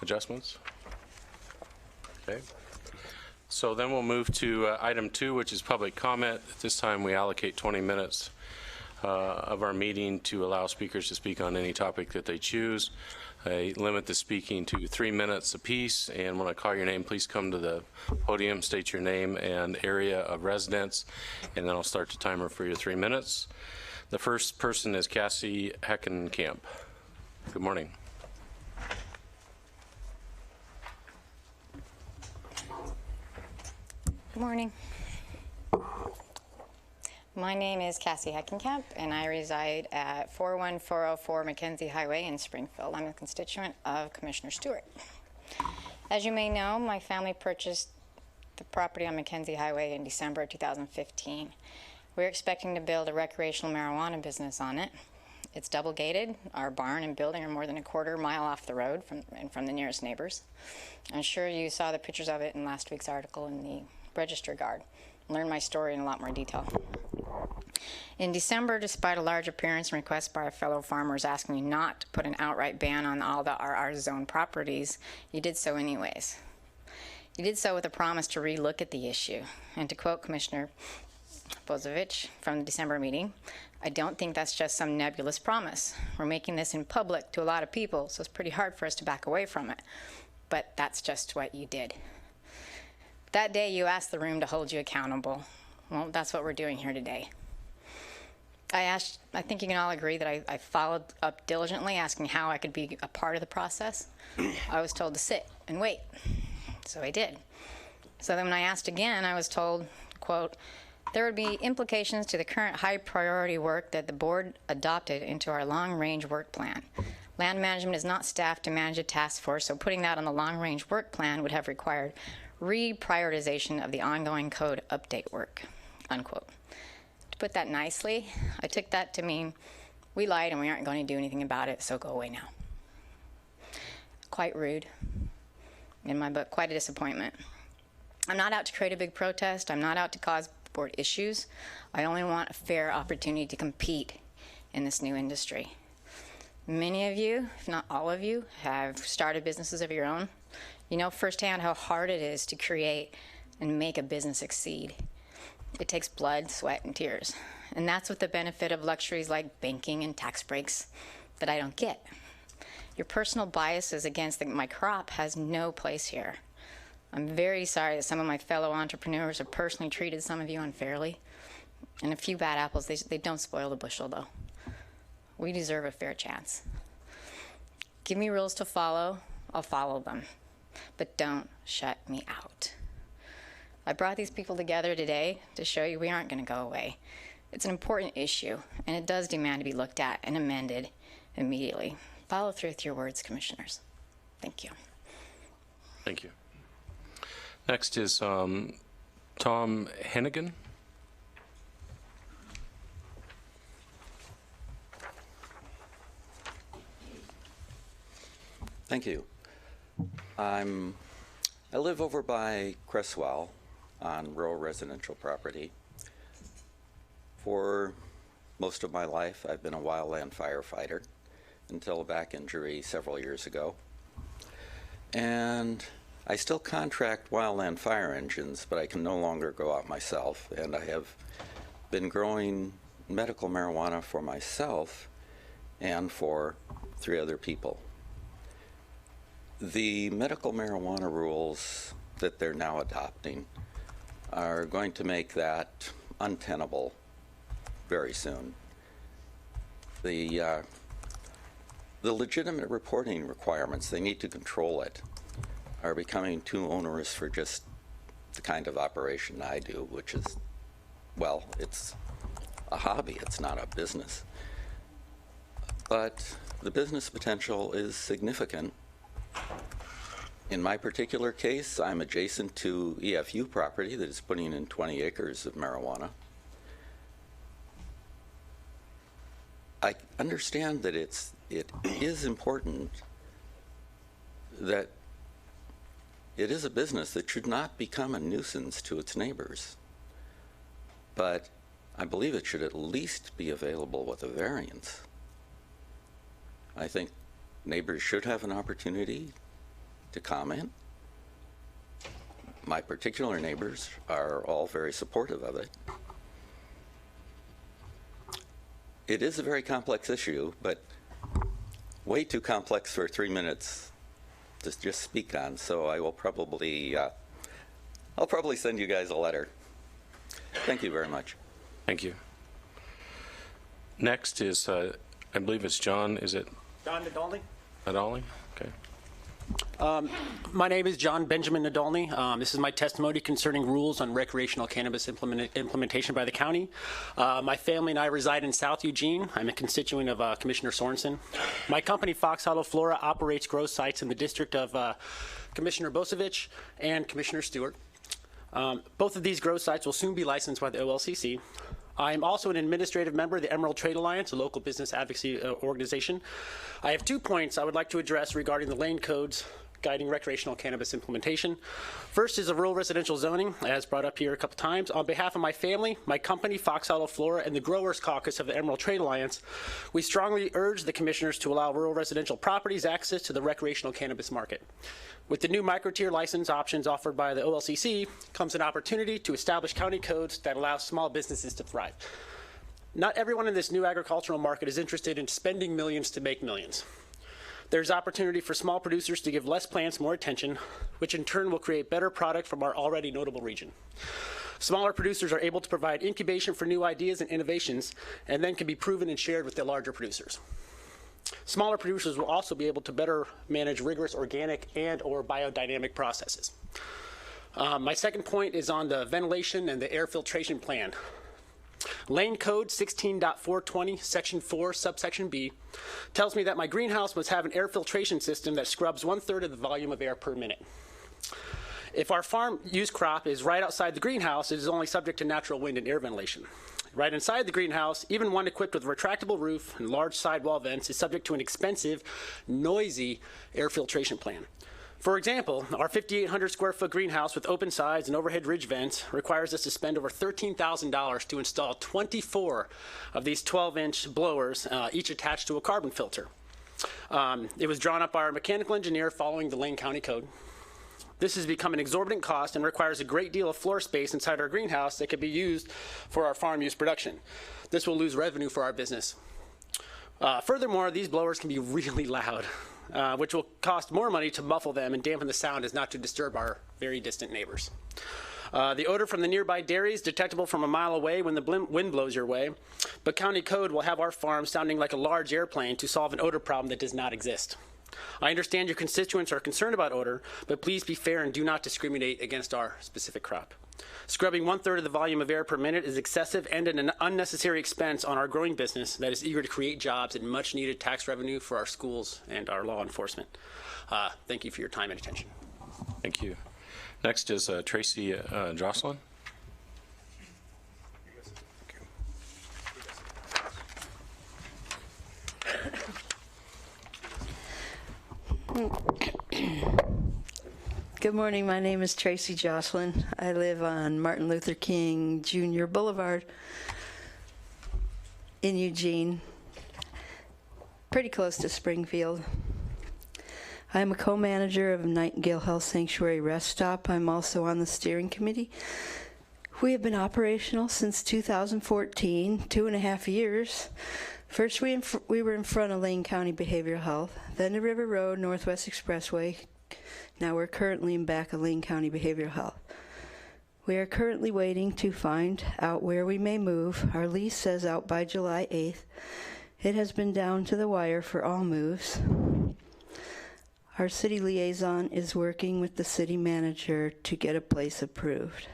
adjustments? Okay. So then we'll move to item 2, which is public comment. At this time, we allocate 20 minutes of our meeting to allow speakers to speak on any topic that they choose. I limit the speaking to 3 minutes apiece, and when I call your name, please come to the podium, state your name and area of residence, and then I'll start the timer for your 3 minutes. The first person is Cassie Heckenkamp. Good morning. Good morning. My name is Cassie Heckenkamp, and I reside at 41404 Mackenzie Highway in Springfield. I'm a constituent of Commissioner Stewart. As you may know, my family purchased the property on Mackenzie Highway in December 2015. We're expecting to build a recreational marijuana business on it. It's double gated. Our barn and building are more than a quarter mile off the road from the nearest neighbors. I'm sure you saw the pictures of it in last week's article in the Register Guard. Learn my story in a lot more detail. In December, despite a large appearance and request by our fellow farmers asking me not to put an outright ban on all the RR zone properties, you did so anyways. You did so with a promise to relook at the issue. And to quote Commissioner Bozovich from the December meeting, I don't think that's just some nebulous promise. We're making this in public to a lot of people, so it's pretty hard for us to back away from it. But that's just what you did. That day, you asked the room to hold you accountable. Well, that's what we're doing here today. I think you can all agree that I followed up diligently, asking how I could be a part of the process. I was told to sit and wait, so I did. So then when I asked again, I was told, quote, there would be implications to the current high priority work that the board adopted into our long range work plan. Land management is not staffed to manage a task force, so putting that on the long range work plan would have required reprioritization of the ongoing code update work, unquote. To put that nicely, I took that to mean we lied and we aren't going to do anything about it, so go away now. Quite rude. In my book, quite a disappointment. I'm not out to create a big protest. I'm not out to cause board issues. I only want a fair opportunity to compete in this new industry. Many of you, if not all of you, have started businesses of your own. You know firsthand how hard it is to create and make a business succeed. It takes blood, sweat, and tears. And that's with the benefit of luxuries like banking and tax breaks that I don't get. Your personal biases against my crop has no place here. I'm very sorry that some of my fellow entrepreneurs have personally treated some of you unfairly. And a few bad apples, they don't spoil the bushel, though. We deserve a fair chance. Give me rules to follow, I'll follow them. But don't shut me out. I brought these people together today to show you we aren't going to go away. It's an important issue, and it does demand to be looked at and amended immediately. Follow through with your words, commissioners. Thank you. Thank you. Next is Tom Hennigan. Thank you. I live over by Cresswell on rural residential property. For most of my life, I've been a wildland firefighter until a back injury several years ago. And I still contract wildland fire engines, but I can no longer go out myself. And I have been growing medical marijuana for myself and for 3 other people. The medical marijuana rules that they're now adopting are going to make that untenable very soon. The legitimate reporting requirements, they need to control it, are becoming too onerous for just the kind of operation I do, which is, well, it's a hobby, it's not a business. But the business potential is significant. In my particular case, I'm adjacent to EFU property that is putting in 20 acres of marijuana. I understand that it is important that it is a business that should not become a nuisance to its neighbors. But I believe it should at least be available with a variance. I think neighbors should have an opportunity to comment. My particular neighbors are all very supportive of it. It is a very complex issue, but way too complex for 3 minutes to just speak on. So I will probably, I'll probably send you guys a letter. Thank you very much. Thank you. Next is, I believe it's John, is it John Nadolny. Nadolny? Okay. My name is John Benjamin Nadolny. This is my testimony concerning rules on recreational cannabis implementation by the county. My family and I reside in South Eugene. I'm a constituent of Commissioner Sorensen. My company, Fox Hollow Flora, operates grow sites in the district of Commissioner Bosevich and Commissioner Stewart. Both of these grow sites will soon be licensed by the OLCC. I'm also an administrative member of the Emerald Trade Alliance, a local business advocacy organization. I have 2 points I would like to address regarding the lane codes guiding recreational cannabis implementation. First is the rural residential zoning, as brought up here a couple times. On behalf of my family, my company, Fox Hollow Flora, and the Growers Caucus of the Emerald Trade Alliance, we strongly urge the commissioners to allow rural residential properties access to the recreational cannabis market. With the new micro-tier license options offered by the OLCC comes an opportunity to establish county codes that allow small businesses to thrive. Not everyone in this new agricultural market is interested in spending millions to make millions. There's opportunity for small producers to give less plants more attention, which in turn will create better product from our already notable region. Smaller producers are able to provide incubation for new ideas and innovations, and then can be proven and shared with the larger producers. Smaller producers will also be able to better manage rigorous organic and or biodynamic processes. My second point is on the ventilation and the air filtration plan. Lane Code 16.420, Section 4, Subsection B, tells me that my greenhouse must have an air filtration system that scrubs 1/3 of the volume of air per minute. If our farm use crop is right outside the greenhouse, it is only subject to natural wind and air ventilation. Right inside the greenhouse, even one equipped with a retractable roof and large sidewall vents is subject to an expensive, noisy air filtration plan. For example, our 5,800 square foot greenhouse with open sides and overhead ridge vents requires us to spend over $13,000 to install 24 of these 12-inch blowers, each attached to a carbon filter. It was drawn up by our mechanical engineer following the Lane County Code. This has become an exorbitant cost and requires a great deal of floor space inside our greenhouse that could be used for our farm use production. This will lose revenue for our business. Furthermore, these blowers can be really loud, which will cost more money to muffle them and dampen the sound as not to disturb our very distant neighbors. The odor from the nearby dairy is detectable from a mile away when the wind blows your way, but county code will have our farm sounding like a large airplane to solve an odor problem that does not exist. I understand your constituents are concerned about odor, but please be fair and do not discriminate against our specific crop. Scrubbing 1/3 of the volume of air per minute is excessive and an unnecessary expense on our growing business that is eager to create jobs and much needed tax revenue for our schools and our law enforcement. Thank you for your time and attention. Thank you. Next is Tracy Jocelyn. Good morning. My name is Tracy Jocelyn. I live on Martin Luther King Jr. Boulevard in Eugene, pretty close to Springfield. I'm a co-manager of Nightingale Health Sanctuary Rest Stop. I'm also on the steering committee. We have been operational since 2014, 2.5 years. First, we were in front of Lane County Behavioral Health, then to River Road, Northwest Expressway. Now we're currently in back of Lane County Behavioral Health. We are currently waiting to find out where we may move. Our lease says out by July 8th. It has been down to the wire for all moves. Our city liaison is working with the city manager to get a place approved.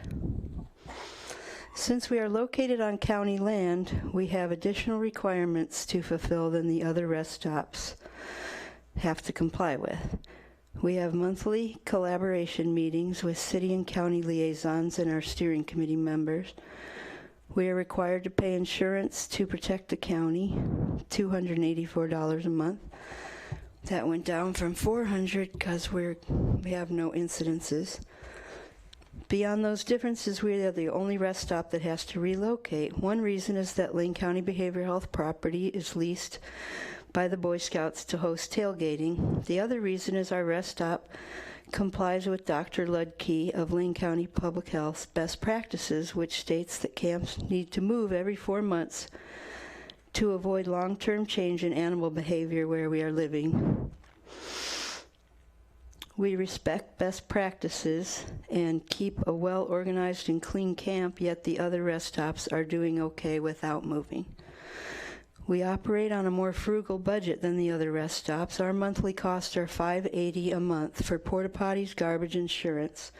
Since we are located on county land, we have additional requirements to fulfill than the other rest stops have to comply with. We have monthly collaboration meetings with city and county liaisons and our steering committee members. We are required to pay insurance to protect the county, $284 a month. That went down from $400 because we have no incidences. Beyond those differences, we are the only rest stop that has to relocate. One reason is that Lane County Behavioral Health property is leased by the Boy Scouts to host tailgating. The other reason is our rest stop complies with Dr. Ludke of Lane County Public Health's best practices, which states that camps need to move every 4 months to avoid long-term change in animal behavior where we are living. We respect best practices and keep a well-organized and clean camp, yet the other rest stops are doing okay without moving. We operate on a more frugal budget than the other rest stops. Our monthly costs are $580 a month for porta potties, garbage, insurance.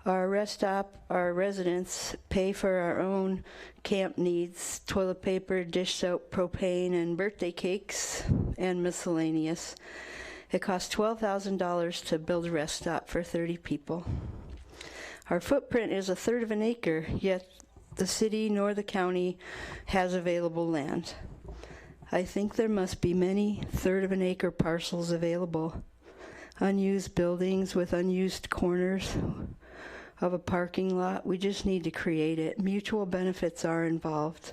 Our rest stop, our residents pay for our own camp needs, toilet paper, dish soap, propane, and birthday cakes, and miscellaneous. It costs $12,000 to build a rest stop for 30 people. Our footprint is 1/3 of an acre, yet the city nor the county has available land. I think there must be many 1/3 of an acre parcels available. Unused buildings with unused corners of a parking lot. We just need to create it. Mutual benefits are involved.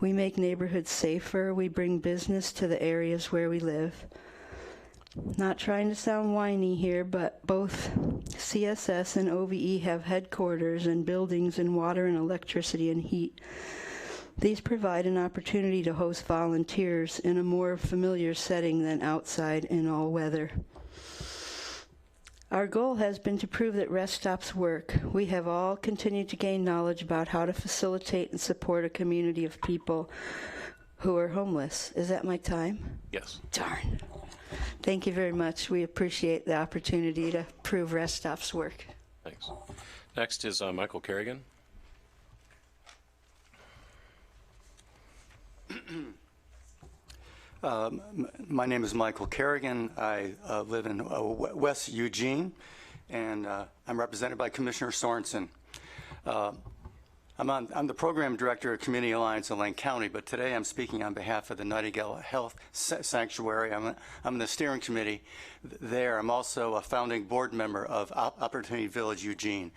We make neighborhoods safer. We bring business to the areas where we live. Not trying to sound whiny here, but both CSS and OVE have headquarters and buildings and water and electricity and heat. These provide an opportunity to host volunteers in a more familiar setting than outside in all weather. Our goal has been to prove that rest stops work. We have all continued to gain knowledge about how to facilitate and support a community of people who are homeless. Is that my time? Yes. Darn. Thank you very much. We appreciate the opportunity to prove rest stops work. Thanks. Next is Michael Kerrigan. My name is Michael Kerrigan. I live in West Eugene, and I'm represented by Commissioner Sorensen. I'm the program director of Community Alliance in Lane County, but today I'm speaking on behalf of the Nightingale Health Sanctuary. I'm in the steering committee there. I'm also a founding board member of Opportunity Village Eugene.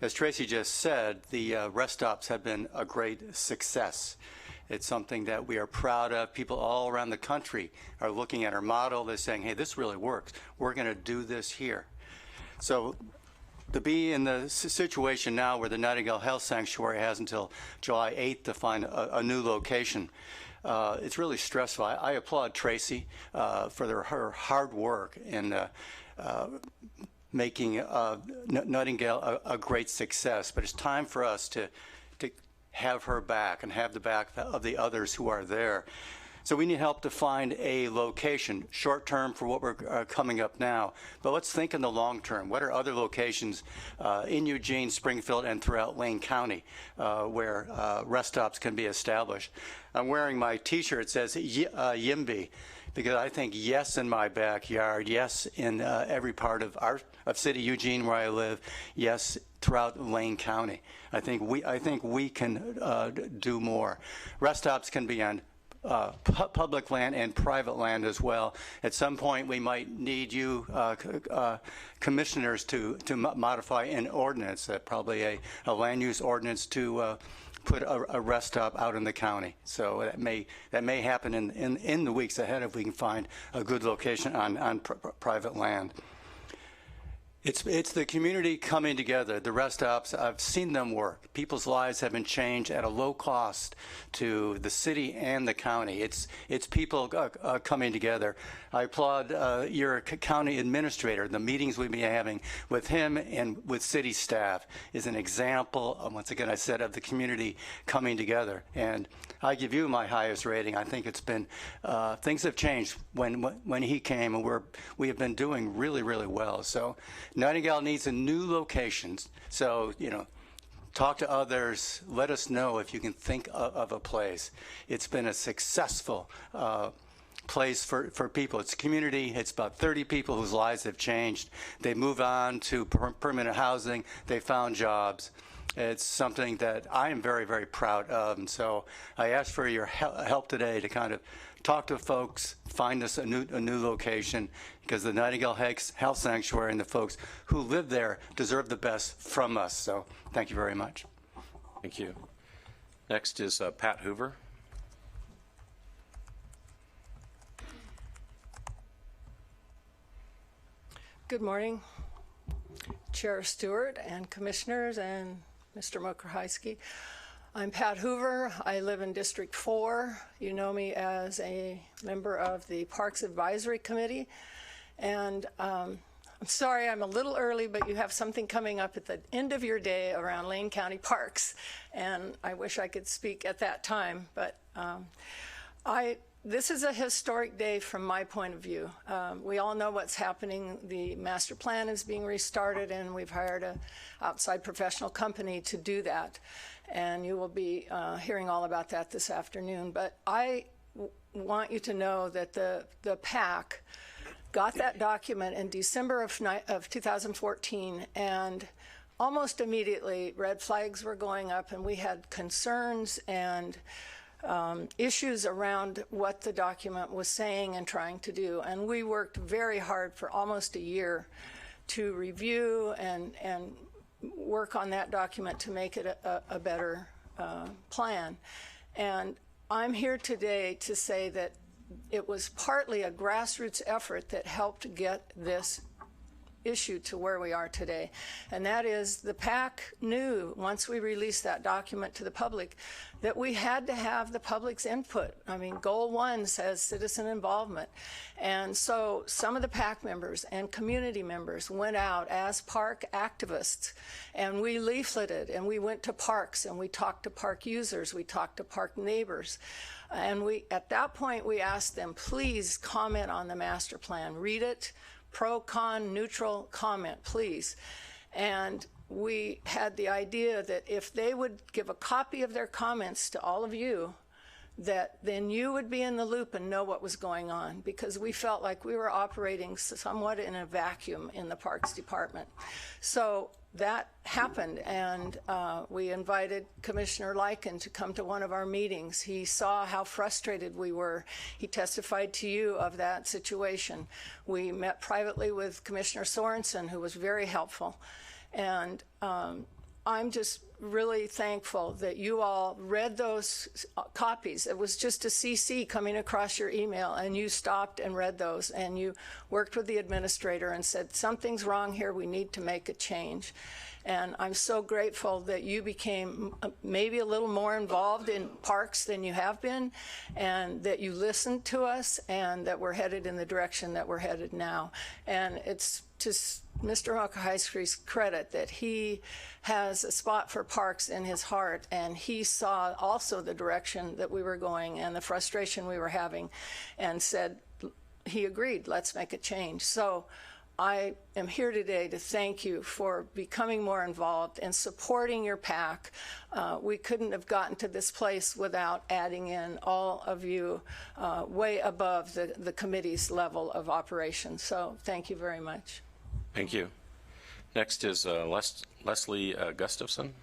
As Tracy just said, the rest stops have been a great success. It's something that we are proud of. People all around the country are looking at our model. They're saying, hey, this really works. We're going to do this here. So to be in the situation now where the Nightingale Health Sanctuary has until July 8th to find a new location, it's really stressful. I applaud Tracy for her hard work in making Nightingale a great success. But it's time for us to have her back and have the back of the others who are there. So we need help to find a location, short term for what we're coming up now, but let's think in the long term. What are other locations in Eugene, Springfield, and throughout Lane County where rest stops can be established? I'm wearing my t-shirt. It says YIMBY, because I think yes in my backyard, yes in every part of city Eugene where I live, yes throughout Lane County. I think we can do more. Rest stops can be on public land and private land as well. At some point, we might need you commissioners to modify an ordinance, probably a land use ordinance to put a rest stop out in the county. So that may happen in the weeks ahead if we can find a good location on private land. It's the community coming together. The rest stops, I've seen them work. People's lives have been changed at a low cost to the city and the county. It's people coming together. I applaud your county administrator. The meetings we've been having with him and with city staff is an example, once again, I said, of the community coming together. And I give you my highest rating. I think it's been, things have changed when he came, and we have been doing really, really well. So Nightingale needs a new location. So, talk to others. Let us know if you can think of a place. It's been a successful place for people. It's a community. It's about 30 people whose lives have changed. They move on to permanent housing. They found jobs. It's something that I am very, very proud of. And so I ask for your help today to kind of talk to folks, find us a new location, because the Nightingale Health Sanctuary and the folks who live there deserve the best from us. So thank you very much. Thank you. Next is Pat Hoover. Good morning, Chair Stewart and Commissioners and Mr. Mokrzycki. I'm Pat Hoover. I live in District 4. You know me as a member of the Parks Advisory Committee. And I'm sorry I'm a little early, but you have something coming up at the end of your day around Lane County Parks. And I wish I could speak at that time, but this is a historic day from my point of view. We all know what's happening. The master plan is being restarted, and we've hired an outside professional company to do that. And you will be hearing all about that this afternoon. But I want you to know that the PAC got that document in December of 2014, and almost immediately red flags were going up, and we had concerns and issues around what the document was saying and trying to do. And we worked very hard for almost a year to review and work on that document to make it a better plan. And I'm here today to say that it was partly a grassroots effort that helped get this issue to where we are today. And that is, the PAC knew once we released that document to the public that we had to have the public's input. I mean, Goal 1 says citizen involvement. And so some of the PAC members and community members went out as park activists, and we leafleted, and we went to parks, and we talked to park users, we talked to park neighbors. And at that point, we asked them, please comment on the master plan, read it, pro, con, neutral comment, please. And we had the idea that if they would give a copy of their comments to all of you, that then you would be in the loop and know what was going on, because we felt like we were operating somewhat in a vacuum in the Parks Department. So that happened, and we invited Commissioner Lyken to come to one of our meetings. He saw how frustrated we were. He testified to you of that situation. We met privately with Commissioner Sorensen, who was very helpful. And I'm just really thankful that you all read those copies. It was just a CC coming across your email, and you stopped and read those, and you worked with the administrator and said, something's wrong here, we need to make a change. And I'm so grateful that you became maybe a little more involved in parks than you have been, and that you listened to us, and that we're headed in the direction that we're headed now. And it's just Mr. Mokrzycki's credit that he has a spot for parks in his heart, and he saw also the direction that we were going and the frustration we were having, and said, he agreed, let's make a change. So I am here today to thank you for becoming more involved and supporting your PAC. We couldn't have gotten to this place without adding in all of you way above the committee's level of operation. So thank you very much. Thank you. Next is Leslie Gustafson.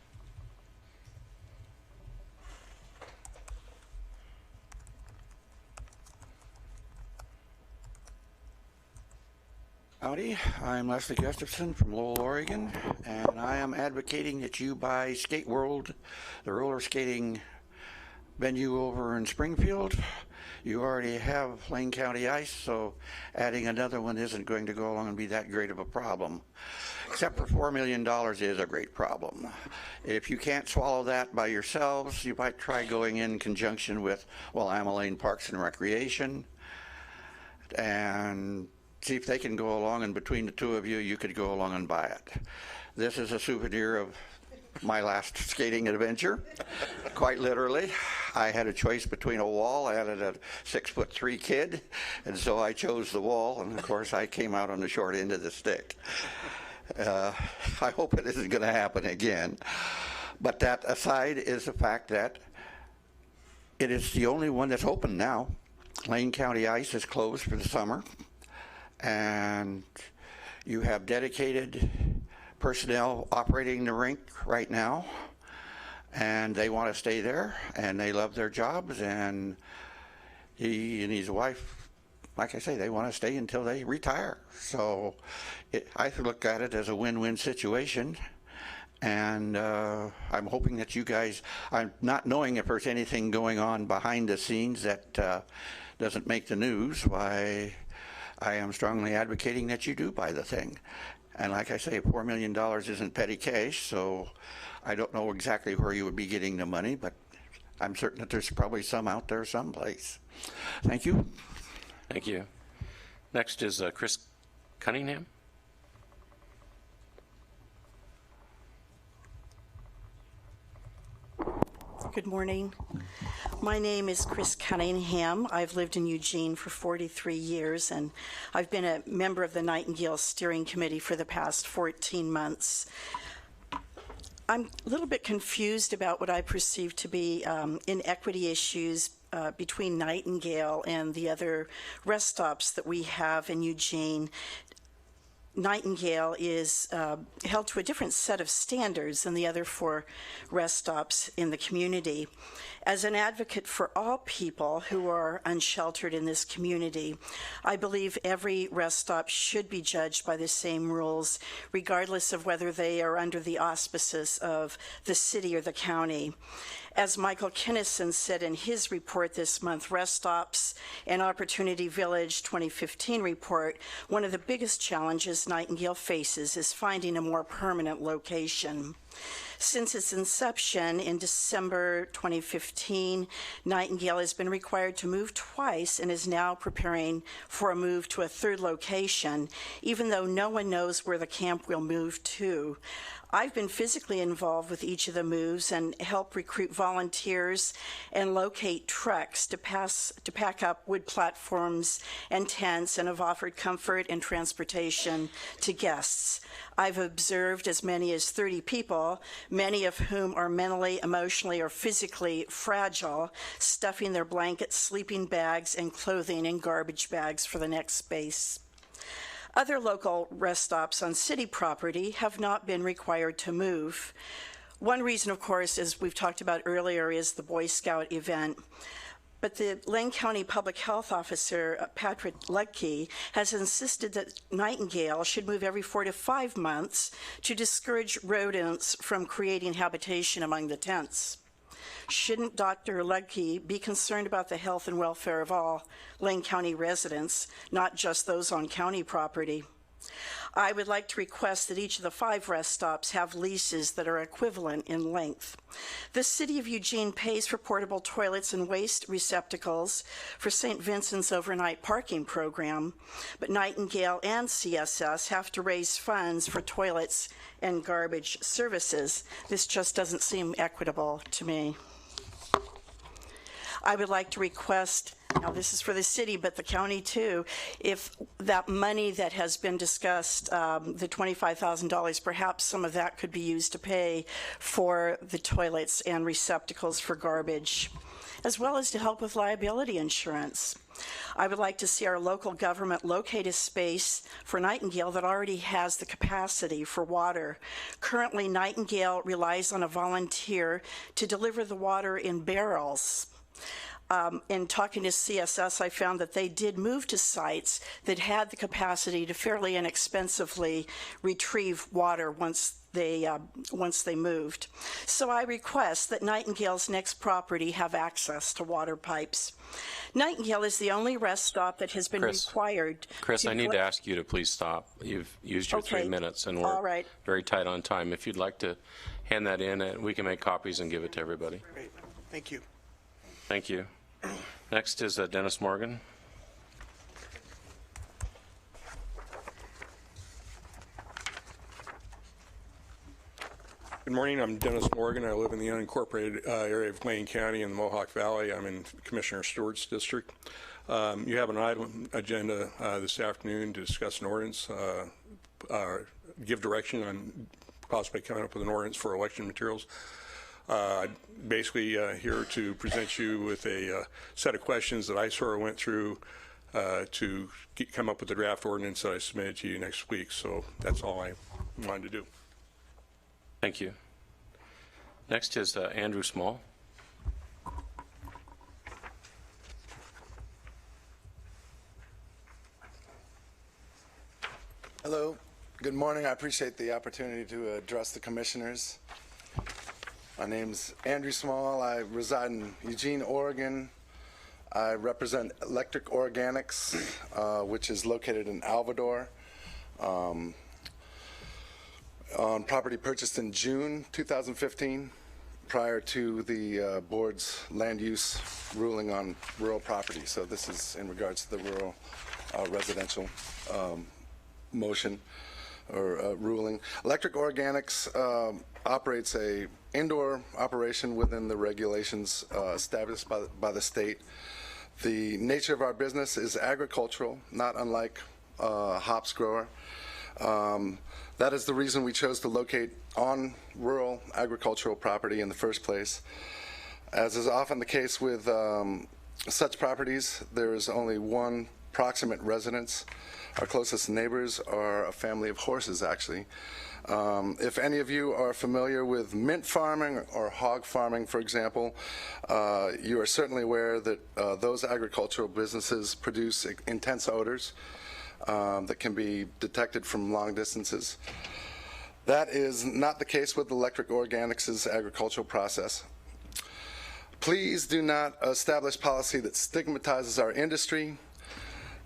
Howdy, I'm Leslie Gustafson from Lowell, Oregon, and I am advocating that you buy Skate World, the roller skating venue over in Springfield. You already have Lane County Ice, so adding another one isn't going to go along and be that great of a problem. Except for $4 million is a great problem. If you can't swallow that by yourselves, you might try going in conjunction with, well, Abilene Parks and Recreation, and see if they can go along, and between the two of you, you could go along and buy it. This is a souvenir of my last skating adventure, quite literally. I had a choice between a wall and a 6'3" kid, and so I chose the wall, and of course I came out on the short end of the stick. I hope it isn't going to happen again. But that aside is the fact that it is the only one that's open now. Lane County Ice is closed for the summer, and you have dedicated personnel operating the rink right now, and they want to stay there, and they love their jobs, and he and his wife, like I say, they want to stay until they retire. So I look at it as a win-win situation, and I'm hoping that you guys, I'm not knowing if there's anything going on behind the scenes that doesn't make the news, why I am strongly advocating that you do buy the thing. And like I say, $4 million isn't petty cash, so I don't know exactly where you would be getting the money, but I'm certain that there's probably some out there someplace. Thank you. Thank you. Next is Chris Cunningham. Good morning. My name is Chris Cunningham. I've lived in Eugene for 43 years, and I've been a member of the Nightingale Steering Committee for the past 14 months. I'm a little bit confused about what I perceive to be inequity issues between Nightingale and the other rest stops that we have in Eugene. Nightingale is held to a different set of standards than the other 4 rest stops in the community. As an advocate for all people who are unsheltered in this community, I believe every rest stop should be judged by the same rules, regardless of whether they are under the auspices of the city or the county. As Michael Kinnison said in his report this month, Rest Stops and Opportunity Village 2015 report, one of the biggest challenges Nightingale faces is finding a more permanent location. Since its inception in December 2015, Nightingale has been required to move twice and is now preparing for a move to a 3rd location, even though no one knows where the camp will move to. I've been physically involved with each of the moves and help recruit volunteers and locate trucks to pack up wood platforms and tents, and have offered comfort and transportation to guests. I've observed as many as 30 people, many of whom are mentally, emotionally, or physically fragile, stuffing their blankets, sleeping bags, and clothing in garbage bags for the next space. Other local rest stops on city property have not been required to move. One reason, of course, as we've talked about earlier, is the Boy Scout event. But the Lane County Public Health Officer, Patrick Ledke, has insisted that Nightingale should move every 4 to 5 months to discourage rodents from creating habitation among the tents. Shouldn't Dr. Ledke be concerned about the health and welfare of all Lane County residents, not just those on county property? I would like to request that each of the 5 rest stops have leases that are equivalent in length. The City of Eugene pays for portable toilets and waste receptacles for St. Vincent's overnight parking program, but Nightingale and CSS have to raise funds for toilets and garbage services. This just doesn't seem equitable to me. I would like to request, now this is for the city, but the county too, if that money that has been discussed, the $25,000, perhaps some of that could be used to pay for the toilets and receptacles for garbage, as well as to help with liability insurance. I would like to see our local government locate a space for Nightingale that already has the capacity for water. Currently, Nightingale relies on a volunteer to deliver the water in barrels. In talking to CSS, I found that they did move to sites that had the capacity to fairly inexpensively retrieve water once they moved. So I request that Nightingale's next property have access to water pipes. Nightingale is the only rest stop that has been required. Chris, I need to ask you to please stop. You've used your 3 minutes, and we're very tight on time. If you'd like to hand that in, we can make copies and give it to everybody. Great. Thank you. Thank you. Next is Dennis Morgan. Good morning. I'm Dennis Morgan. I live in the unincorporated area of Lane County in the Mohawk Valley. I'm in Commissioner Stewart's district. You have an item agenda this afternoon to discuss an ordinance, give direction on possibly coming up with an ordinance for election materials. Basically here to present you with a set of questions that I sort of went through to come up with the draft ordinance that I submitted to you next week. So that's all I wanted to do. Thank you. Next is Andrew Small. Hello. Good morning. I appreciate the opportunity to address the commissioners. My name's Andrew Small. I reside in Eugene, Oregon. I represent Electric Organics, which is located in Alvador, on property purchased in June 2015, prior to the board's land use ruling on rural property. So this is in regards to the rural residential motion or ruling. Electric Organics operates a indoor operation within the regulations established by the state. The nature of our business is agricultural, not unlike a hops grower. That is the reason we chose to locate on rural agricultural property in the first place. As is often the case with such properties, there is only one proximate residence. Our closest neighbors are a family of horses, actually. If any of you are familiar with mint farming or hog farming, for example, you are certainly aware that those agricultural businesses produce intense odors that can be detected from long distances. That is not the case with Electric Organics' agricultural process. Please do not establish policy that stigmatizes our industry.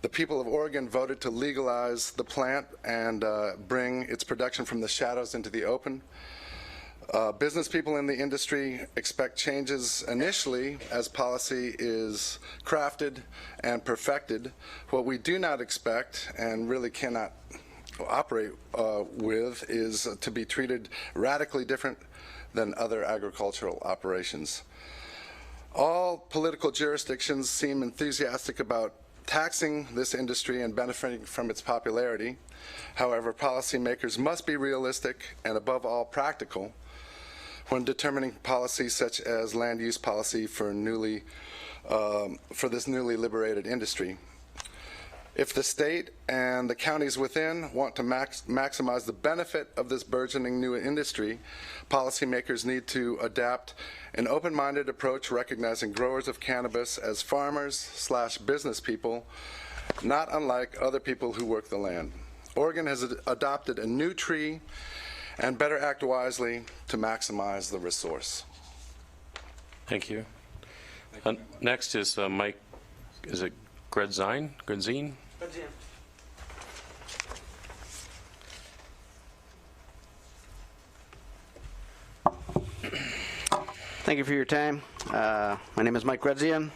The people of Oregon voted to legalize the plant and bring its production from the shadows into the open. Business people in the industry expect changes initially as policy is crafted and perfected. What we do not expect and really cannot operate with is to be treated radically different than other agricultural operations. All political jurisdictions seem enthusiastic about taxing this industry and benefiting from its popularity. However, policymakers must be realistic and above all practical when determining policies such as land use policy for this newly liberated industry. If the state and the counties within want to maximize the benefit of this burgeoning new industry, policymakers need to adapt an open-minded approach recognizing growers of cannabis as farmers/business people, not unlike other people who work the land. Oregon has adopted a new tree and better act wisely to maximize the resource. Thank you. Next is Mike, is it Gredzine? Gredzine? Thank you for your time. My name is Mike Gredzine.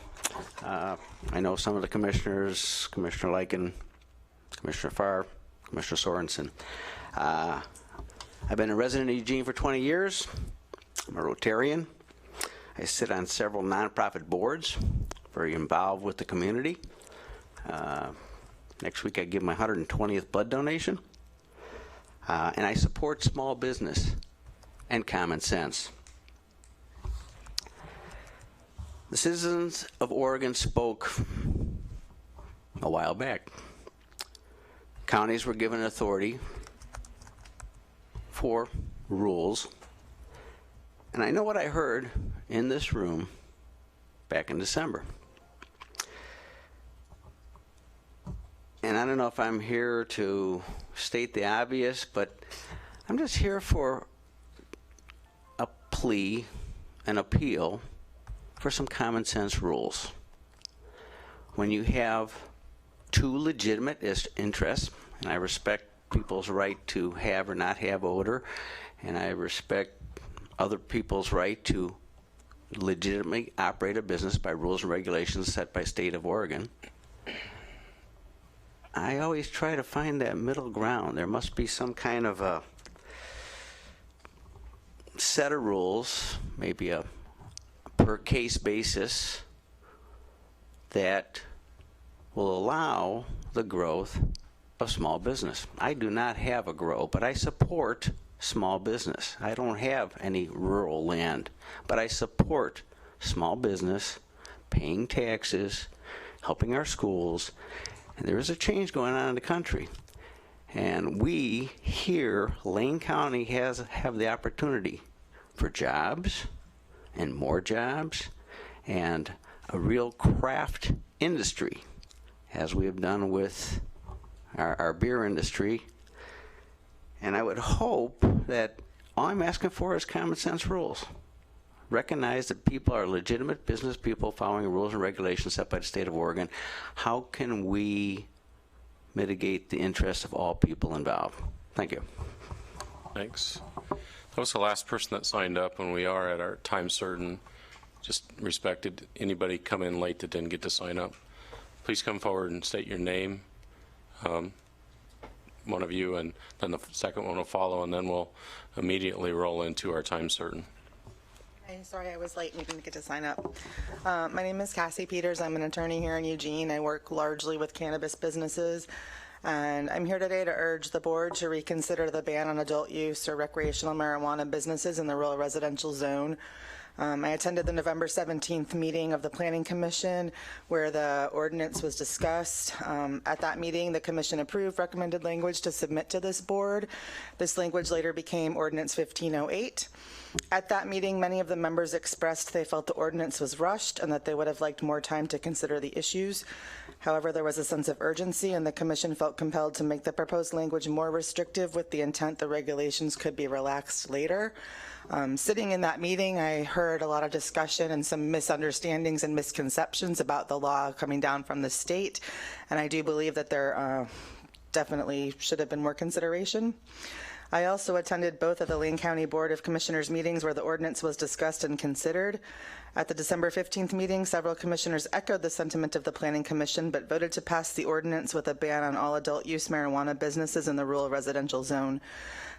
I know some of the commissioners, Commissioner Lyken, Commissioner Farr, Commissioner Sorensen. I've been a resident of Eugene for 20 years. I'm a Rotarian. I sit on several nonprofit boards, very involved with the community. Next week I give my 120th blood donation. And I support small business and common sense. The citizens of Oregon spoke a while back. Counties were given authority for rules. And I know what I heard in this room back in December. And I don't know if I'm here to state the obvious, but I'm just here for a plea, an appeal for some common sense rules. When you have two legitimate interests, and I respect people's right to have or not have odor, and I respect other people's right to legitimately operate a business by rules and regulations set by state of Oregon, I always try to find that middle ground. There must be some kind of a set of rules, maybe a per case basis, that will allow the growth of small business. I do not have a grow, but I support small business. I don't have any rural land, but I support small business, paying taxes, helping our schools, and there is a change going on in the country. And we here, Lane County, have the opportunity for jobs and more jobs and a real craft industry, as we have done with our beer industry. And I would hope that all I'm asking for is common sense rules. recognize that people are legitimate business people following rules and regulations set by the state of Oregon. How can we mitigate the interest of all people involved? Thank you. Thanks. That was the last person that signed up, and we are at our time certain. Just respected anybody come in late that didn't get to sign up. Please come forward and state your name, one of you, and then the second one will follow, and then we'll immediately roll into our time certain. Hi, sorry I was late and didn't get to sign up. My name is Cassie Peters. I'm an attorney here in Eugene. I work largely with cannabis businesses. And I'm here today to urge the board to reconsider the ban on adult use or recreational marijuana businesses in the rural residential zone. I attended the November 17th meeting of the Planning Commission where the ordinance was discussed. At that meeting, the Commission approved recommended language to submit to this board. This language later became Ordinance 1508. At that meeting, many of the members expressed they felt the ordinance was rushed and that they would have liked more time to consider the issues. However, there was a sense of urgency, and the Commission felt compelled to make the proposed language more restrictive with the intent the regulations could be relaxed later. Sitting in that meeting, I heard a lot of discussion and some misunderstandings and misconceptions about the law coming down from the state, and I do believe that there definitely should have been more consideration. I also attended both of the Lane County Board of Commissioners meetings where the ordinance was discussed and considered. At the December 15th meeting, several commissioners echoed the sentiment of the Planning Commission, but voted to pass the ordinance with a ban on all adult use marijuana businesses in the rural residential zone.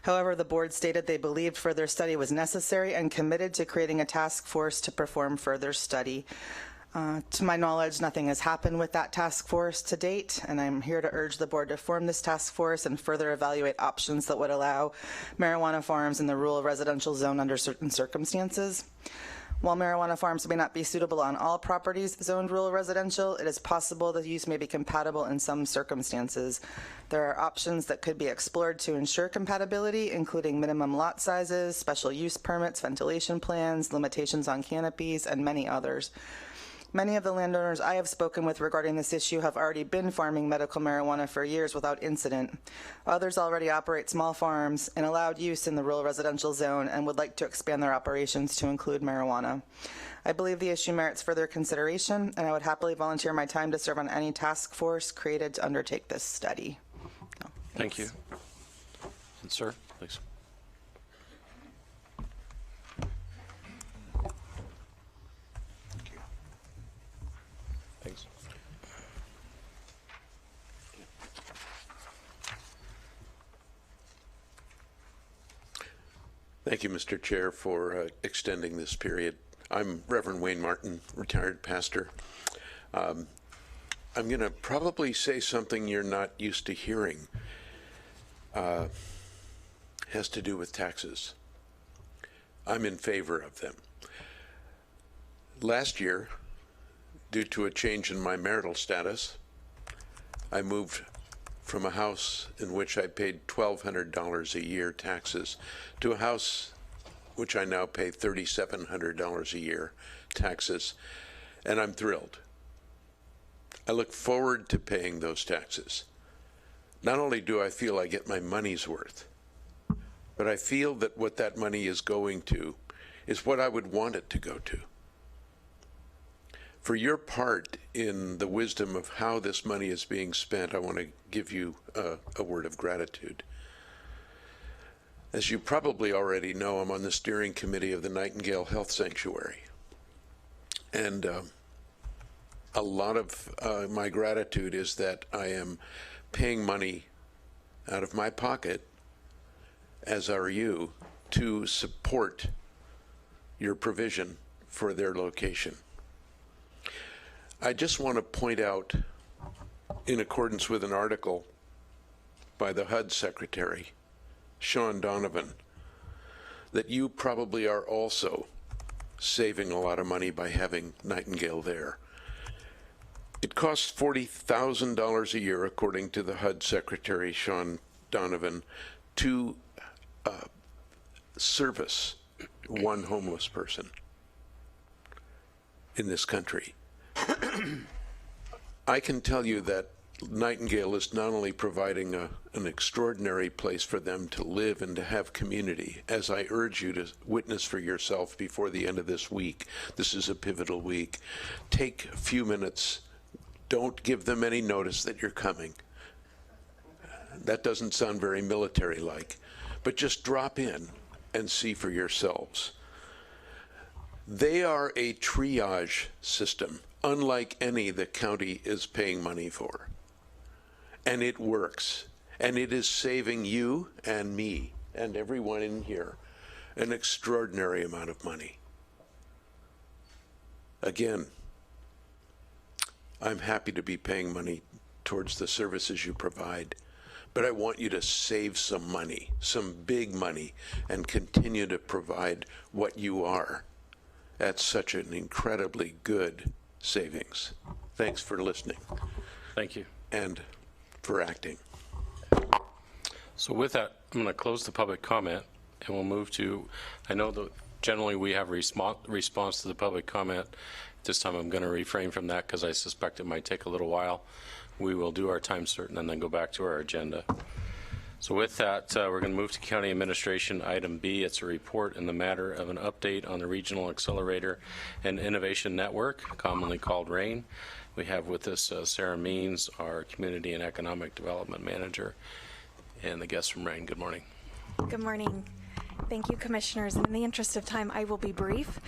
However, the board stated they believed further study was necessary and committed to creating a task force to perform further study. To my knowledge, nothing has happened with that task force to date, and I'm here to urge the board to form this task force and further evaluate options that would allow marijuana farms in the rural residential zone under certain circumstances. While marijuana farms may not be suitable on all properties zoned rural residential, it is possible the use may be compatible in some circumstances. There are options that could be explored to ensure compatibility, including minimum lot sizes, special use permits, ventilation plans, limitations on canopies, and many others. Many of the landowners I have spoken with regarding this issue have already been farming medical marijuana for years without incident. Others already operate small farms and allowed use in the rural residential zone and would like to expand their operations to include marijuana. I believe the issue merits further consideration, and I would happily volunteer my time to serve on any task force created to undertake this study. Thank you. And sir, please. Thanks. Thank you, Mr. Chair, for extending this period. I'm Reverend Wayne Martin, retired pastor. I'm going to probably say something you're not used to hearing. Has to do with taxes. I'm in favor of them. Last year, due to a change in my marital status, I moved from a house in which I paid $1,200 a year taxes to a house which I now pay $3,700 a year taxes, and I'm thrilled. I look forward to paying those taxes. Not only do I feel I get my money's worth, but I feel that what that money is going to is what I would want it to go to. For your part in the wisdom of how this money is being spent, I want to give you a word of gratitude. As you probably already know, I'm on the steering committee of the Nightingale Health Sanctuary. And a lot of my gratitude is that I am paying money out of my pocket, as are you, to support your provision for their location. I just want to point out, in accordance with an article by the HUD Secretary, Sean Donovan, that you probably are also saving a lot of money by having Nightingale there. It costs $40,000 a year, according to the HUD Secretary, Sean Donovan, to service one homeless person in this country. I can tell you that Nightingale is not only providing an extraordinary place for them to live and to have community, as I urge you to witness for yourself before the end of this week. This is a pivotal week. Take a few minutes. Don't give them any notice that you're coming. That doesn't sound very military-like, but just drop in and see for yourselves. They are a triage system, unlike any the county is paying money for. And it works. And it is saving you and me and everyone in here an extraordinary amount of money. Again, I'm happy to be paying money towards the services you provide, but I want you to save some money, some big money, and continue to provide what you are at such an incredibly good savings. Thanks for listening. Thank you. And for acting. So with that, I'm going to close the public comment, and we'll move to, I know that generally we have response to the public comment. This time I'm going to refrain from that because I suspect it might take a little while. We will do our time certain and then go back to our agenda. So with that, we're going to move to County Administration Item B. It's a report in the matter of an update on the Regional Accelerator and Innovation Network, commonly called RAIN. We have with us Sarah Means, our Community and Economic Development Manager, and the guest from RAIN. Good morning. Good morning. Thank you, Commissioners. And in the interest of time, I will be brief.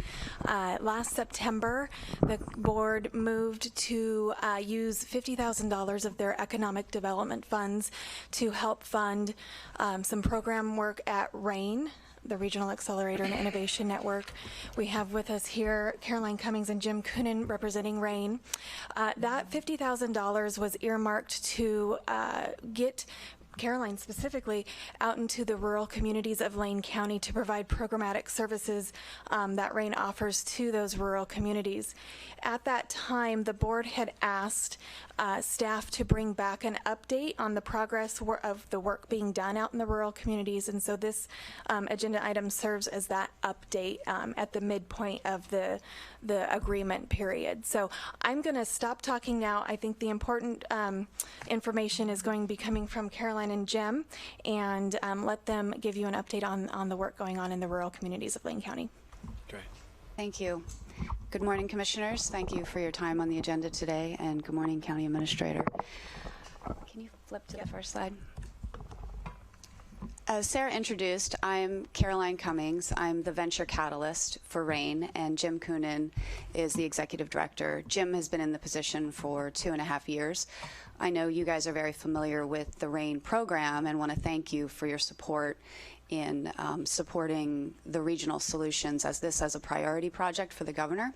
Last September, the board moved to use $50,000 of their economic development funds to help fund some program work at RAIN, the Regional Accelerator and Innovation Network. We have with us here Caroline Cummings and Jim Coonan representing RAIN. That $50,000 was earmarked to get Caroline specifically out into the rural communities of Lane County to provide programmatic services that RAIN offers to those rural communities. At that time, the board had asked staff to bring back an update on the progress of the work being done out in the rural communities, and so this agenda item serves as that update at the midpoint of the agreement period. So I'm going to stop talking now. I think the important information is going to be coming from Caroline and Jim, and let them give you an update on the work going on in the rural communities of Lane County. Okay. Thank you. Good morning, Commissioners. Thank you for your time on the agenda today, and good morning, County Administrator. Can you flip to the first slide? As Sarah introduced, I'm Caroline Cummings. I'm the venture catalyst for RAIN, and Jim Coonan is the executive director. Jim has been in the position for 2.5 years. I know you guys are very familiar with the RAIN program and want to thank you for your support in supporting the regional solutions as this as a priority project for the governor.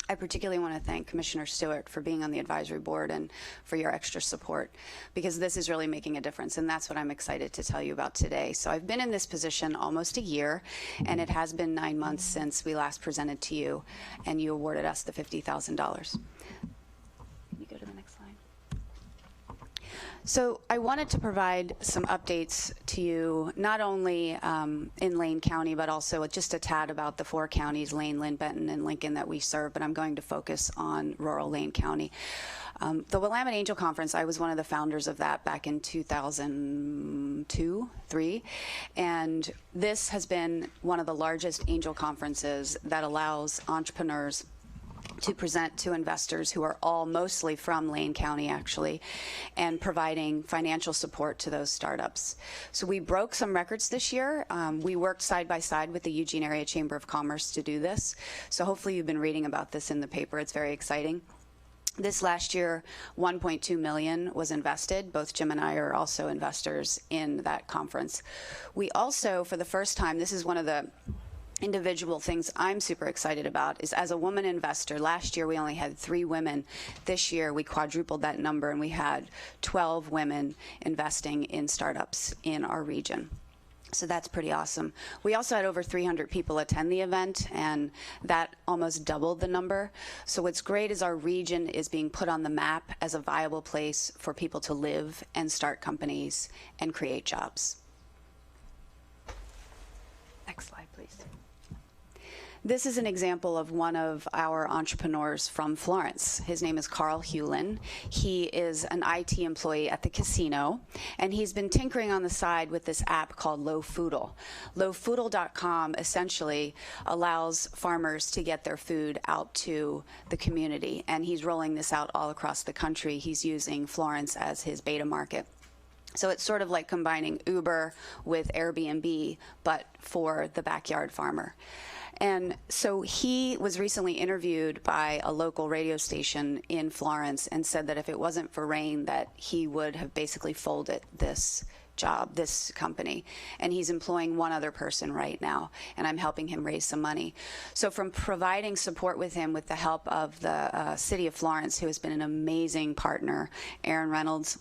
I particularly want to thank Commissioner Stewart for being on the advisory board and for your extra support, because this is really making a difference, and that's what I'm excited to tell you about today. So I've been in this position almost a year, and it has been 9 months since we last presented to you, and you awarded us the $50,000. Can you go to the next slide? So I wanted to provide some updates to you, not only in Lane County, but also just a tad about the 4 counties, Lane, Linn, Benton, and Lincoln, that we serve, but I'm going to focus on rural Lane County. The Willamette Angel Conference, I was one of the founders of that back in 2002-3, and this has been one of the largest angel conferences that allows entrepreneurs to present to investors who are all mostly from Lane County, actually, and providing financial support to those startups. So we broke some records this year. We worked side by side with the Eugene Area Chamber of Commerce to do this. So hopefully you've been reading about this in the paper. It's very exciting. This last year, $1.2 million was invested. Both Jim and I are also investors in that conference. We also, for the first time, this is one of the individual things I'm super excited about, is as a woman investor, last year we only had 3 women. This year we quadrupled that number, and we had 12 women investing in startups in our region. So that's pretty awesome. We also had over 300 people attend the event, and that almost doubled the number. So what's great is our region is being put on the map as a viable place for people to live and start companies and create jobs. Next slide, please. This is an example of one of our entrepreneurs from Florence. His name is Carl Hewlin. He is an IT employee at the casino, and he's been tinkering on the side with this app called LowFoodle. LowFoodle.com essentially allows farmers to get their food out to the community, and he's rolling this out all across the country. He's using Florence as his beta market. So it's sort of like combining Uber with Airbnb, but for the backyard farmer. And so he was recently interviewed by a local radio station in Florence and said that if it wasn't for rain, that he would have basically folded this job, this company. And he's employing one other person right now, and I'm helping him raise some money. So from providing support with him with the help of the City of Florence, who has been an amazing partner, Aaron Reynolds,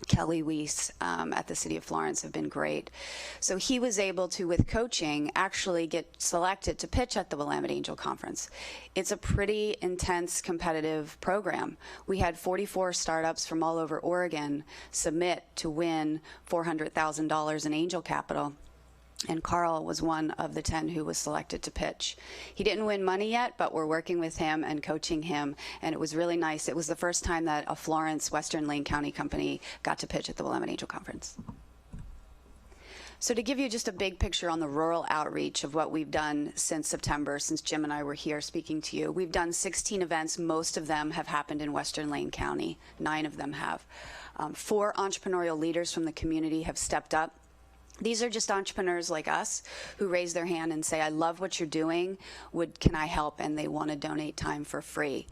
Kelly Weiss at the City of Florence have been great. So he was able to, with coaching, actually get selected to pitch at the Willamette Angel Conference. It's a pretty intense, competitive program. We had 44 startups from all over Oregon submit to win $400,000 in angel capital. And Carl was one of the 10 who was selected to pitch. He didn't win money yet, but we're working with him and coaching him, and it was really nice. It was the first time that a Florence, Western Lane County company got to pitch at the Willamette Angel Conference. So to give you just a big picture on the rural outreach of what we've done since September, since Jim and I were here speaking to you, we've done 16 events. Most of them have happened in Western Lane County. 9 of them have. 4 entrepreneurial leaders from the community have stepped up. These are just entrepreneurs like us who raise their hand and say, I love what you're doing, can I help? And they want to donate time for free.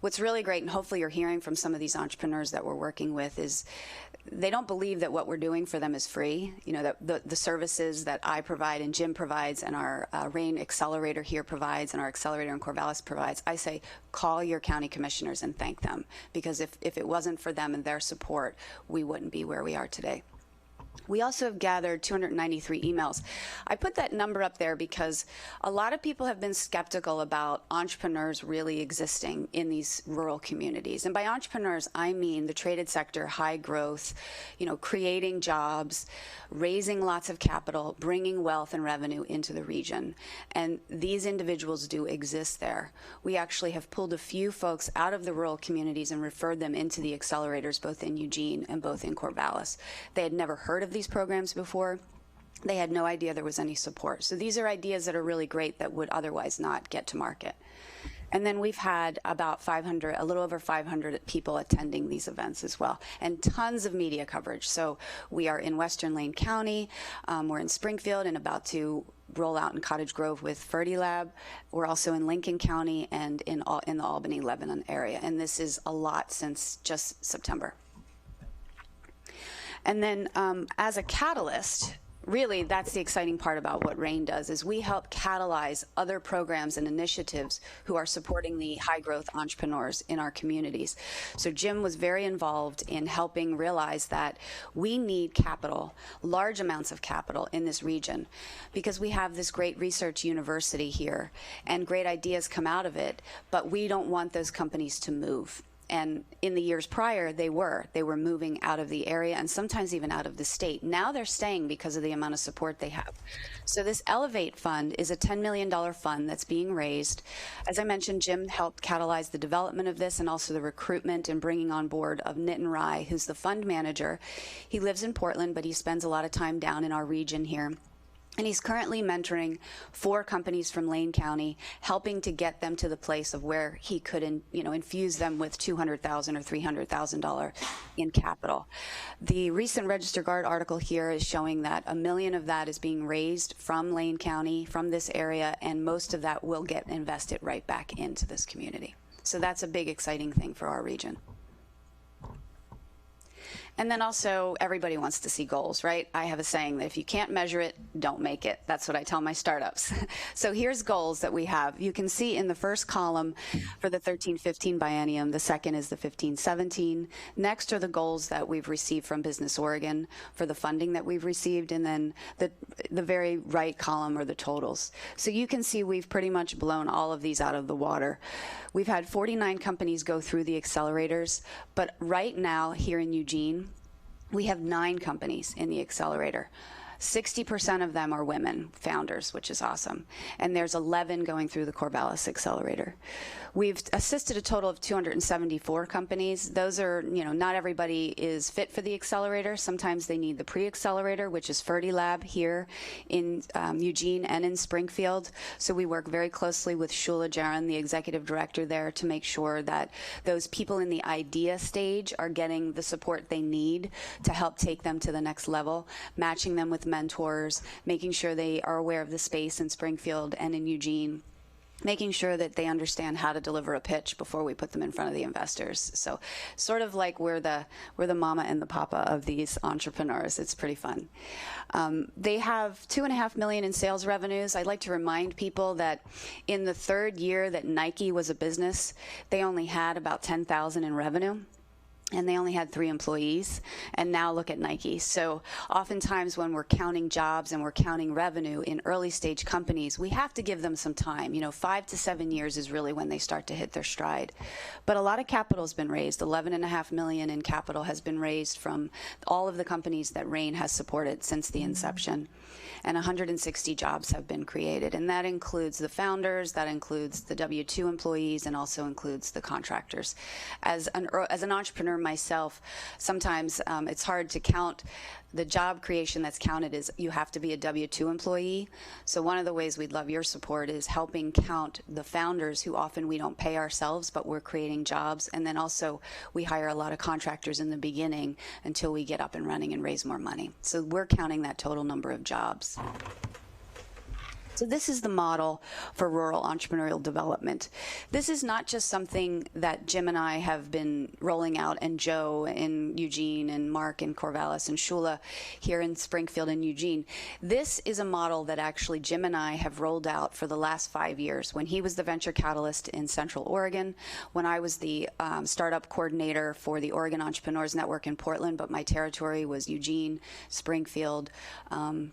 What's really great, and hopefully you're hearing from some of these entrepreneurs that we're working with, is they don't believe that what we're doing for them is free. You know, that the services that I provide and Jim provides and our RAIN Accelerator here provides and our accelerator in Corvallis provides, I say call your county commissioners and thank them, because if it wasn't for them and their support, we wouldn't be where we are today. We also have gathered 293 emails. I put that number up there because a lot of people have been skeptical about entrepreneurs really existing in these rural communities. And by entrepreneurs, I mean the traded sector, high growth, creating jobs, raising lots of capital, bringing wealth and revenue into the region. And these individuals do exist there. We actually have pulled a few folks out of the rural communities and referred them into the accelerators, both in Eugene and both in Corvallis. They had never heard of these programs before. They had no idea there was any support. So these are ideas that are really great that would otherwise not get to market. And then we've had about 500, a little over 500 people attending these events as well, and tons of media coverage. So we are in Western Lane County, we're in Springfield and about to roll out in Cottage Grove with Fertilab. We're also in Lincoln County and in the Albany, Lebanon area. And this is a lot since just September. And then as a catalyst, really that's the exciting part about what RAIN does, is we help catalyze other programs and initiatives who are supporting the high growth entrepreneurs in our communities. So Jim was very involved in helping realize that we need capital, large amounts of capital in this region, because we have this great research university here and great ideas come out of it, but we don't want those companies to move. And in the years prior, they were moving out of the area and sometimes even out of the state. Now they're staying because of the amount of support they have. So this Elevate Fund is a $10 million fund that's being raised. As I mentioned, Jim helped catalyze the development of this and also the recruitment and bringing on board of Nitin Rai, who's the fund manager. He lives in Portland, but he spends a lot of time down in our region here. And he's currently mentoring 4 companies from Lane County, helping to get them to the place of where he could, infuse them with $200,000 or $300,000 in capital. The recent Register Guard article here is showing that $1 million of that is being raised from Lane County, from this area, and most of that will get invested right back into this community. So that's a big, exciting thing for our region. And then also, everybody wants to see goals, right? I have a saying that if you can't measure it, don't make it. That's what I tell my startups. So here's goals that we have. You can see in the first column for the 13-15 biennium, the second is the 15-17. Next are the goals that we've received from Business Oregon for the funding that we've received, and then the very right column are the totals. So you can see we've pretty much blown all of these out of the water. We've had 49 companies go through the accelerators, but right now here in Eugene, we have 9 companies in the accelerator. 60% of them are women founders, which is awesome. And there's 11 going through the Corvallis Accelerator. We've assisted a total of 274 companies. Those are, not everybody is fit for the accelerator. Sometimes they need the pre-accelerator, which is Fertilab here in Eugene and in Springfield. So we work very closely with Shula Jaran, the executive director there, to make sure that those people in the idea stage are getting the support they need to help take them to the next level, matching them with mentors, making sure they are aware of the space in Springfield and in Eugene, making sure that they understand how to deliver a pitch before we put them in front of the investors. So sort of like we're the mama and the papa of these entrepreneurs. It's pretty fun. They have $2.5 million in sales revenues. I'd like to remind people that in the third year that Nike was a business, they only had about $10,000 in revenue. And they only had 3 employees, and now look at Nike. So oftentimes when we're counting jobs and we're counting revenue in early stage companies, we have to give them some time. 5 to 7 years is really when they start to hit their stride. But a lot of capital has been raised. $11.5 million in capital has been raised from all of the companies that RAIN has supported since the inception. And 160 jobs have been created. And that includes the founders, that includes the W-2 employees, and also includes the contractors. As an entrepreneur myself, sometimes it's hard to count the job creation that's counted is you have to be a W-2 employee. So one of the ways we'd love your support is helping count the founders who often we don't pay ourselves, but we're creating jobs. And then also we hire a lot of contractors in the beginning until we get up and running and raise more money. So we're counting that total number of jobs. So this is the model for rural entrepreneurial development. This is not just something that Jim and I have been rolling out, and Joe in Eugene and Mark in Corvallis and Shula here in Springfield and Eugene. This is a model that actually Jim and I have rolled out for the last 5 years. When he was the venture catalyst in Central Oregon, when I was the startup coordinator for the Oregon Entrepreneurs Network in Portland, but my territory was Eugene, Springfield,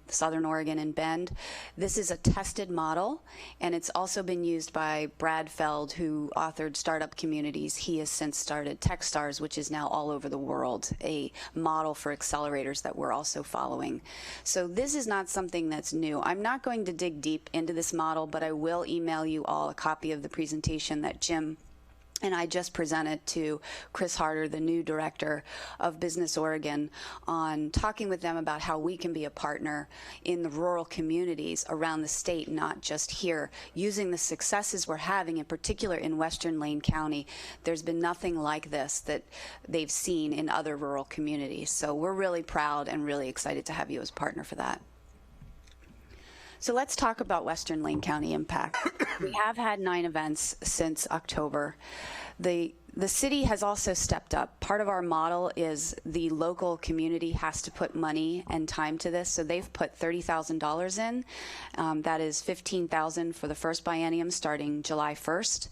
Southern Oregon, and Bend. This is a tested model, and it's also been used by Brad Feld, who authored Startup Communities. He has since started Techstars, which is now all over the world, a model for accelerators that we're also following. So this is not something that's new. I'm not going to dig deep into this model, but I will email you all a copy of the presentation that Jim and I just presented to Chris Harder, the new director of Business Oregon, on talking with them about how we can be a partner in the rural communities around the state, not just here, using the successes we're having, in particular in Western Lane County. There's been nothing like this that they've seen in other rural communities. So we're really proud and really excited to have you as partner for that. So let's talk about Western Lane County impact. We have had 9 events since October. The city has also stepped up. Part of our model is the local community has to put money and time to this, so they've put $30,000 in. That is $15,000 for the first biennium starting July 1st,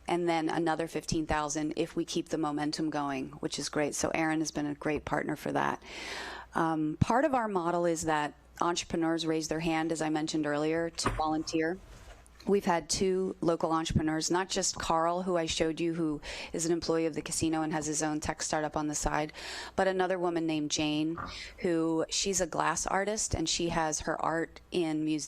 and then another $15,000 if we keep the momentum going, which is great. So Aaron has been a great partner for that. Part of our model is that entrepreneurs raise their hand, as I mentioned earlier, to volunteer. We've had 2 local entrepreneurs, not just Carl, who I showed you, who is an employee of the casino and has his own tech startup on the side, but another woman named Jane, who she's a glass artist, and she has her art in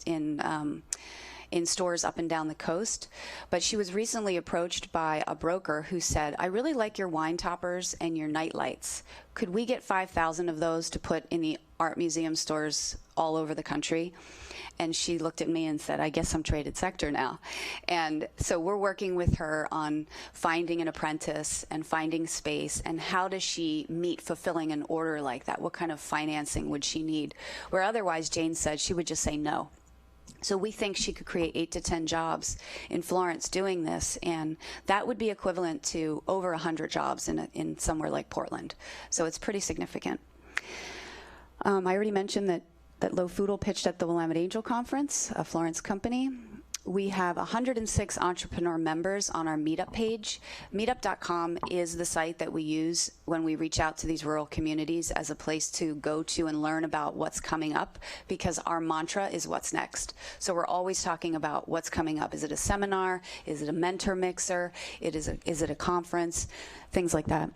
stores up and down the coast. But she was recently approached by a broker who said, I really like your wine toppers and your night lights. Could we get 5,000 of those to put in the art museum stores all over the country? And she looked at me and said, I guess I'm traded sector now. And so we're working with her on finding an apprentice and finding space, and how does she meet fulfilling an order like that? What kind of financing would she need? Where otherwise, Jane said, she would just say no. So we think she could create 8 to 10 jobs in Florence doing this, and that would be equivalent to over 100 jobs in somewhere like Portland. So it's pretty significant. I already mentioned that Lo Foodle pitched at the Willamette Angel Conference, a Florence company. We have 106 entrepreneur members on our Meetup page. Meetup.com is the site that we use when we reach out to these rural communities as a place to go to and learn about what's coming up, because our mantra is what's next. So we're always talking about what's coming up. Is it a seminar? Is it a mentor mixer? Is it a conference? Things like that.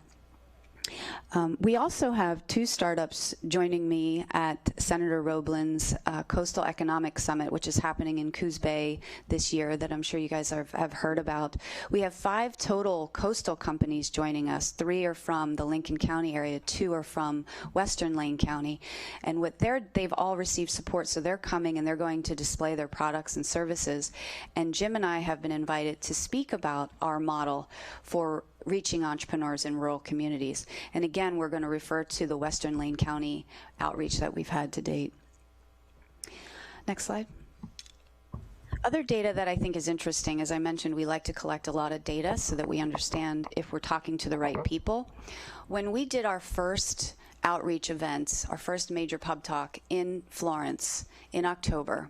We also have 2 startups joining me at Senator Roblin's Coastal Economic Summit, which is happening in Coos Bay this year that I'm sure you guys have heard about. We have 5 total coastal companies joining us. 3 are from the Lincoln County area, 2 are from Western Lane County. And they've all received support, so they're coming and they're going to display their products and services. And Jim and I have been invited to speak about our model for reaching entrepreneurs in rural communities. And again, we're going to refer to the Western Lane County outreach that we've had to date. Next slide. Other data that I think is interesting, as I mentioned, we like to collect a lot of data so that we understand if we're talking to the right people. When we did our first outreach events, our first major pub talk in Florence in October,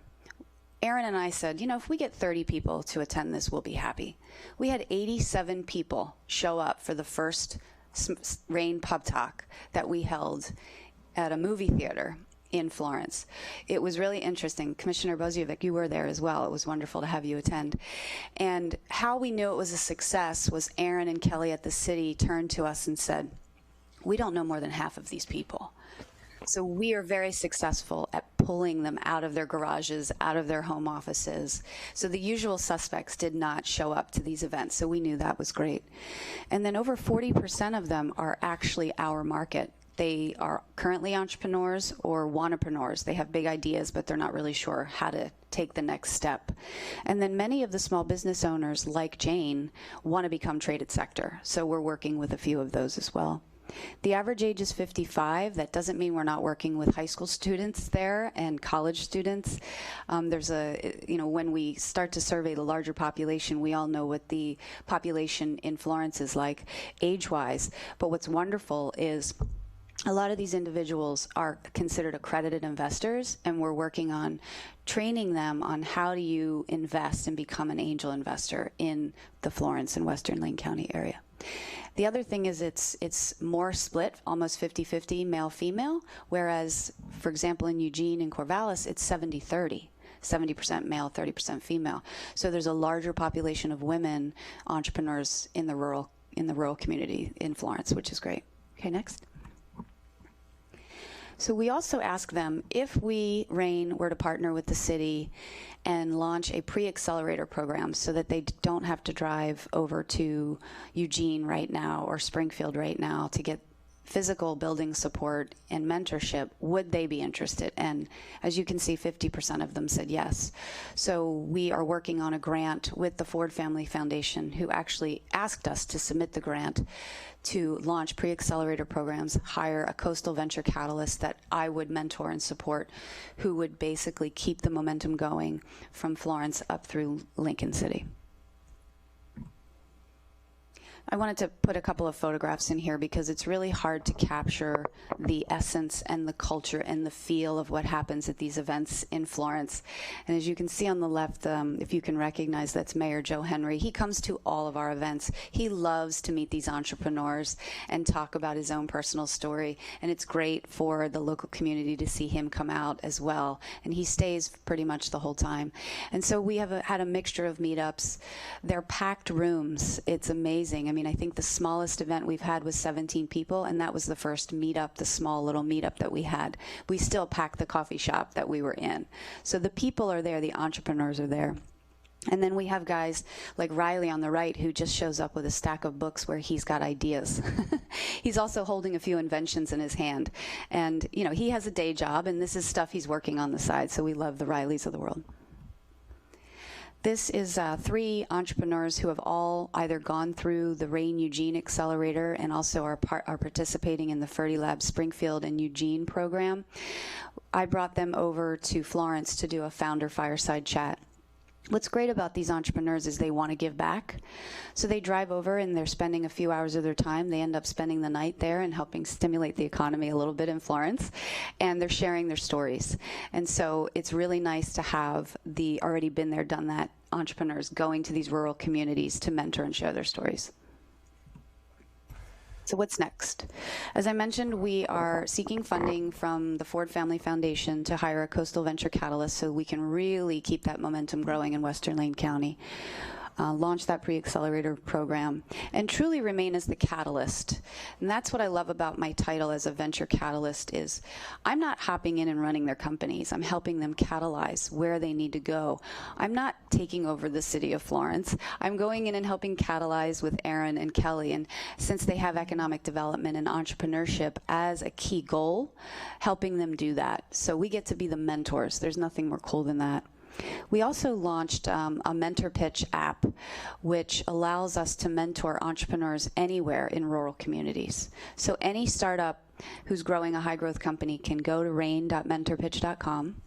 Aaron and I said, you know, if we get 30 people to attend this, we'll be happy. We had 87 people show up for the first RAIN Pub Talk that we held at a movie theater in Florence. It was really interesting. Commissioner Bozievich, you were there as well. It was wonderful to have you attend. And how we knew it was a success was Aaron and Kelly at the city turned to us and said, we don't know more than half of these people. So we are very successful at pulling them out of their garages, out of their home offices. So the usual suspects did not show up to these events, so we knew that was great. And then over 40% of them are actually our market. They are currently entrepreneurs or wannapreneurs. They have big ideas, but they're not really sure how to take the next step. And then many of the small business owners, like Jane, want to become traded sector. So we're working with a few of those as well. The average age is 55. That doesn't mean we're not working with high school students there and college students. When we start to survey the larger population, we all know what the population in Florence is like age-wise. But what's wonderful is a lot of these individuals are considered accredited investors, and we're working on training them on how do you invest and become an angel investor in the Florence and Western Lane County area. The other thing is it's more split, almost 50-50 male-female, whereas, for example, in Eugene and Corvallis, it's 70-30. 70% male, 30% female. So there's a larger population of women entrepreneurs in the rural community in Florence, which is great. Okay, next. So we also ask them if we, RAIN, were to partner with the city and launch a pre-accelerator program so that they don't have to drive over to Eugene right now or Springfield right now to get physical building support and mentorship, would they be interested? And as you can see, 50% of them said yes. So we are working on a grant with the Ford Family Foundation, who actually asked us to submit the grant to launch pre-accelerator programs, hire a coastal venture catalyst that I would mentor and support, who would basically keep the momentum going from Florence up through Lincoln City. I wanted to put a couple of photographs in here because it's really hard to capture the essence and the culture and the feel of what happens at these events in Florence. And as you can see on the left, if you can recognize, that's Mayor Joe Henry. He comes to all of our events. He loves to meet these entrepreneurs and talk about his own personal story. And it's great for the local community to see him come out as well. And he stays pretty much the whole time. And so we have had a mixture of meetups. They're packed rooms. It's amazing. I mean, I think the smallest event we've had was 17 people, and that was the first meetup, the small little meetup that we had. We still packed the coffee shop that we were in. So the people are there, the entrepreneurs are there. And then we have guys like Riley on the right who just shows up with a stack of books where he's got ideas. He's also holding a few inventions in his hand. And, you know, he has a day job, and this is stuff he's working on the side, so we love the Rileys of the world. This is 3 entrepreneurs who have all either gone through the RAIN Eugene Accelerator and also are participating in the Fertilab Springfield and Eugene program. I brought them over to Florence to do a founder fireside chat. What's great about these entrepreneurs is they want to give back. So they drive over and they're spending a few hours of their time. They end up spending the night there and helping stimulate the economy a little bit in Florence. And they're sharing their stories. And so it's really nice to have the already been there, done that entrepreneurs going to these rural communities to mentor and share their stories. So what's next? As I mentioned, we are seeking funding from the Ford Family Foundation to hire a coastal venture catalyst so we can really keep that momentum growing in Western Lane County. launch that pre-accelerator program, and truly remain as the catalyst. And that's what I love about my title as a venture catalyst is I'm not hopping in and running their companies. I'm helping them catalyze where they need to go. I'm not taking over the city of Florence. I'm going in and helping catalyze with Aaron and Kelly. And since they have economic development and entrepreneurship as a key goal, helping them do that. So we get to be the mentors. There's nothing more cool than that. We also launched a Mentor Pitch app, which allows us to mentor entrepreneurs anywhere in rural communities. So any startup who's growing a high-growth company can go to rain.mentorpitch.com,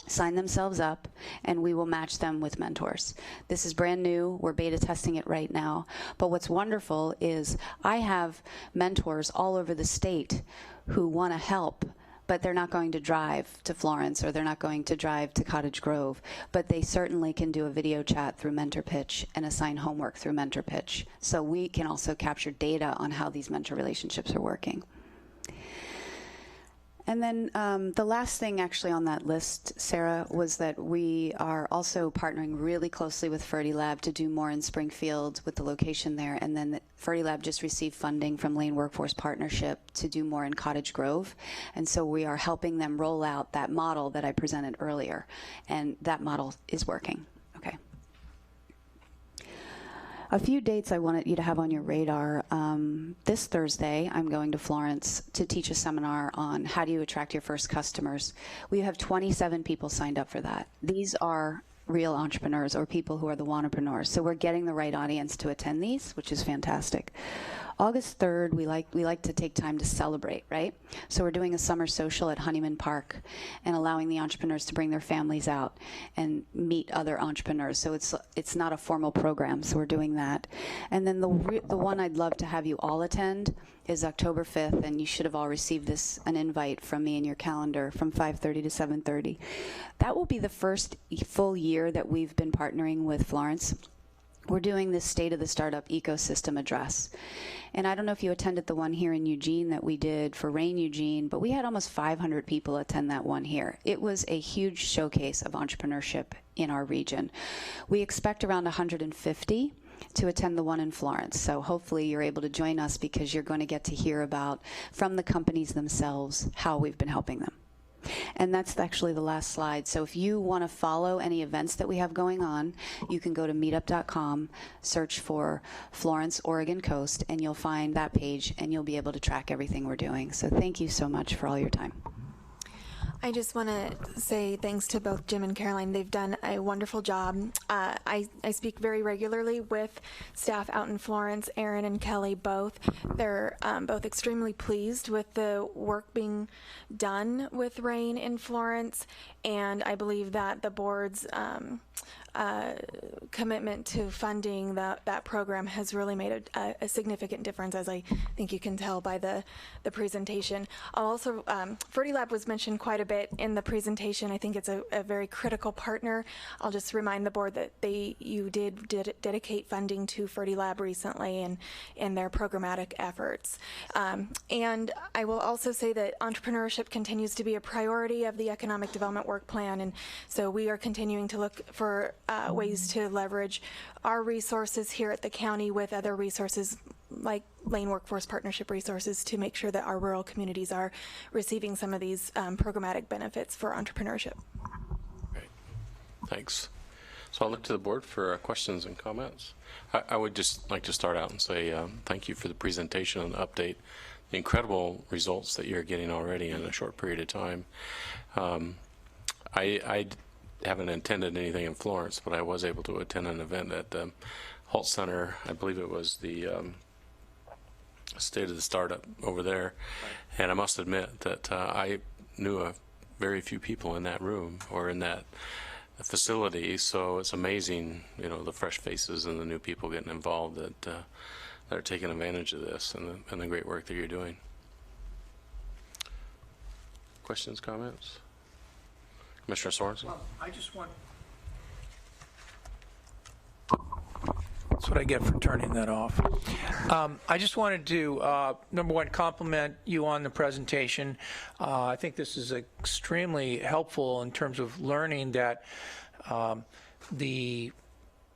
sign themselves up, and we will match them with mentors. This is brand new. We're beta testing it right now. But what's wonderful is I have mentors all over the state who want to help, but they're not going to drive to Florence or they're not going to drive to Cottage Grove, but they certainly can do a video chat through Mentor Pitch and assign homework through Mentor Pitch. So we can also capture data on how these mentor relationships are working. And then the last thing actually on that list, Sarah, was that we are also partnering really closely with Fertilab to do more in Springfield with the location there. And then Fertilab just received funding from Lane Workforce Partnership to do more in Cottage Grove. And so we are helping them roll out that model that I presented earlier. And that model is working. Okay. A few dates I wanted you to have on your radar. This Thursday, I'm going to Florence to teach a seminar on how do you attract your first customers. We have 27 people signed up for that. These are real entrepreneurs or people who are the wantrepreneurs. So we're getting the right audience to attend these, which is fantastic. August 3rd, we like to take time to celebrate, right? So we're doing a summer social at Honeyman Park and allowing the entrepreneurs to bring their families out and meet other entrepreneurs. So it's not a formal program, so we're doing that. And then the one I'd love to have you all attend is October 5th, and you should have all received an invite from me in your calendar from 5:30 to 7:30. That will be the first full year that we've been partnering with Florence. We're doing this State of the Startup Ecosystem address. And I don't know if you attended the one here in Eugene that we did for Rain Eugene, but we had almost 500 people attend that one here. It was a huge showcase of entrepreneurship in our region. We expect around 150 to attend the one in Florence. So hopefully you're able to join us because you're going to get to hear about, from the companies themselves, how we've been helping them. And that's actually the last slide. So if you want to follow any events that we have going on, you can go to meetup.com, search for Florence, Oregon Coast, and you'll find that page, and you'll be able to track everything we're doing. So thank you so much for all your time. I just want to say thanks to both Jim and Caroline. They've done a wonderful job. I speak very regularly with staff out in Florence, Aaron and Kelly both. They're both extremely pleased with the work being done with Rain in Florence, and I believe that the board's commitment to funding that program has really made a significant difference, as I think you can tell by the presentation. I'll also, Fertilab was mentioned quite a bit in the presentation. I think it's a very critical partner. I'll just remind the board that you did dedicate funding to Fertilab recently in their programmatic efforts. And I will also say that entrepreneurship continues to be a priority of the Economic Development Work Plan, and so we are continuing to look for ways to leverage our resources here at the county with other resources like Lane Workforce Partnership resources to make sure that our rural communities are receiving some of these programmatic benefits for entrepreneurship. Great. Thanks. So I'll look to the board for questions and comments. I would just like to start out and say thank you for the presentation and update, the incredible results that you're getting already in a short period of time. I haven't attended anything in Florence, but I was able to attend an event at the Holt Center. I believe it was the State of the Startup over there. And I must admit that I knew very few people in that room or in that facility. So it's amazing, the fresh faces and the new people getting involved that are taking advantage of this and the great work that you're doing. Questions, comments? Commissioner Sorensen? Well, I just want... That's what I get for turning that off. I just wanted to, number one, compliment you on the presentation. I think this is extremely helpful in terms of learning that the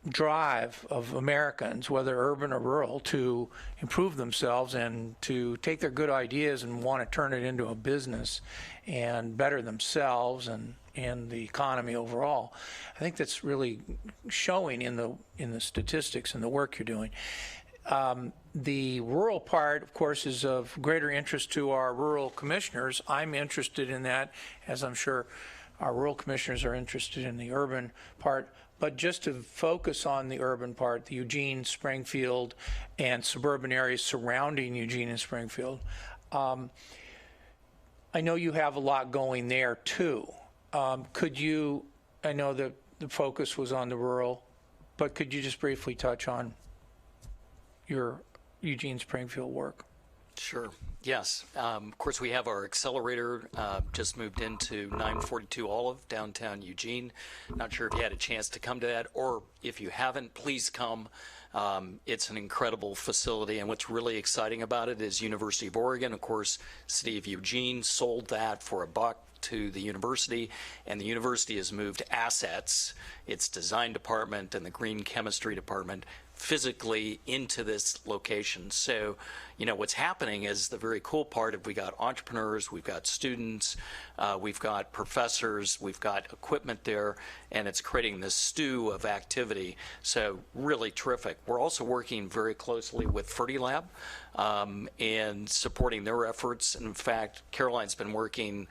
drive of Americans, whether urban or rural, to improve themselves and to take their good ideas and want to turn it into a business and better themselves and the economy overall. I think that's really showing in the statistics and the work you're doing. The rural part, of course, is of greater interest to our rural commissioners. I'm interested in that, as I'm sure our rural commissioners are interested in the urban part. But just to focus on the urban part, the Eugene, Springfield, and suburban areas surrounding Eugene and Springfield, I know you have a lot going there too. Could you, I know that the focus was on the rural, but could you just briefly touch on your Eugene Springfield work? Sure. Yes. Of course, we have our accelerator just moved into 942 Olive, downtown Eugene. Not sure if you had a chance to come to that, or if you haven't, please come. It's an incredible facility, and what's really exciting about it is University of Oregon, of course, City of Eugene sold that for $1 to the university, and the university has moved assets, its design department and the green chemistry department, physically into this location. So, you know, what's happening is the very cool part of we got entrepreneurs, we've got students, we've got professors, we've got equipment there, and it's creating this stew of activity. So really terrific. We're also working very closely with Fertilab and supporting their efforts. In fact, Caroline's been working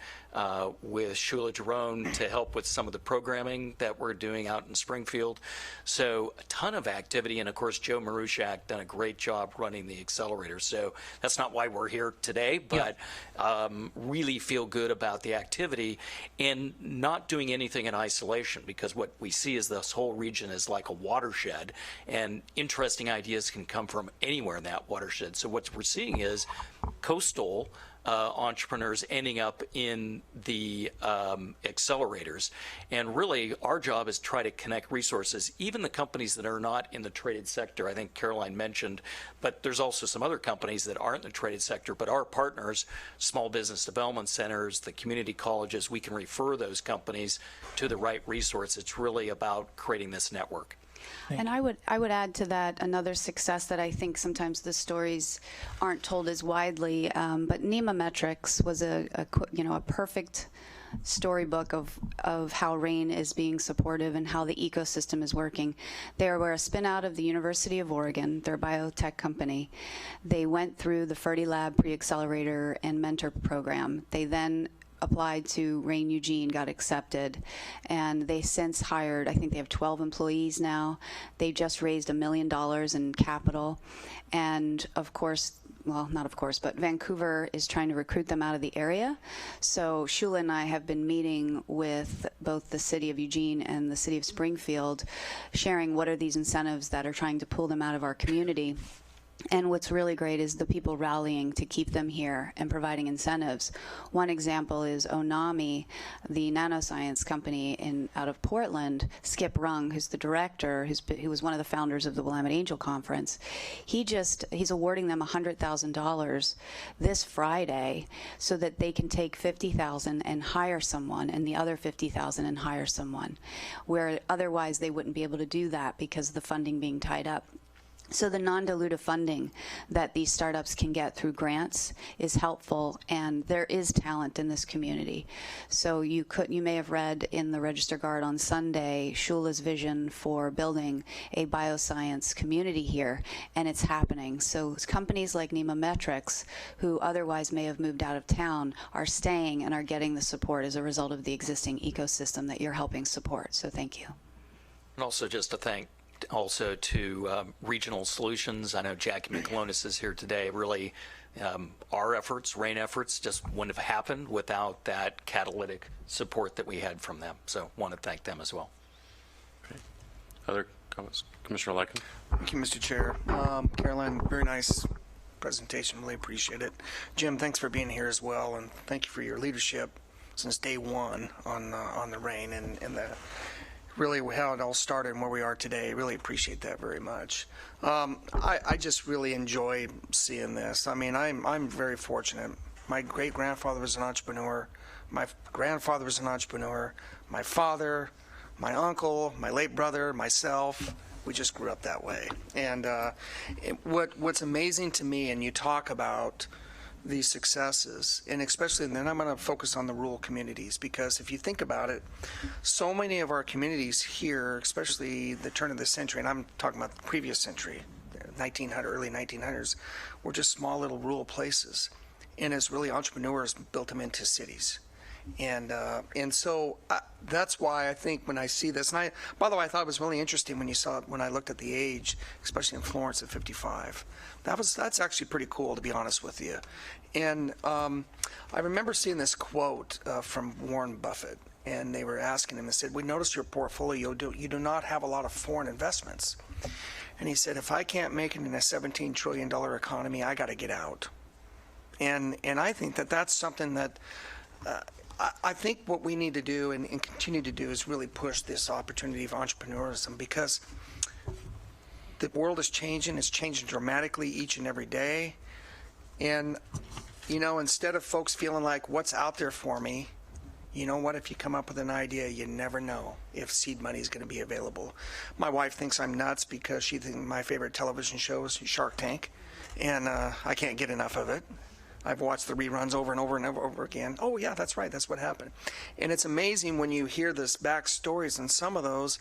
with Shula Jerome to help with some of the programming that we're doing out in Springfield. So a ton of activity, and of course Joe Marushak done a great job running the accelerator. So that's not why we're here today, but really feel good about the activity and not doing anything in isolation, because what we see is this whole region is like a watershed, and interesting ideas can come from anywhere in that watershed. So what we're seeing is coastal entrepreneurs ending up in the accelerators. And really, our job is to try to connect resources, even the companies that are not in the traded sector. I think Caroline mentioned, but there's also some other companies that aren't in the traded sector, but our partners, small business development centers, the community colleges, we can refer those companies to the right resource. It's really about creating this network. And I would add to that another success that I think sometimes the stories aren't told as widely. But NEMA Metrics was a perfect storybook of how RAIN is being supportive and how the ecosystem is working. They were a spin out of the University of Oregon, their biotech company. They went through the Fertilab Pre-Accelerator and Mentor program. They then applied to RAIN Eugene, got accepted, and they since hired, I think they have 12 employees now. They just raised $1 million in capital, and of course, well, not of course, but Vancouver is trying to recruit them out of the area. So Shula and I have been meeting with both the City of Eugene and the City of Springfield, sharing what are these incentives that are trying to pull them out of our community. And what's really great is the people rallying to keep them here and providing incentives. One example is Onami, the nanoscience company out of Portland. Skip Rung, who's the director, who was one of the founders of the Willamette Angel Conference, he's awarding them $100,000 this Friday so that they can take $50,000 and hire someone, and the other $50,000 and hire someone, where otherwise they wouldn't be able to do that because of the funding being tied up. So the non-dilutive funding that these startups can get through grants is helpful, and there is talent in this community. So you may have read in the Register Guard on Sunday Shula's vision for building a bioscience community here, and it's happening. So companies like NEMA Metrics, who otherwise may have moved out of town, are staying and are getting the support as a result of the existing ecosystem that you're helping support. So thank you. And also just to thank also to Regional Solutions. I know Jackie McLonis is here today. Really, our efforts, RAIN efforts, just wouldn't have happened without that catalytic support that we had from them. So want to thank them as well. Okay. Other comments? Commissioner Lycan. Thank you, Mr. Chair. Caroline, very nice presentation. Really appreciate it. Jim, thanks for being here as well, and thank you for your leadership since day one on the RAIN and the really how it all started and where we are today. Really appreciate that very much. I just really enjoy seeing this. I mean, I'm very fortunate. My great-grandfather was an entrepreneur. My grandfather was an entrepreneur. My father, my uncle, my late brother, myself, We just grew up that way. And what's amazing to me, and you talk about these successes, and especially, and then I'm going to focus on the rural communities, because if you think about it, so many of our communities here, especially the turn of the century, and I'm talking about the previous century, 1900, early 1900s, were just small little rural places. And as really entrepreneurs built them into cities. And so that's why I think when I see this, and by the way, I thought it was really interesting when you saw it, when I looked at the age, especially in Florence at 55. That's actually pretty cool, to be honest with you. And I remember seeing this quote from Warren Buffett, and they were asking him and said, "We noticed your portfolio, you do not have a lot of foreign investments." And he said, "If I can't make it in a $17 trillion economy, I got to get out." And I think that that's something that I think what we need to do and continue to do is really push this opportunity of entrepreneurism, because the world is changing. It's changing dramatically each and every day. And, you know, instead of folks feeling like, what's out there for me, you know what, if you come up with an idea, you never know if seed money is going to be available. My wife thinks I'm nuts because she thinks my favorite television show is Shark Tank, and I can't get enough of it. I've watched the reruns over and over and over again. Oh, yeah, that's right. That's what happened. And it's amazing when you hear this backstories and some of those.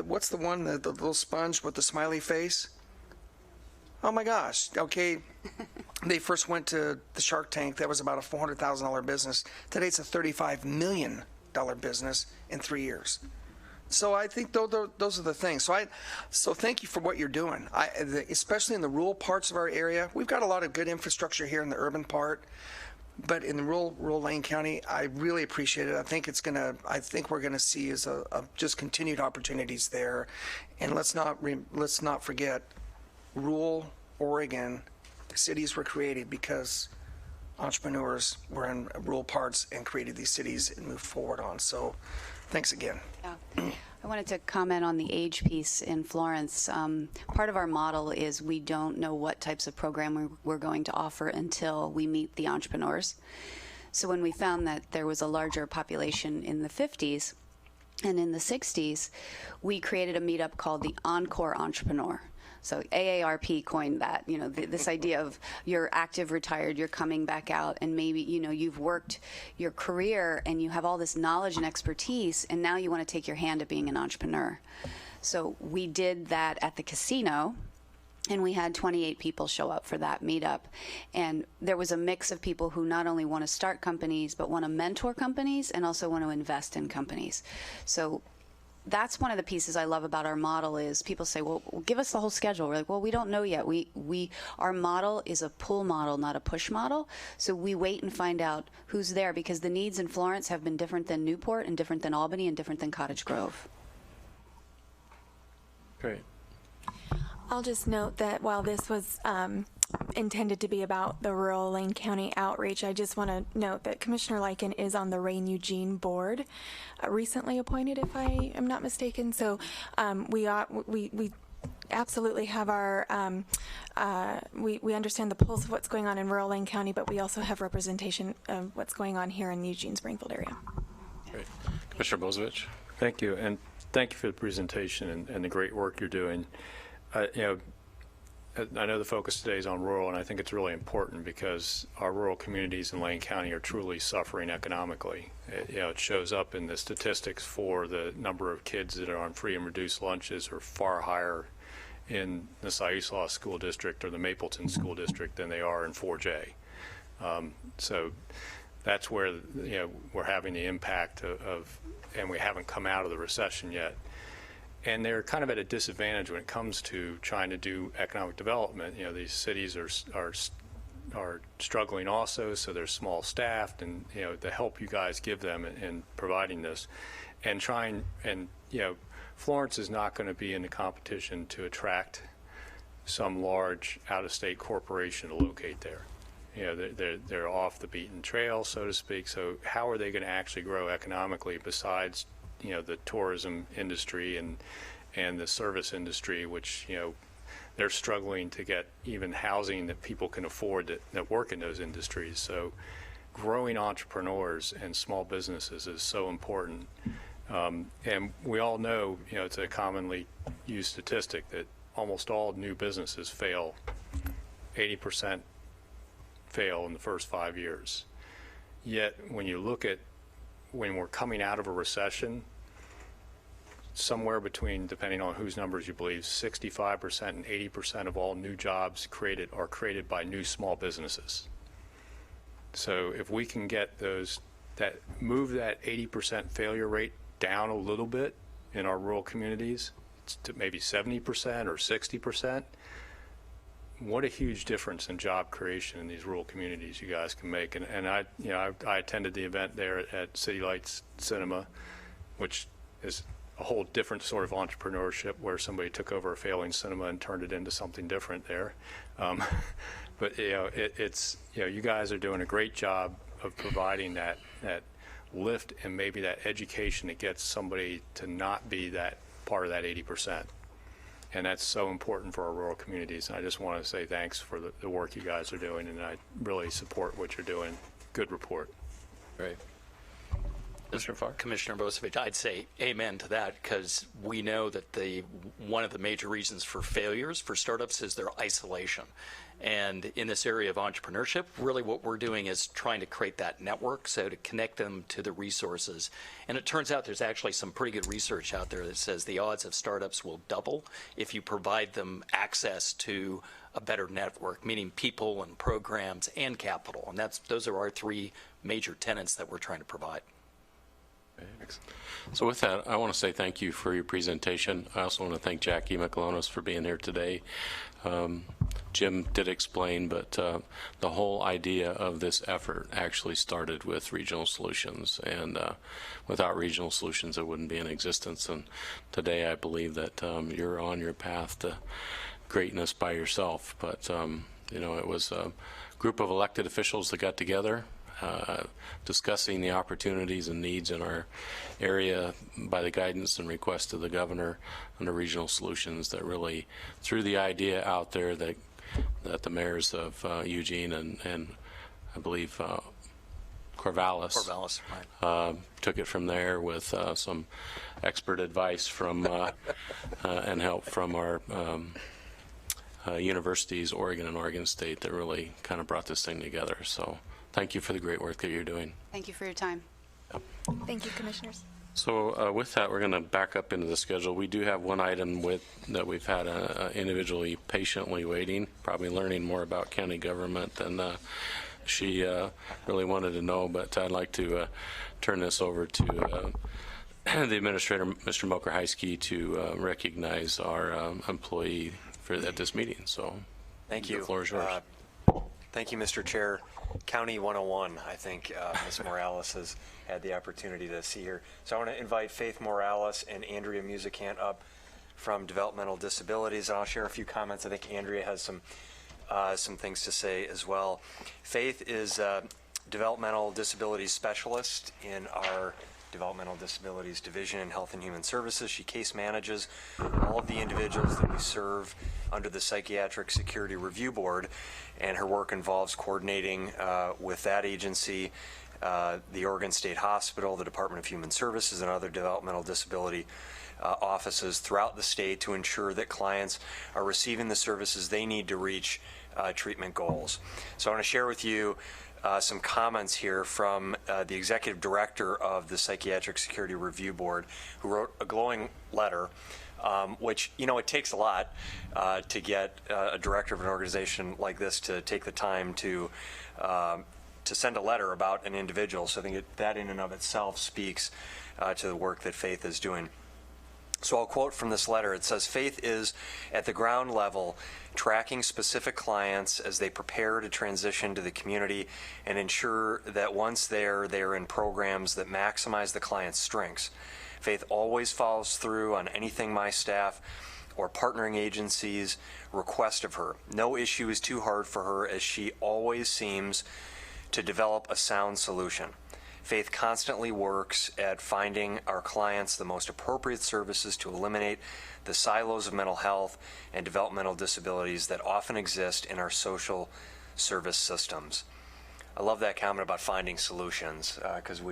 What's the one, the little sponge with the smiley face? Oh, my gosh. Okay. They first went to the Shark Tank. That was about a $400,000 business. Today it's a $35 million business in 3 years. So I think those are the things. So thank you for what you're doing, especially in the rural parts of our area. We've got a lot of good infrastructure here in the urban part, but in the rural Lane County, I really appreciate it. I think we're gonna see is just continued opportunities there, and let's not forget, rural Oregon, the cities were created because entrepreneurs were in rural parts and created these cities and moved forward on. So. Thanks again. Yeah. I wanted to comment on the age piece in Florence. Part of our model is we don't know what types of program we're going to offer until we meet the entrepreneurs. So when we found that there was a larger population in the 50s and in the 60s, we created a meetup called the Encore Entrepreneur. So AARP coined that, you know, this idea of you're active retired, you're coming back out, and maybe, you know, you've worked your career and you have all this knowledge and expertise, and now you want to take your hand at being an entrepreneur. So we did that at the casino, and we had 28 people show up for that meetup. And there was a mix of people who not only want to start companies, but want to mentor companies and also want to invest in companies. So that's one of the pieces I love about our model is people say, well, give us the whole schedule. We're like, well, we don't know yet. Our model is a pull model, not a push model. So we wait and find out who's there, because the needs in Florence have been different than Newport and different than Albany and different than Cottage Grove. Great. I'll just note that while this was intended to be about the rural Lane County outreach, I just want to note that Commissioner Lycan is on the Rain Eugene board, recently appointed, if I am not mistaken. So we absolutely have our, we understand the pulse of what's going on in rural Lane County, but we also have representation of what's going on here in the Eugene-Springfield area. Great. Commissioner Bozovich. Thank you, and thank you for the presentation and the great work you're doing. You know, I know the focus today is on rural, and I think it's really important because our rural communities in Lane County are truly suffering economically. It shows up in the statistics for the number of kids that are on free and reduced lunches are far higher in the Siuslaw School District or the Mapleton School District than they are in 4J. So that's where we're having the impact of, and we haven't come out of the recession yet. And they're kind of at a disadvantage when it comes to trying to do economic development. You know, these cities are struggling also, so they're small staffed, and you know, the help you guys give them in providing this, and Florence is not going to be in the competition to attract some large out-of-state corporation to locate there. You know, they're off the beaten trail, so to speak. So how are they going to actually grow economically besides the tourism industry and the service industry, which, they're struggling to get even housing that people can afford that work in those industries. So growing entrepreneurs and small businesses is so important. And we all know, it's a commonly use statistic that almost all new businesses fail, 80% fail in the first 5 years. Yet when you look at when we're coming out of a recession, somewhere between, depending on whose numbers you believe, 65% and 80% of all new jobs created are created by new small businesses. So if we can get move that 80% failure rate down a little bit in our rural communities to maybe 70% or 60%, what a huge difference in job creation in these rural communities you guys can make. And I attended the event there at City Lights Cinema, which is a whole different sort of entrepreneurship where somebody took over a failing cinema and turned it into something different there. But you guys are doing a great job of providing that lift and maybe that education that gets somebody to not be that part of that 80%. And that's so important for our rural communities. And I just want to say thanks for the work you guys are doing, and I really support what you're doing. Good report. Great. Mr. Farr? Commissioner Bosevich, I'd say amen to that, because we know that one of the major reasons for failures for startups is their isolation. And in this area of entrepreneurship, really what we're doing is trying to create that network, so to connect them to the resources. And it turns out there's actually some pretty good research out there that says the odds of startups will double if you provide them access to a better network, meaning people and programs and capital. And those are our three major tenets that we're trying to provide. So with that, I want to say thank you for your presentation. I also want to thank Jackie McAlonis for being here today. Jim did explain, but the whole idea of this effort actually started with Regional Solutions, and without Regional Solutions it wouldn't be in existence. And today I believe that you're on your path to greatness by yourself, but it was a group of elected officials that got together discussing the opportunities and needs in our area by the guidance and request of the governor under Regional Solutions that really threw the idea out there that the mayors of Eugene and I believe Corvallis right. Took it from there with some expert advice from and help from our universities, Oregon and Oregon State, that really kind of brought this thing together. So thank you for the great work that you're doing. Thank you for your time. Thank you, Commissioners. So with that, we're going to back up into the schedule. We do have one item that we've had individually patiently waiting, probably learning more about county government than she really wanted to know, but I'd like to turn this over to the administrator, Mr. Mokrzycki, to recognize our employee at this meeting. So thank you. The floor is yours. Thank you, Mr. Chair. County 101, I think Ms. Morales has had the opportunity to see here. So I want to invite Faith Morales and Andrea Musicant up from Developmental Disabilities. I'll share a few comments. I think Andrea has some things to say as well. Faith is a developmental disabilities specialist in our Developmental Disabilities Division in Health and Human Services. She case manages all of the individuals that we serve under the Psychiatric Security Review Board, and her work involves coordinating with that agency, the Oregon State Hospital, the Department of Human Services, and other developmental disability offices throughout the state to ensure that clients are receiving the services they need to reach treatment goals. So I want to share with you some comments here from the executive director of the Psychiatric Security Review Board, who wrote a glowing letter, which, it takes a lot to get a director of an organization like this to take the time to send a letter about an individual. So I think that in and of itself speaks to the work that Faith is doing. So I'll quote from this letter. It says, Faith is at the ground level tracking specific clients as they prepare to transition to the community and ensure that once there, they are in programs that maximize the client's strengths. Faith always follows through on anything my staff or partnering agencies request of her. No issue is too hard for her, as she always seems to develop a sound solution. Faith constantly works at finding our clients the most appropriate services to eliminate the silos of mental health and developmental disabilities that often exist in our social service systems. I love that comment about finding solutions, because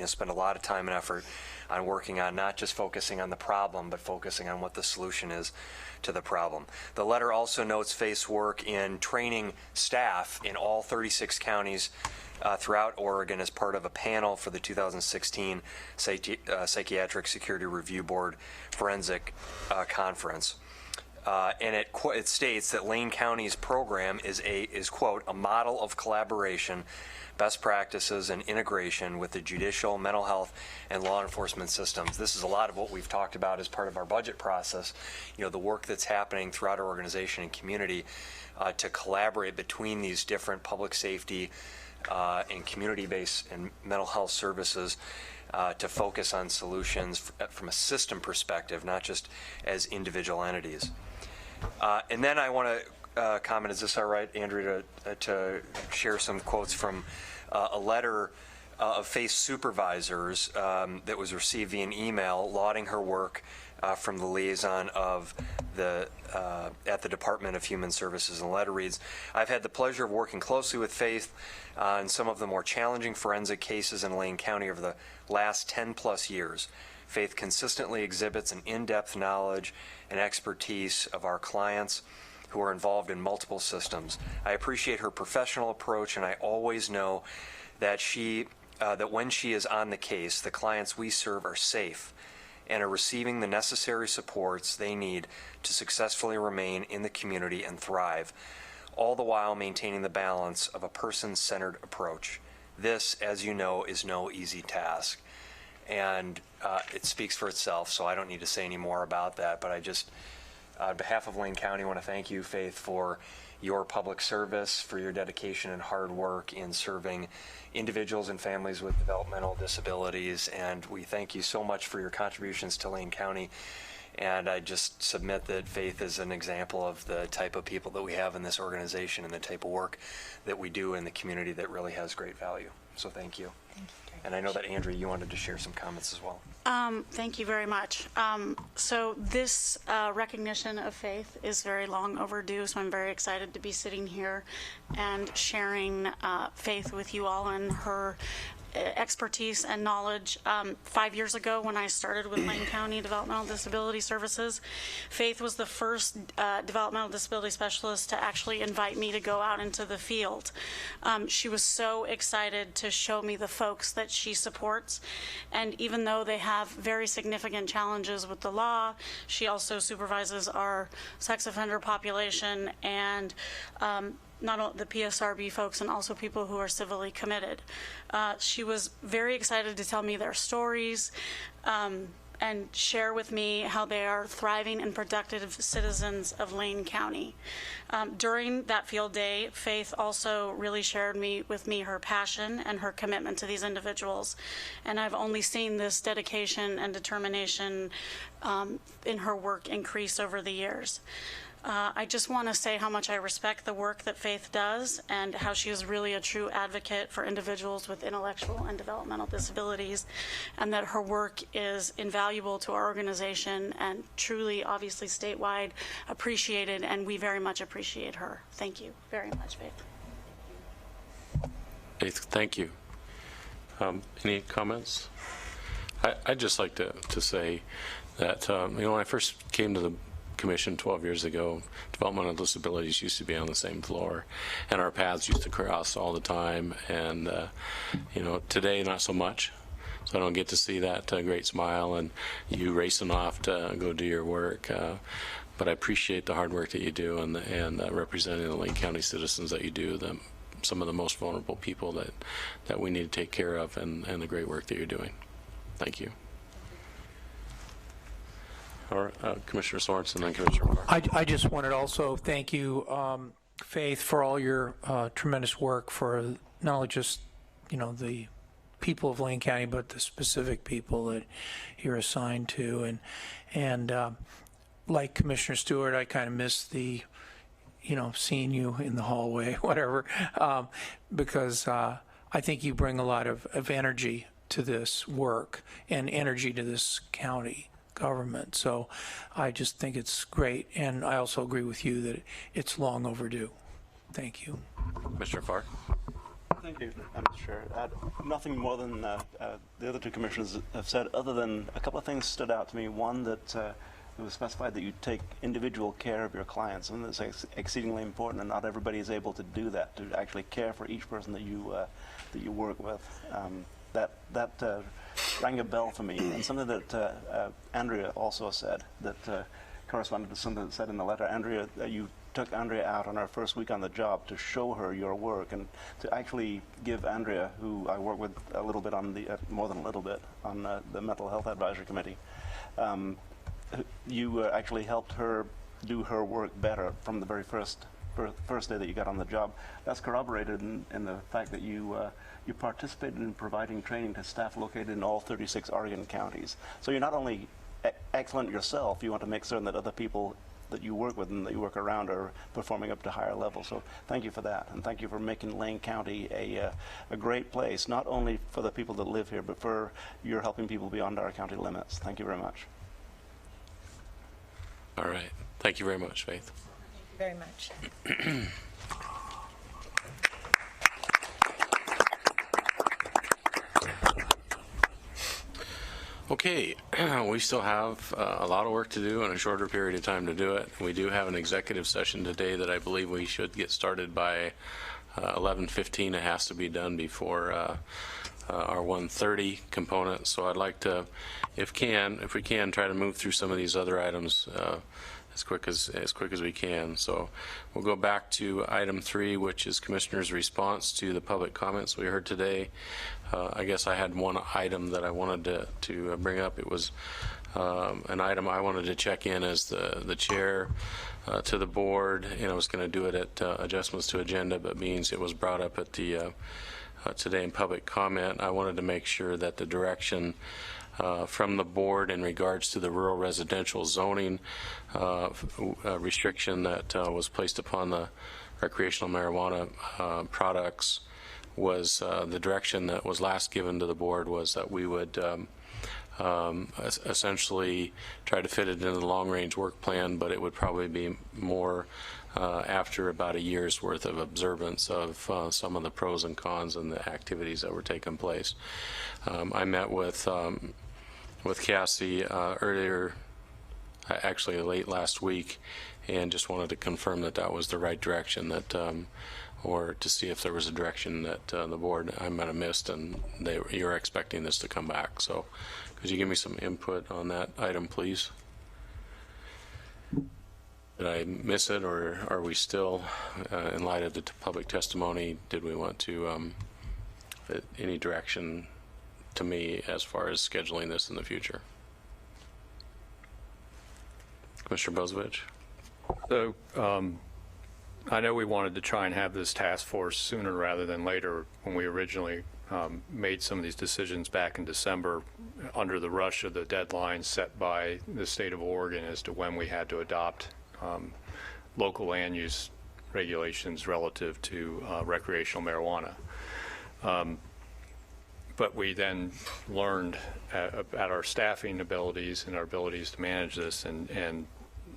spend a lot of time and effort on working on not just focusing on the problem, but focusing on what the solution is to the problem. The letter also notes Faith's work in training staff in all 36 counties throughout Oregon as part of a panel for the 2016 Psychiatric Security Review Board Forensic Conference. And it states that Lane County's program is quote, a model of collaboration, best practices, and integration with the judicial, mental health, and law enforcement systems. This is a lot of what we've talked about as part of our budget process, the work that's happening throughout our organization and community to collaborate between these different public safety and community-based and mental health services to focus on solutions from a system perspective, not just as individual entities. And then I want to comment, is this all right, Andrea, to share some quotes from a letter of Faith's supervisors that was received via an email lauding her work from the liaison of at the Department of Human Services. And the letter reads, I've had the pleasure of working closely with Faith on some of the more challenging forensic cases in Lane County over the last 10+ years. Faith consistently exhibits an in-depth knowledge and expertise of our clients who are involved in multiple systems. I appreciate her professional approach, and I always know that that when she is on the case, the clients we serve are safe and are receiving the necessary supports they need to successfully remain in the community and thrive, all the while maintaining the balance of a person-centered approach. This, as you know, is no easy task. And it speaks for itself, so I don't need to say any more about that. But I just, on behalf of Lane County, want to thank you, Faith, for your public service, for your dedication and hard work in serving individuals and families with developmental disabilities. And we thank you so much for your contributions to Lane County. And I just submit that Faith is an example of the type of people that we have in this organization and the type of work that we do in the community that really has great value. So thank you. Thank you. And I know that, Andrea, you wanted to share some comments as well. Thank you very much. So this recognition of Faith is very long overdue, so I'm very excited to be sitting here and sharing Faith with you all and her expertise and knowledge. 5 years ago, when I started with Lane County Developmental Disability Services, Faith was the first developmental disability specialist to actually invite me to go out into the field. She was so excited to show me the folks that she supports, and even though they have very significant challenges with the law, she also supervises our sex offender population and not only the PSRB folks and also people who are civilly committed. She was very excited to tell me their stories and share with me how they are thriving and productive citizens of Lane County. During that field day, Faith also really shared with me her passion and her commitment to these individuals. And I've only seen this dedication and determination in her work increase over the years. I just want to say how much I respect the work that Faith does and how she is really a true advocate for individuals with intellectual and developmental disabilities, and that her work is invaluable to our organization and truly, obviously, statewide appreciated, and we very much appreciate her. Thank you very much, Faith. Faith, thank you. Any comments? I'd just like to say that, when I first came to the Commission 12 years ago, developmental disabilities used to be on the same floor, and our paths used to cross all the time. And today, not so much. So I don't get to see that great smile and you racing off to go do your work. But I appreciate the hard work that you do and representing the Lane County citizens that you do, some of the most vulnerable people that we need to take care of, and the great work that you're doing. Thank you. Or Commissioner Sorensen, then Commissioner Moore. I just wanted to also thank you, Faith, for all your tremendous work for not only just the people of Lane County, but the specific people that you're assigned to. And like Commissioner Stewart, I kind of missed the seeing you in the hallway, whatever, because I think you bring a lot of energy to this work and energy to this county government. So I just think it's great, and I also agree with you that it's long overdue. Thank you. Mr. Farr. Thank you, Mr. Chair. Nothing more than the other two commissioners have said, other than a couple of things stood out to me. One, that it was specified that you take individual care of your clients, and that's exceedingly important, and not everybody is able to do that, to actually care for each person that you work with. That rang a bell for me, and something that Andrea also said that corresponded to something that said in the letter. Andrea, you took Andrea out on our first week on the job to show her your work, and to actually give Andrea, who I work with a little bit on the, more than a little bit, on the Mental Health Advisory Committee, you actually helped her do her work better from the very first day that you got on the job. That's corroborated in the fact that you participated in providing training to staff located in all 36 Oregon counties. So you're not only excellent yourself, you want to make certain that other people that you work with and that you work around are performing up to higher levels. So thank you for that, and thank you for making Lane County a great place, not only for the people that live here, but for you're helping people beyond our county limits. Thank you very much. All right. Thank you very much, Faith. Thank you very much. Okay, we still have a lot of work to do in a shorter period of time to do it. We do have an executive session today that I believe we should get started by 11:15. It has to be done before our 1:30 component. So I'd like to, if we can, try to move through some of these other items as quick as we can. So we'll go back to item 3, which is Commissioner's response to the public comments we heard today. I guess I had one item that I wanted to bring up. It was an item I wanted to check in as the chair to the board, and I was going to do it at adjustments to agenda, but means it was brought up at the today in public comment. I wanted to make sure that the direction from the board in regards to the rural residential zoning restriction that was placed upon the recreational marijuana products was the direction that was last given to the board was that we would essentially try to fit it into the long-range work plan, but it would probably be more after about a year's worth of observance of some of the pros and cons and the activities that were taking place. I met with Cassie earlier, actually late last week, and just wanted to confirm that that was the right direction, that or to see if there was a direction that the board I might have missed, and you're expecting this to come back. So could you give me some input on that item, please? Did I miss it, or are we still, in light of the public testimony, did we want to any direction to me as far as scheduling this in the future? Commissioner Bozovich? So I know we wanted to try and have this task force sooner rather than later when we originally made some of these decisions back in December under the rush of the deadline set by the state of Oregon as to when we had to adopt local land use regulations relative to recreational marijuana. But we then learned at our staffing abilities and our abilities to manage this, and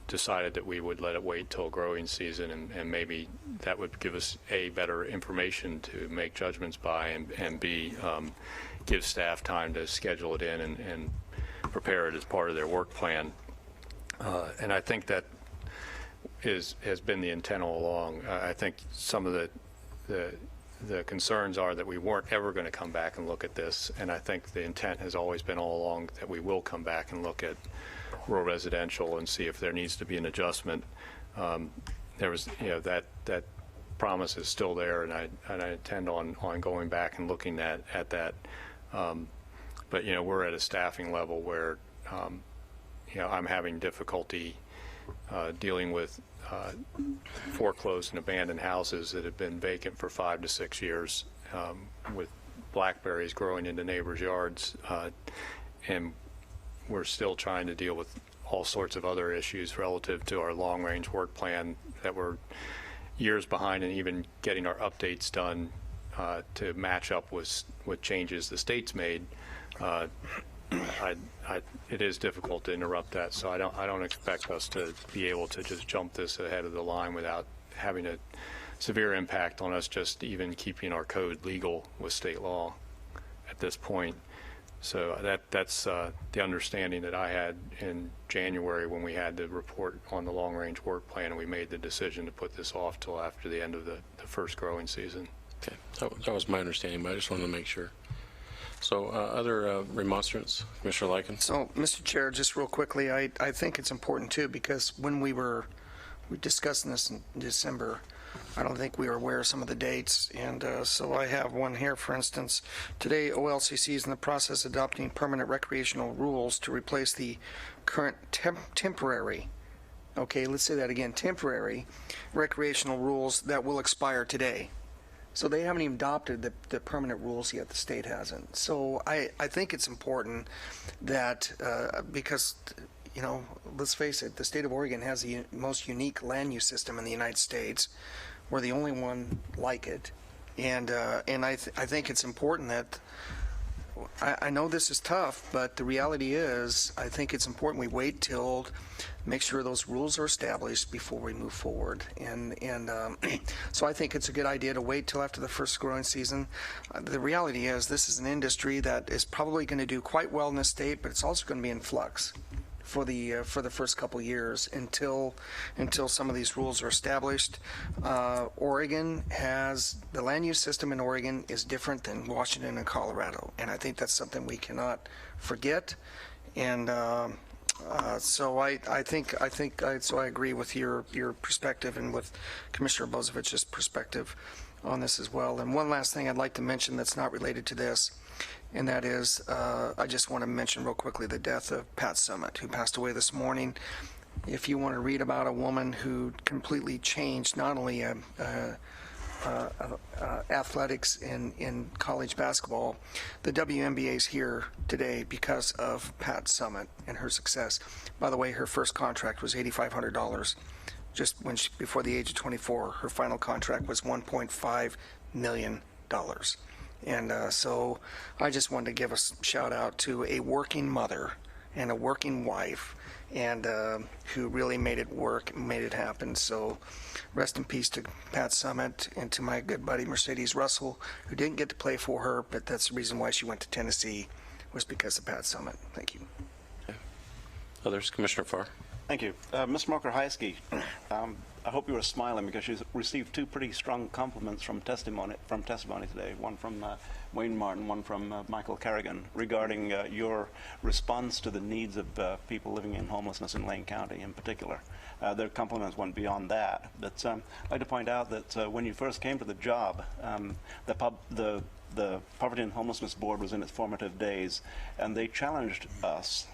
decided that we would let it wait till growing season, and maybe that would give us A, better information to make judgments by, and B, give staff time to schedule it in and prepare it as part of their work plan. And I think that has been the intent all along. I think some of the concerns are that we weren't ever going to come back and look at this, and I think the intent has always been all along that we will come back and look at rural residential and see if there needs to be an adjustment. There was, that promise is still there, and I intend on going back and looking at that. But we're at a staffing level where I'm having difficulty dealing with foreclosed and abandoned houses that have been vacant for 5 to 6 years, with blackberries growing into neighbors' yards, and we're still trying to deal with all sorts of other issues relative to our long-range work plan that we're years behind in even getting our updates done to match up with changes the state's made. It is difficult to interrupt that, so I don't expect us to be able to just jump this ahead of the line without having to severe impact on us just even keeping our code legal with state law at this point. So that's the understanding that I had in January when we had the report on the long-range work plan, and we made the decision to put this off till after the end of the first growing season. Okay, that was my understanding, but I just wanted to make sure. So other remonstrance, Commissioner Lycan? So, Mr. Chair, just real quickly, I think it's important too, because when we were discussing this in December, I don't think we were aware of some of the dates, and so I have one here. For instance, today OLCC is in the process of adopting permanent recreational rules to replace the current temporary, okay, let's say that again, temporary recreational rules that will expire today. So they haven't even adopted the permanent rules yet. The state hasn't. So I think it's important that because, you know, let's face it, the state of Oregon has the most unique land use system in the United States. We're the only one like it, and I think it's important that I know this is tough, but the reality is I think it's important we wait till make sure those rules are established before we move forward, and so I think it's a good idea to wait till after the first growing season. The reality is this is an industry that is probably going to do quite well in the state, but it's also going to be in flux for the first couple years until some of these rules are established. Oregon has the land use system in Oregon is different than Washington and Colorado, and I think that's something we cannot forget. And so I agree with your perspective and with Commissioner Bozovich's perspective on this as well. And one last thing I'd like to mention that's not related to this, and that is, I just want to mention real quickly the death of Pat Summitt, who passed away this morning. If you want to read about a woman who completely changed not only athletics in college basketball, the WNBA is here today because of Pat Summitt and her success. By the way, her first contract was $8,500. Just before the age of 24, her final contract was $1.5 million. And so I just wanted to give a shout out to a working mother and a working wife, and who really made it work, made it happen. So rest in peace to Pat Summitt and to my good buddy Mercedes Russell, who didn't get to play for her, but that's the reason why she went to Tennessee, was because of Pat Summitt. Thank you. Okay. Others? Commissioner Farr? Thank you. Ms. Mocher-Heisky, I hope you were smiling because she received two pretty strong compliments from testimony today, one from Wayne Martin, one from Michael Carrigan, regarding your response to the needs of people living in homelessness in Lane County in particular. Their compliments went beyond that. But I'd like to point out that when you first came to the job, the Poverty and Homelessness Board was in its formative days, and they challenged us.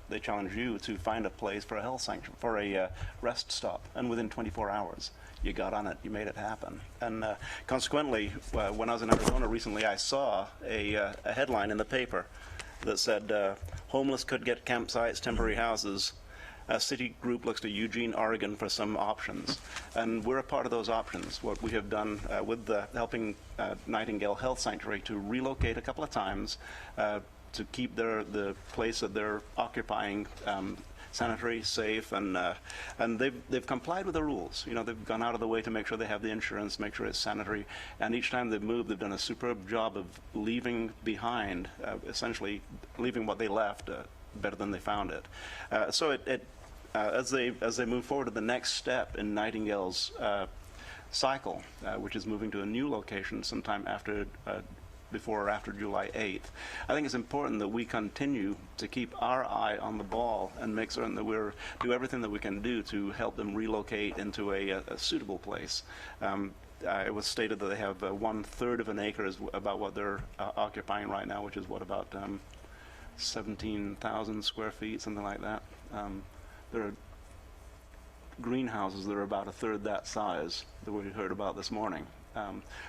They challenged you to find a place for a health sanctuary, for a rest stop, and within 24 hours, you got on it, you made it happen. And consequently, when I was in Arizona recently, I saw a headline in the paper that said, homeless could get campsites, temporary houses. Citigroup looks to Eugene, Oregon for some options. And we're a part of those options. What we have done with helping Nightingale Health Sanctuary to relocate a couple of times to keep the place that they're occupying sanitary, safe, and they've complied with the rules. You know, they've gone out of the way to make sure they have the insurance, make sure it's sanitary, and each time they've moved, they've done a superb job of leaving behind, essentially leaving what they left better than they found it. So as they move forward to the next step in Nightingale's cycle, which is moving to a new location sometime before or after July 8th. I think it's important that we continue to keep our eye on the ball and make certain that we do everything that we can do to help them relocate into a suitable place. It was stated that they have 1/3 of an acre is about what they're occupying right now, which is what, about 17,000 square feet, something like that. There are greenhouses that are about 1/3 that size that we heard about this morning.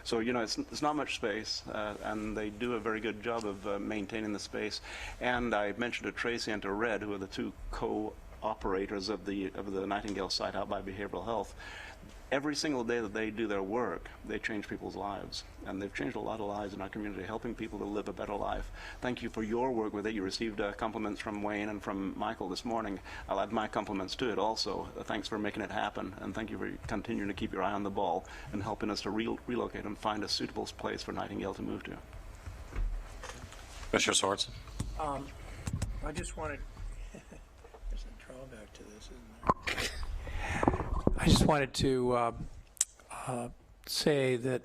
So, you know, it's not much space, and they do a very good job of maintaining the space. And I mentioned to Tracy and to Red, who are the two co-operators of the Nightingale site out by Behavioral Health. every single day that they do their work, they change people's lives. And they've changed a lot of lives in our community, helping people to live a better life. Thank you for your work with it. You received compliments from Wayne and from Michael this morning. I'll add my compliments to it also. Thanks for making it happen, and thank you for continuing to keep your eye on the ball and helping us to relocate and find a suitable place for Nightingale to move to. Commissioner Sorensen. I just wanted, there's a drawback to this, isn't there? I just wanted to say that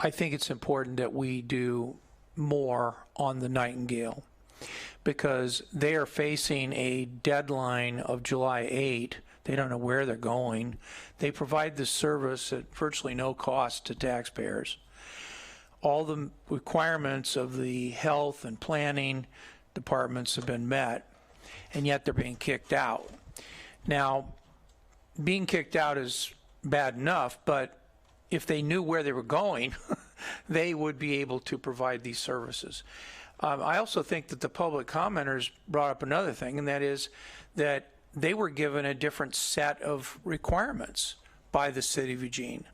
I think it's important that we do more on the Nightingale, because they are facing a deadline of July 8. They don't know where they're going. They provide this service at virtually no cost to taxpayers. All the requirements of the health and planning departments have been met, and yet they're being kicked out. Now, being kicked out is bad enough, but if they knew where they were going, they would be able to provide these services. I also think that the public commenters brought up another thing, and that is that they were given a different set of requirements by the City of Eugene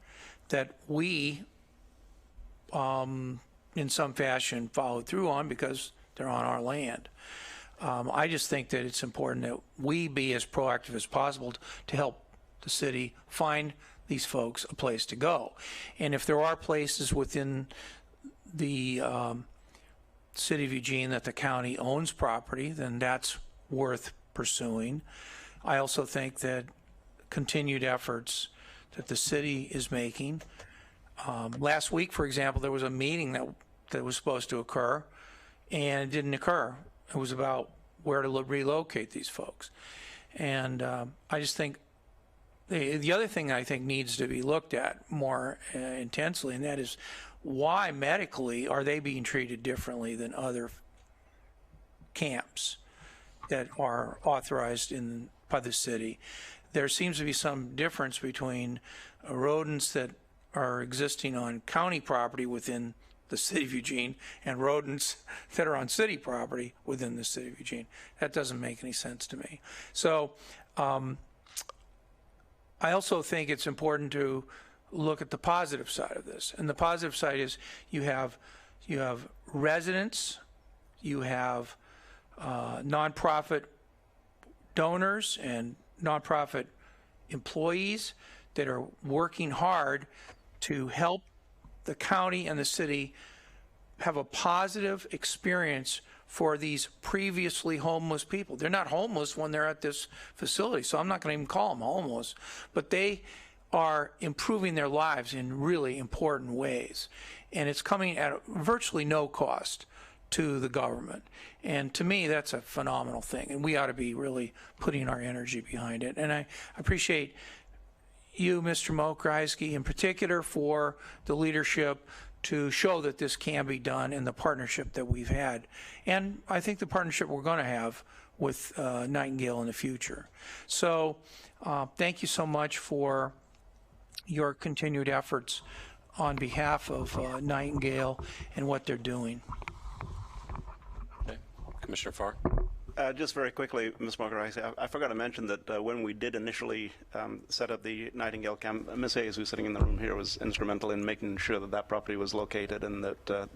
that we, in some fashion, followed through on because they're on our land. I just think that it's important that we be as proactive as possible to help the city find these folks a place to go. And if there are places within the City of Eugene that the county owns property, then that's worth pursuing. I also think that continued efforts that the city is making. Last week, for example, there was a meeting that was supposed to occur, and it didn't occur. It was about where to relocate these folks. And I just think the other thing I think needs to be looked at more intensely, and that is why medically are they being treated differently than other camps that are authorized by the city. There seems to be some difference between rodents that are existing on county property within the City of Eugene and rodents that are on city property within the City of Eugene. That doesn't make any sense to me. So I also think it's important to look at the positive side of this. And the positive side is you have residents, you have nonprofit donors and nonprofit employees that are working hard to help the county and the city have a positive experience for these previously homeless people. They're not homeless when they're at this facility, so I'm not going to even call them homeless, but they are improving their lives in really important ways. And it's coming at virtually no cost to the government. And to me, that's a phenomenal thing, and we ought to be really putting our energy behind it. And I appreciate you, Mr. Mokreisky, in particular, for the leadership to show that this can be done in the partnership that we've had. And I think the partnership we're going to have with Nightingale in the future. So thank you so much for your continued efforts on behalf of Nightingale and what they're doing. Okay. Commissioner Farr. Just very quickly, Ms. Mokreisky, I forgot to mention that when we did initially set up the Nightingale camp, Ms. Hayes, who's sitting in the room here, was instrumental in making sure that that property was located, and that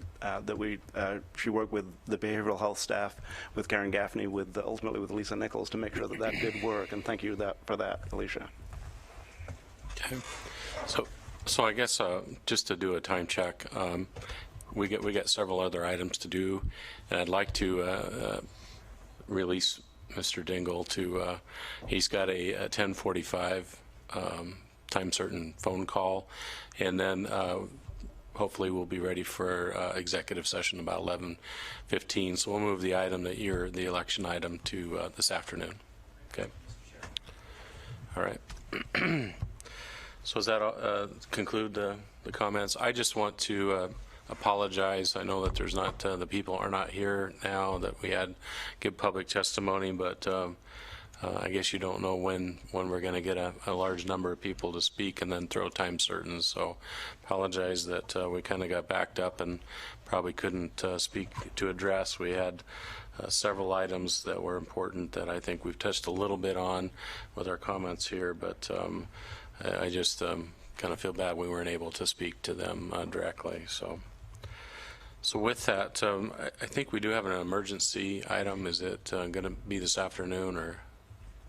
she worked with the behavioral health staff, with Karen Gaffney, ultimately with Lisa Nichols, to make sure that that did work. And thank you for that, Alicia. Okay. So I guess just to do a time check, we get several other items to do, and I'd like to release Mr. Dingle to, he's got a 10:45 time certain phone call, and then hopefully we'll be ready for executive session about 11:15. So we'll move the item that the election item to this afternoon. Okay. All right. So does that conclude the comments? I just want to apologize. I know that there's not the people are not here now that we had give public testimony, but I guess you don't know when we're going to get a large number of people to speak and then throw time certain. So apologize that we kind of got backed up and probably couldn't speak to address. We had several items that were important that I think we've touched a little bit on with our comments here, but I just kind of feel bad we weren't able to speak to them directly. So with that, I think we do have an emergency item. Is it going to be this afternoon, or?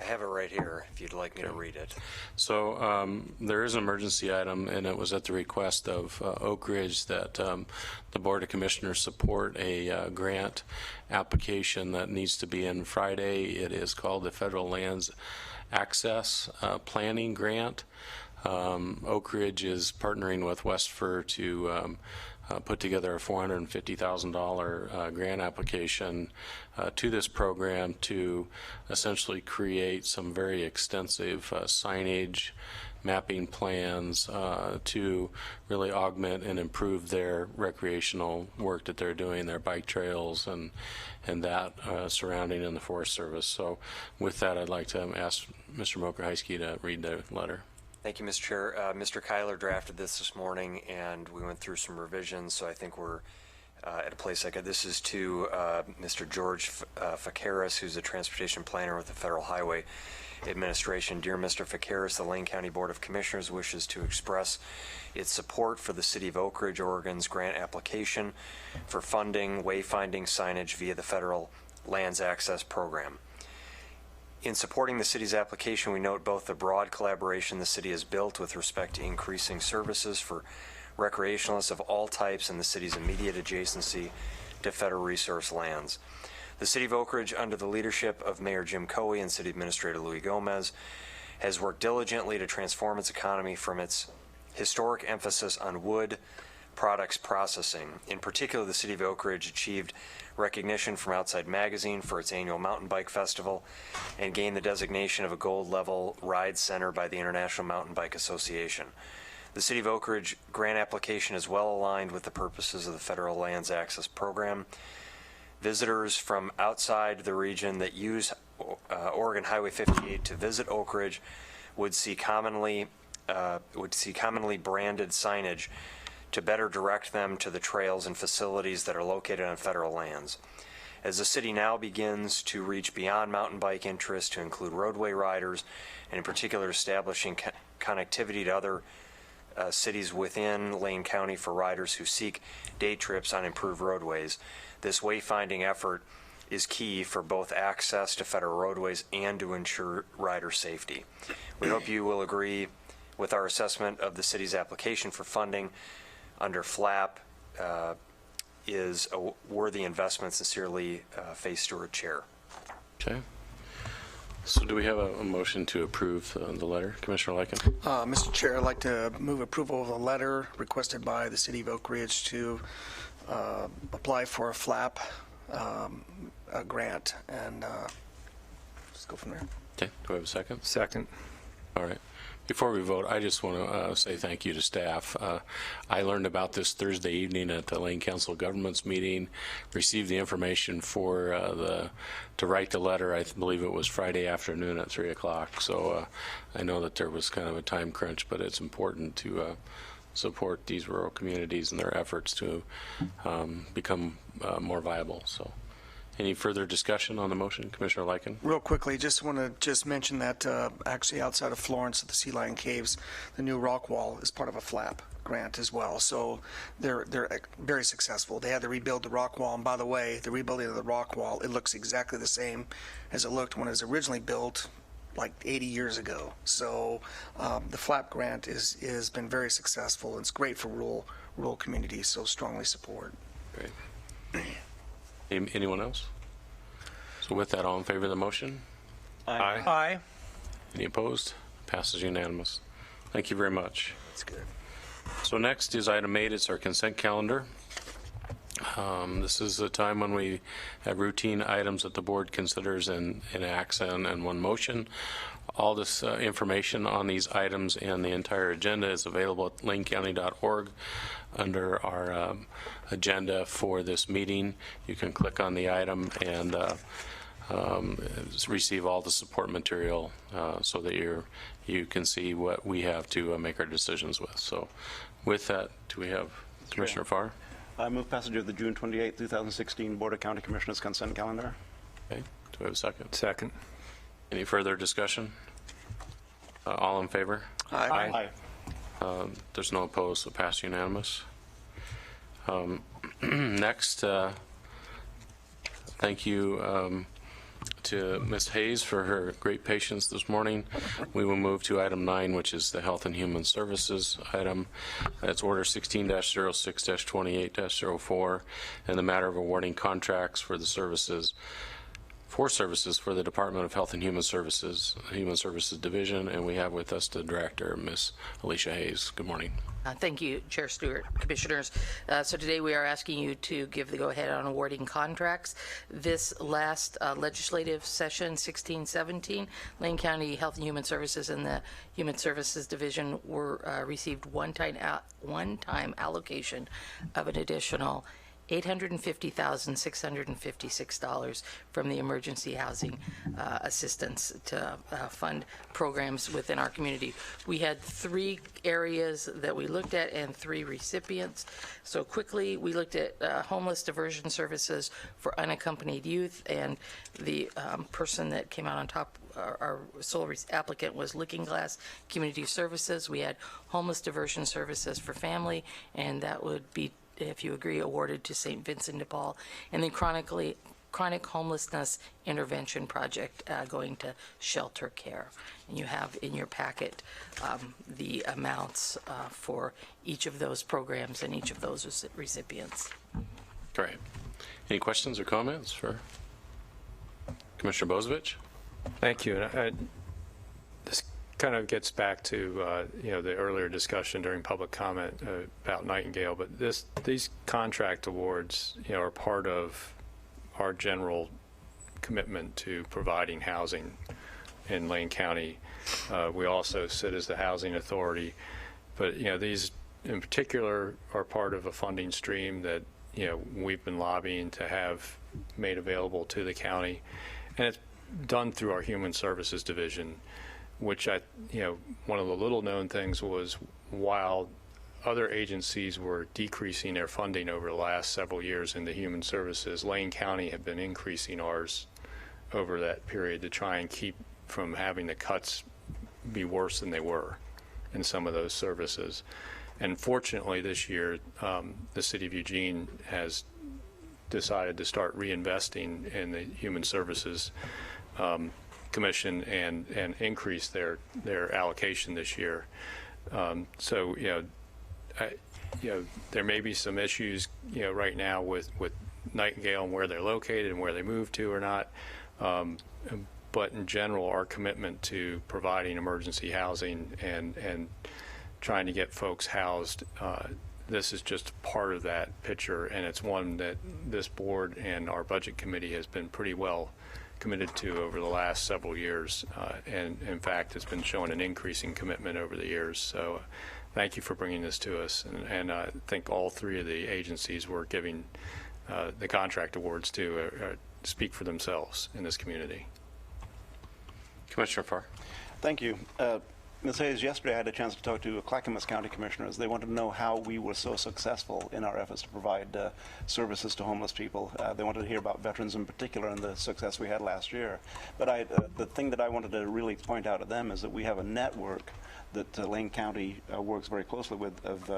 I have it right here if you'd like me to read it. So there is an emergency item, and it was at the request of Oak Ridge that the Board of Commissioners support a grant application that needs to be in Friday. It is called the Federal Lands Access Planning Grant. Oak Ridge is partnering with Westfir to put together a $450,000 grant application to this program to essentially create some very extensive signage, mapping plans to really augment and improve their recreational work that they're doing, their bike trails and that surrounding in the Forest Service. So with that, I'd like to ask Mr. Mokrzycki to read the letter. Thank you, Mr. Chair. Mr. Kyler drafted this morning, and we went through some revisions, so I think we're at a place like this is to Mr. George Fakaris, who's a transportation planner with the Federal Highway Administration. Dear Mr. Fakaris, the Lane County Board of Commissioners wishes to express its support for the City of Oak Ridge, Oregon's grant application for funding wayfinding signage via the Federal Lands Access Program. In supporting the city's application, we note both the broad collaboration the city has built with respect to increasing services for recreationalists of all types in the city's immediate adjacency to federal resource lands. The City of Oak Ridge, under the leadership of Mayor Jim Coey and City Administrator Louis Gomez, has worked diligently to transform its economy from its historic emphasis on wood products processing. In particular, the City of Oak Ridge achieved recognition from Outside Magazine for its annual mountain bike festival and gained the designation of a gold level ride center by the International Mountain Bike Association. The City of Oak Ridge grant application is well aligned with the purposes of the Federal Lands Access Program. Visitors from outside the region that use Oregon Highway 58 to visit Oak Ridge would see commonly branded signage to better direct them to the trails and facilities that are located on federal lands. As the city now begins to reach beyond mountain bike interests to include roadway riders, and in particular establishing connectivity to other cities within Lane County for riders who seek day trips on improved roadways, this wayfinding effort is key for both access to federal roadways and to ensure rider safety. We hope you will agree with our assessment of the city's application for funding under FLAP is a worthy investment. Sincerely, Faith Stewart, Chair. Okay. So do we have a motion to approve the letter? Commissioner Lycan? Mr. Chair, I'd like to move approval of the letter requested by the City of Oak Ridge to apply for a FLAP grant, and just go from there. Okay. Do we have a second? Second. All right. Before we vote, I just want to say thank you to staff. I learned about this Thursday evening at the Lane Council of Governments meeting, received the information to write the letter. I believe it was Friday afternoon at 3 o'clock. So I know that there was kind of a time crunch, but it's important to support these rural communities and their efforts to become more viable. So. Any further discussion on the motion? Commissioner Lycan? Real quickly, just want to mention that actually outside of Florence at the Sea Lion Caves, the new rock wall is part of a FLAP grant as well. So they're very successful. They had to rebuild the rock wall, and by the way, the rebuilding of the rock wall, it looks exactly the same as it looked when it was originally built like 80 years ago. So the FLAP grant has been very successful, and it's great for rural communities, so strongly support. Great. Anyone else? So with that, all in favor of the motion? Aye. Aye. Any opposed? Passes unanimous. Thank you very much. That's good. So next is item 8. It's our consent calendar. This is the time when we have routine items that the board considers and acts on in one motion. All this information on these items and the entire agenda is available at lanecounty.org under our agenda for this meeting. You can click on the item and receive all the support material so that you can see what we have to make our decisions with. So with that, do we have Commissioner Farr? I move passage of the June 28, 2016 Board of County Commissioners consent calendar. Okay, do we have a second? Second. Any further discussion? All in favor? Aye. There's no opposed, so pass unanimous. Next, thank you to Ms. Hayes for her great patience this morning. We will move to item 9, which is the Health and Human Services item. It's Order 16-06-28-04, and the matter of awarding contracts for the services for the Department of Health and Human Services Division, and we have with us the Director, Ms. Alicia Hayes. Good morning. Thank you, Chair Stewart, Commissioners. So today we are asking you to give the go-ahead on awarding contracts. This last legislative session, 16-17, Lane County Health and Human Services and the Human Services Division were received one-time allocation of an additional $850,656 from the Emergency Housing Assistance to fund programs within our community. We had 3 areas that we looked at and 3 recipients. So quickly, we looked at homeless diversion services for unaccompanied youth, and the person that came out on top, our sole applicant, was Looking Glass Community Services. We had homeless diversion services for family, and that would be, if you agree, awarded to St. Vincent de Paul. And then chronic homelessness intervention project going to Shelter Care. And you have in your packet the amounts for each of those programs and each of those recipients. Great. Any questions or comments for Commissioner Bozevich? Thank you. This kind of gets back to the earlier discussion during public comment about Nightingale, but these contract awards are part of our general commitment to providing housing in Lane County. We also sit as the housing authority, but these in particular are part of a funding stream that we've been lobbying to have made available to the county, and it's done through our Human Services Division, which one of the little known things was, while other agencies were decreasing their funding over the last several years in the human services, Lane County have been increasing ours over that period to try and keep from having the cuts be worse than they were in some of those services. And fortunately this year, the City of Eugene has decided to start reinvesting in the Human Services Commission and increase their allocation this year. So there may be some issues right now with Nightingale and where they're located and where they move to or not. But in general, our commitment to providing emergency housing and trying to get folks housed, this is just part of that picture, and it's one that this board and our budget committee has been pretty well committed to over the last several years, and in fact it's been showing an increasing commitment over the years. So thank you for bringing this to us, and I think all 3 of the agencies we're giving the contract awards to speak for themselves in this community. Commissioner Farr. Thank you. Ms. Hayes, yesterday I had a chance to talk to Clackamas County Commissioners. They wanted to know how we were so successful in our efforts to provide services to homeless people. They wanted to hear about veterans in particular and the success we had last year. But the thing that I wanted to really point out to them is that we have a network that Lane County works very closely with of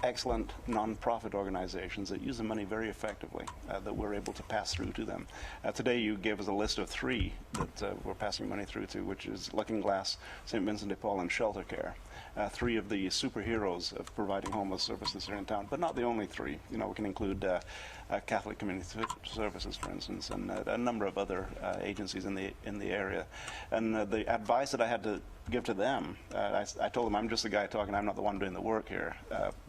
excellent nonprofit organizations that use the money very effectively, that we're able to pass through to them. Today you gave us a list of 3 that we're passing money through to, which is Looking Glass, St. Vincent de Paul, and Shelter Care. 3 of the superheroes of providing homeless services here in town, but not the only 3. We can include Catholic Community Services, for instance, and a number of other agencies in the area. And the advice that I had to give to them, I told them I'm just the guy talking, I'm not the one doing the work here,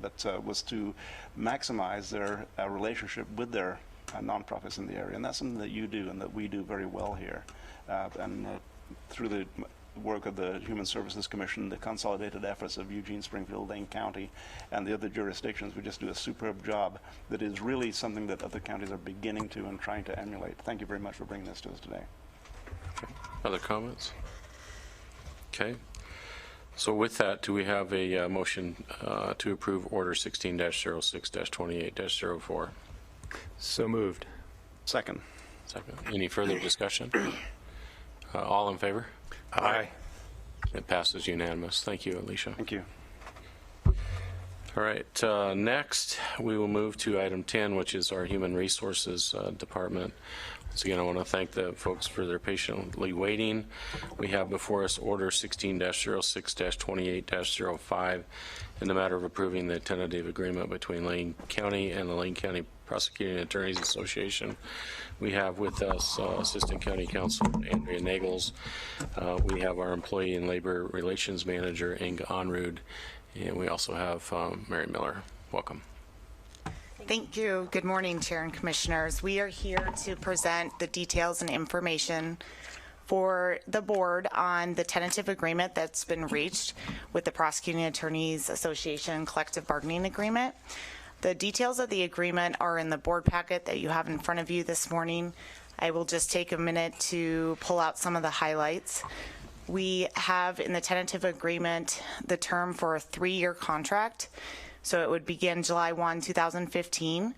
but was to maximize their relationship with their nonprofits in the area. And that's something that you do and that we do very well here. And through the work of the Human Services Commission, the consolidated efforts of Eugene, Springfield, Lane County, and the other jurisdictions, we just do a superb job that is really something that other counties are beginning to and trying to emulate. Thank you very much for bringing this to us today. Okay. Other comments? Okay. So with that, do we have a motion to approve Order 16-06-28-04? So moved. Second. Second. Any further discussion? All in favor? Aye. It passes unanimous. Thank you, Alicia. Thank you. All right, next we will move to item 10, which is our Human Resources Department. Once again, I want to thank the folks for their patiently waiting. We have before us Order 16-06-28-05 in the matter of approving the tentative agreement between Lane County and the Lane County Prosecuting Attorneys Association. We have with us Assistant County Counsel Andrea Nagels. We have our Employee and Labor Relations Manager, Inga Onrud, and we also have Mary Miller. Welcome. Thank you. Good morning, Chair and Commissioners. We are here to present the details and information for the board on the tentative agreement that's been reached with the Prosecuting Attorneys Association Collective Bargaining Agreement. The details of the agreement are in the board packet that you have in front of you this morning. I will just take a minute to pull out some of the highlights. We have in the tentative agreement the term for a 3-year contract. So it would begin July 1, 2015,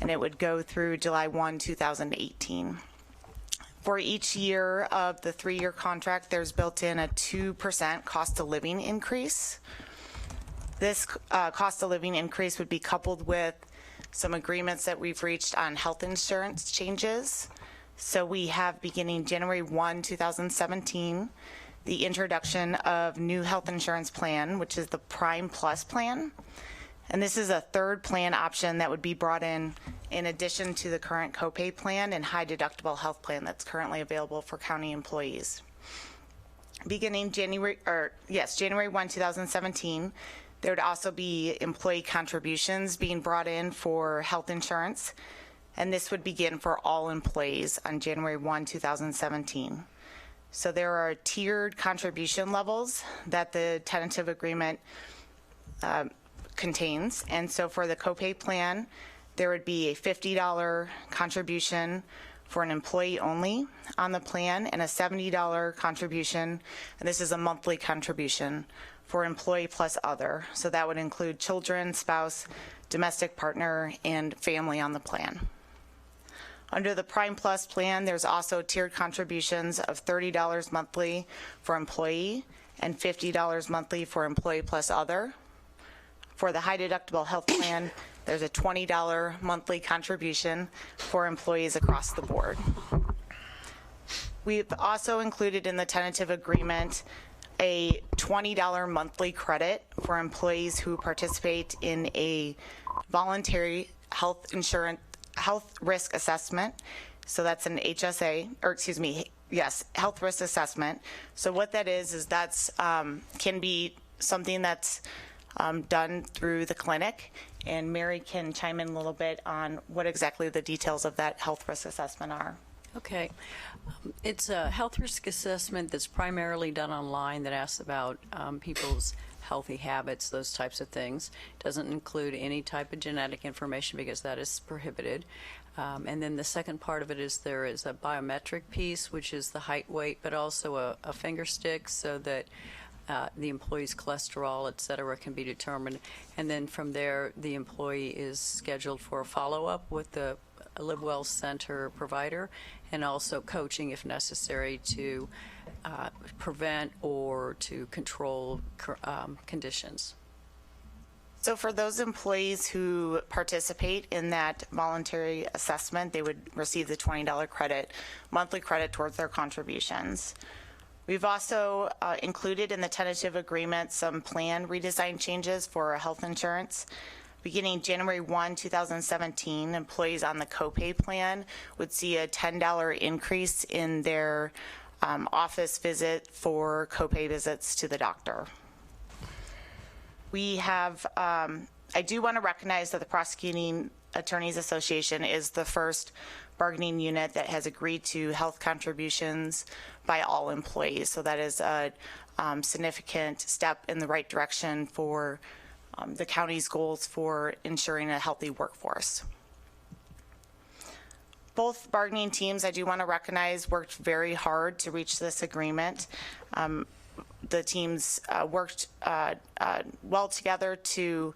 and it would go through July 1, 2018. For each year of the 3-year contract, there's built in a 2% cost of living increase. This cost of living increase would be coupled with some agreements that we've reached on health insurance changes. So we have beginning January 1, 2017, the introduction of new health insurance plan, which is the Prime Plus plan. And this is a third plan option that would be brought in addition to the current copay plan and high deductible health plan that's currently available for county employees. Beginning January 1, 2017, there would also be employee contributions being brought in for health insurance, and this would begin for all employees on January 1, 2017. So there are tiered contribution levels that the tentative agreement contains. And so for the copay plan, there would be a $50 contribution for an employee only on the plan and a $70 contribution, and this is a monthly contribution for employee plus other. So that would include children, spouse, domestic partner, and family on the plan. Under the Prime Plus plan, there's also tiered contributions of $30 monthly for employee and $50 monthly for employee plus other. For the high deductible health plan, there's a $20 monthly contribution for employees across the board. We've also included in the tentative agreement a $20 monthly credit for employees who participate in a voluntary health risk assessment. So that's an HSA, or excuse me, yes, health risk assessment. So what that is that's can be something that's done through the clinic, and Mary can chime in a little bit on what exactly the details of that health risk assessment are. Okay. It's a health risk assessment that's primarily done online that asks about people's healthy habits, those types of things. It doesn't include any type of genetic information because that is prohibited. And then the second part of it is there is a biometric piece, which is the height, weight, but also a finger stick so that the employee's cholesterol, et cetera, can be determined. And then from there, the employee is scheduled for a follow-up with the LiveWell Center provider and also coaching if necessary to prevent or to control conditions. So for those employees who participate in that voluntary assessment, they would receive the $20 credit, monthly credit towards their contributions. We've also included in the tentative agreement some plan redesign changes for health insurance. Beginning January 1, 2017, employees on the copay plan would see a $10 increase in their office visit for copay visits to the doctor. We have, I do want to recognize that the Prosecuting Attorneys Association is the first bargaining unit that has agreed to health contributions by all employees. So that is a significant step in the right direction for the county's goals for ensuring a healthy workforce. Both bargaining teams, I do want to recognize, worked very hard to reach this agreement. the teams worked well together to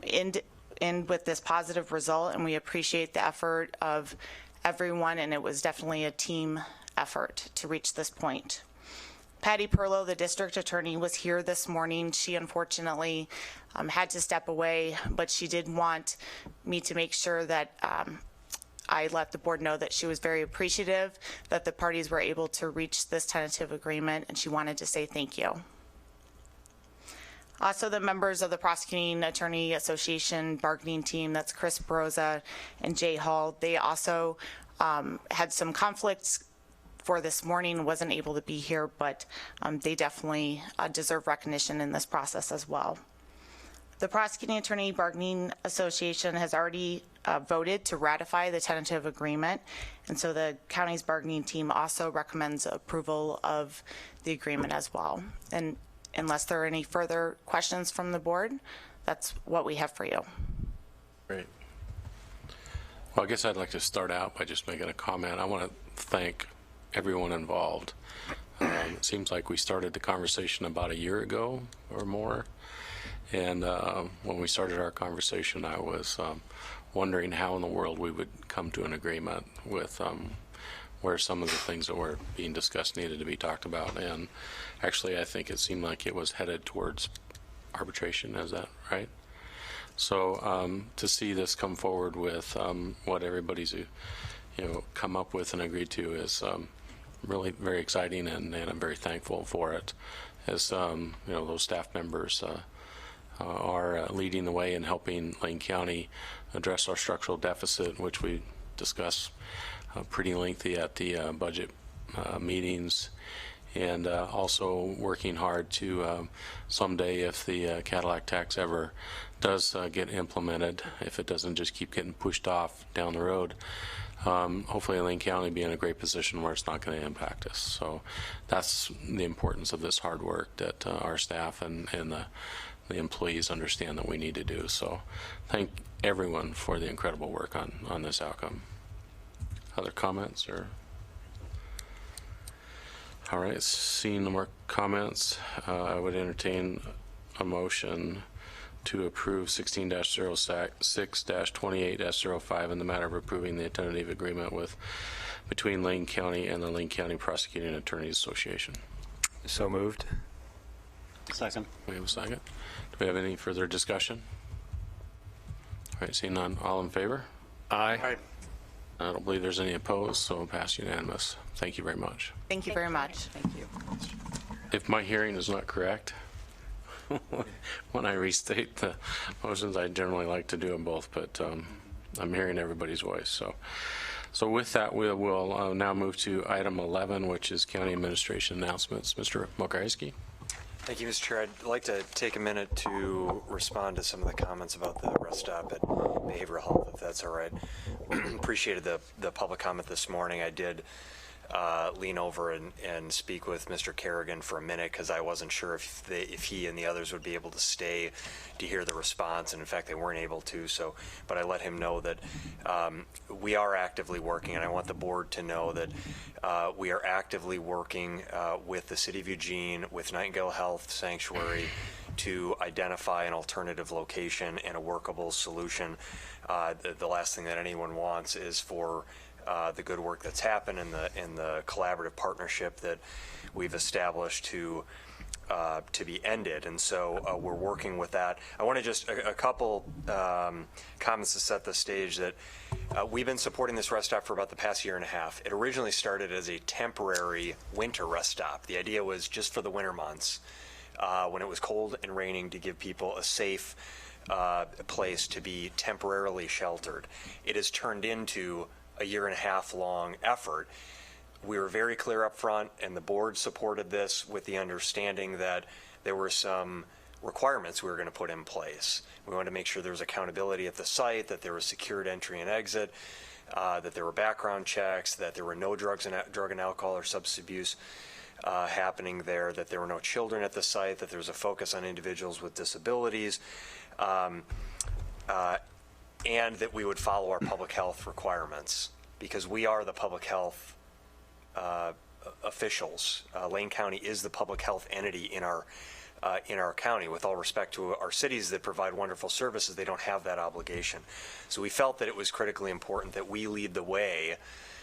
end with this positive result, and we appreciate the effort of everyone, and it was definitely a team effort to reach this point. Patty Perlow, the district attorney, was here this morning. She unfortunately had to step away, but she did want me to make sure that I let the board know that she was very appreciative that the parties were able to reach this tentative agreement, and she wanted to say thank you. Also, the members of the Prosecuting Attorney Association bargaining team, that's Chris Baroza and Jay Hall, they also had some conflicts for this morning, wasn't able to be here, but they definitely deserve recognition in this process as well. The Prosecuting Attorney Bargaining Association has already voted to ratify the tentative agreement, and so the county's bargaining team also recommends approval of the agreement as well. And unless there are any further questions from the board, that's what we have for you. Great. Well, I guess I'd like to start out by just making a comment. I want to thank everyone involved. It seems like we started the conversation about a year ago or more. And when we started our conversation, I was wondering how in the world we would come to an agreement with where some of the things that were being discussed needed to be talked about. And actually, I think it seemed like it was headed towards arbitration. Is that right? So to see this come forward with what everybody's come up with and agreed to is really very exciting, and I'm very thankful for it. As those staff members are leading the way in helping Lane County address our structural deficit, which we discuss pretty lengthy at the budget meetings, and also working hard to someday, if the Cadillac tax ever does get implemented, if it doesn't just keep getting pushed off down the road, hopefully Lane County be in a great position where it's not going to impact us. So that's the importance of this hard work that our staff and the employees understand that we need to do. So thank everyone for the incredible work on this outcome. Other comments? Or all right, seeing no more comments, I would entertain a motion to approve 16-06-28-05 in the matter of approving the tentative agreement between Lane County and the Lane County Prosecuting Attorneys Association. So moved. Second. We have a second. Do we have any further discussion? All right, seeing none, all in favor? Aye. I don't believe there's any opposed, so it'll pass unanimous. Thank you very much. Thank you very much. Thank you. If my hearing is not correct, when I restate the motions, I generally like to do them both, but I'm hearing everybody's voice. So with that, we will now move to item 11, which is county administration announcements. Mr. Mokarski. Thank you, Mr. Chair. I'd like to take a minute to respond to some of the comments about the rest stop at behavioral health, if that's all right. Appreciated the public comment this morning. I did lean over and speak with Mr. Kerrigan for a minute because I wasn't sure if he and the others would be able to stay to hear the response, and in fact they weren't able to. But I let him know that we are actively working, and I want the board to know that we are actively working with the City of Eugene, with Nightingale Health Sanctuary, to identify an alternative location and a workable solution. The last thing that anyone wants is for the good work that's happened and the collaborative partnership that we've established to be ended, and so we're working with that. I want to just a couple comments to set the stage that we've been supporting this rest stop for about the past year and a half. It originally started as a temporary winter rest stop. The idea was just for the winter months when it was cold and raining, to give people a safe place to be temporarily sheltered. It has turned into a year and a half long effort. We were very clear up front, and the board supported this with the understanding that there were some requirements we were going to put in place. We wanted to make sure there was accountability at the site, that there was secured entry and exit, that there were background checks, that there were no drug and alcohol or substance abuse happening there, that there were no children at the site, that there was a focus on individuals with disabilities, and that we would follow our public health requirements, because we are the public health officials. Lane County is the public health entity in our county. With all respect to our cities that provide wonderful services, they don't have that obligation. So we felt that it was critically important that we lead the way.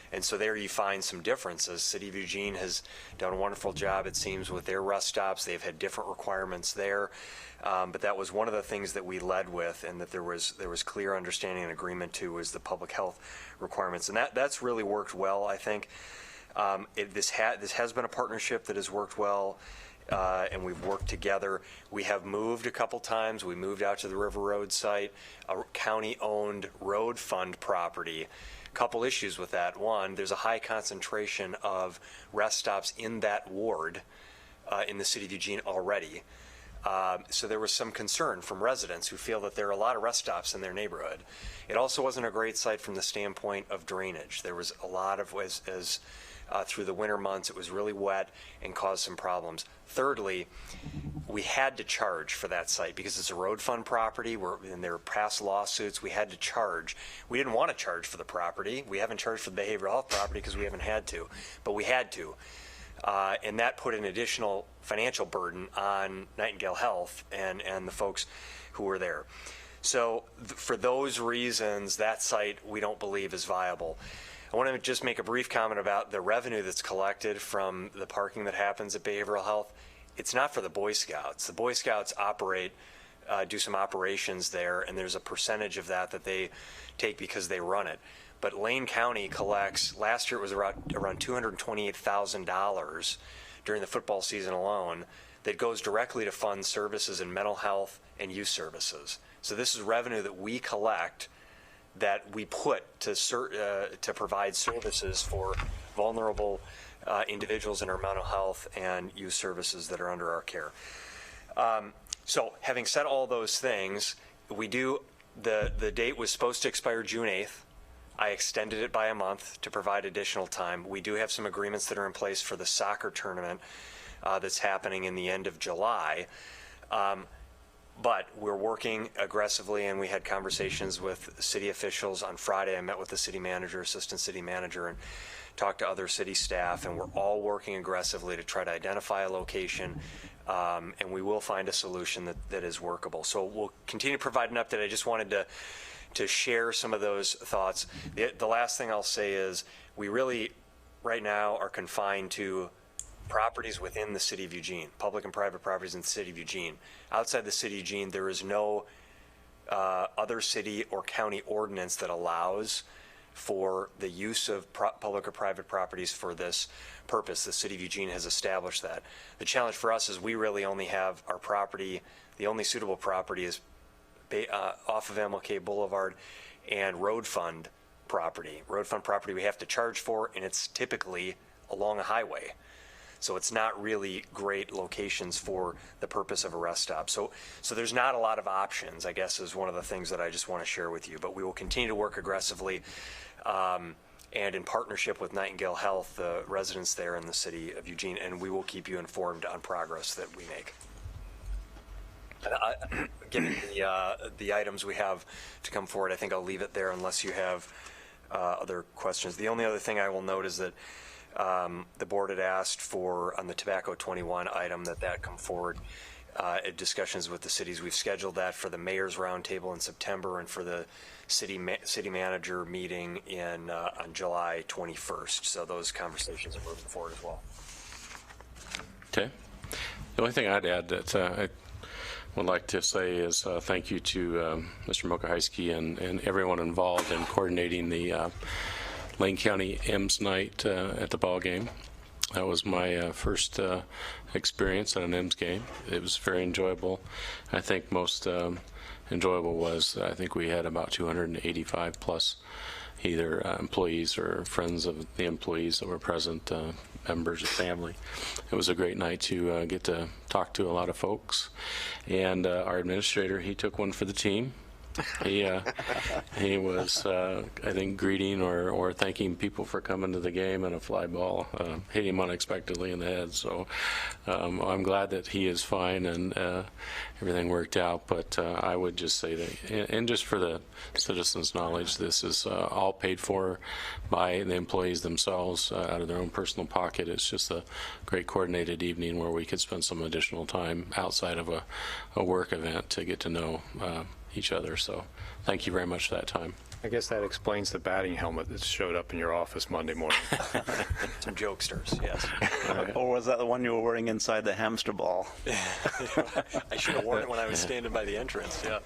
And so there you find some differences. City of Eugene has done a wonderful job, it seems, with their rest stops. They've had different requirements there. But that was one of the things that we led with, and that there was clear understanding and agreement to, was the public health requirements. And that's really worked well, I think. This has been a partnership that has worked well, and we've worked together. We have moved a couple times. We moved out to the River Road site, a county-owned road fund property. Couple issues with that. One, there's a high concentration of rest stops in that ward in the city of Eugene already. So there was some concern from residents who feel that there are a lot of rest stops in their neighborhood. It also wasn't a great site from the standpoint of drainage. There was a lot of, through the winter months, it was really wet and caused some problems. Thirdly, we had to charge for that site because it's a road fund property, and there were past lawsuits. We had to charge. We didn't want to charge for the property. We haven't charged for the behavioral health property because we haven't had to, but we had to. And that put an additional financial burden on Nightingale Health and the folks who were there. So for those reasons, that site we don't believe is viable. I want to just make a brief comment about the revenue that's collected from the parking that happens at behavioral health. It's not for the Boy Scouts. The Boy Scouts do some operations there, and there's a percentage of that they take because they run it. But Lane County collects, last year it was around $228,000 during the football season alone, that goes directly to fund services in mental health and youth services. So this is revenue that we collect that we put to provide services for vulnerable individuals in our mental health and youth services that are under our care. So having said all those things, the date was supposed to expire June 8th. I extended it by a month to provide additional time. We do have some agreements that are in place for the soccer tournament that's happening in the end of July. But we're working aggressively, and we had conversations with city officials on Friday. I met with the city manager, assistant city manager, and talked to other city staff, and we're all working aggressively to try to identify a location, and we will find a solution that is workable. So we'll continue to provide an update. I just wanted to share some of those thoughts. The last thing I'll say is we really, right now, are confined to properties within the city of Eugene, public and private properties in the city of Eugene. Outside the city of Eugene, there is no other city or county ordinance that allows for the use of public or private properties for this purpose. The city of Eugene has established that. The challenge for us is we really only have our property, the only suitable property is off of MLK Boulevard and road fund property. Road fund property we have to charge for, and it's typically along a highway. So it's not really great locations for the purpose of a rest stop. So there's not a lot of options, I guess, is one of the things that I just want to share with you. But we will continue to work aggressively and in partnership with Nightingale Health, the residents there in the city of Eugene, and we will keep you informed on progress that we make. Given the items we have to come forward, I think I'll leave it there unless you have other questions. The only other thing I will note is that the board had asked for, on the Tobacco 21 item, that come forward at discussions with the cities. We've scheduled that for the mayor's roundtable in September and for the city manager meeting on July 21st. So those conversations are moving forward as well. Okay. The only thing I'd add that I would like to say is thank you to Mr. Mokahiski and everyone involved in coordinating the Lane County M's night at the ball game. That was my first experience at an M's game. It was very enjoyable. I think most enjoyable was, I think we had about 285 plus either employees or friends of the employees that were present, members of family. It was a great night to get to talk to a lot of folks. And our administrator, he took one for the team. He was, I think, greeting or thanking people for coming to the game, and a fly ball hit him unexpectedly in the head. So I'm glad that he is fine and everything worked out. But I would just say that, and just for the citizens' knowledge, this is all paid for by the employees themselves out of their own personal pocket. It's just a great coordinated evening where we could spend some additional time outside of a work event to get to know each other. So thank you very much for that time. I guess that explains the batting helmet that showed up in your office Monday morning. Some jokesters, yes. Or was that the one you were wearing inside the hamster ball? I should have worn it when I was standing by the entrance, yeah.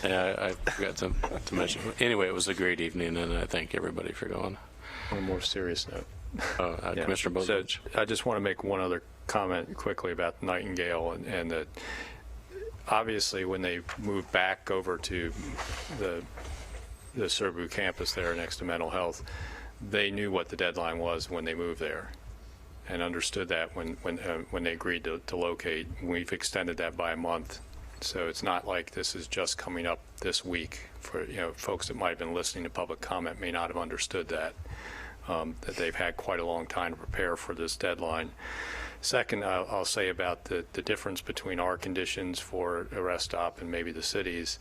Yeah, I forgot to mention. Anyway, it was a great evening, and I thank everybody for going. On a more serious note. Yeah. Commissioner Bozovich. So I just want to make one other comment quickly about Nightingale, and that obviously when they moved back over to the Surbu campus there next to mental health, they knew what the deadline was when they moved there and understood that when they agreed to locate. We've extended that by a month. So it's not like this is just coming up this week. For folks that might have been listening to public comment may not have understood that they've had quite a long time to prepare for this deadline. Second, I'll say about the difference between our conditions for a rest stop and maybe the city's.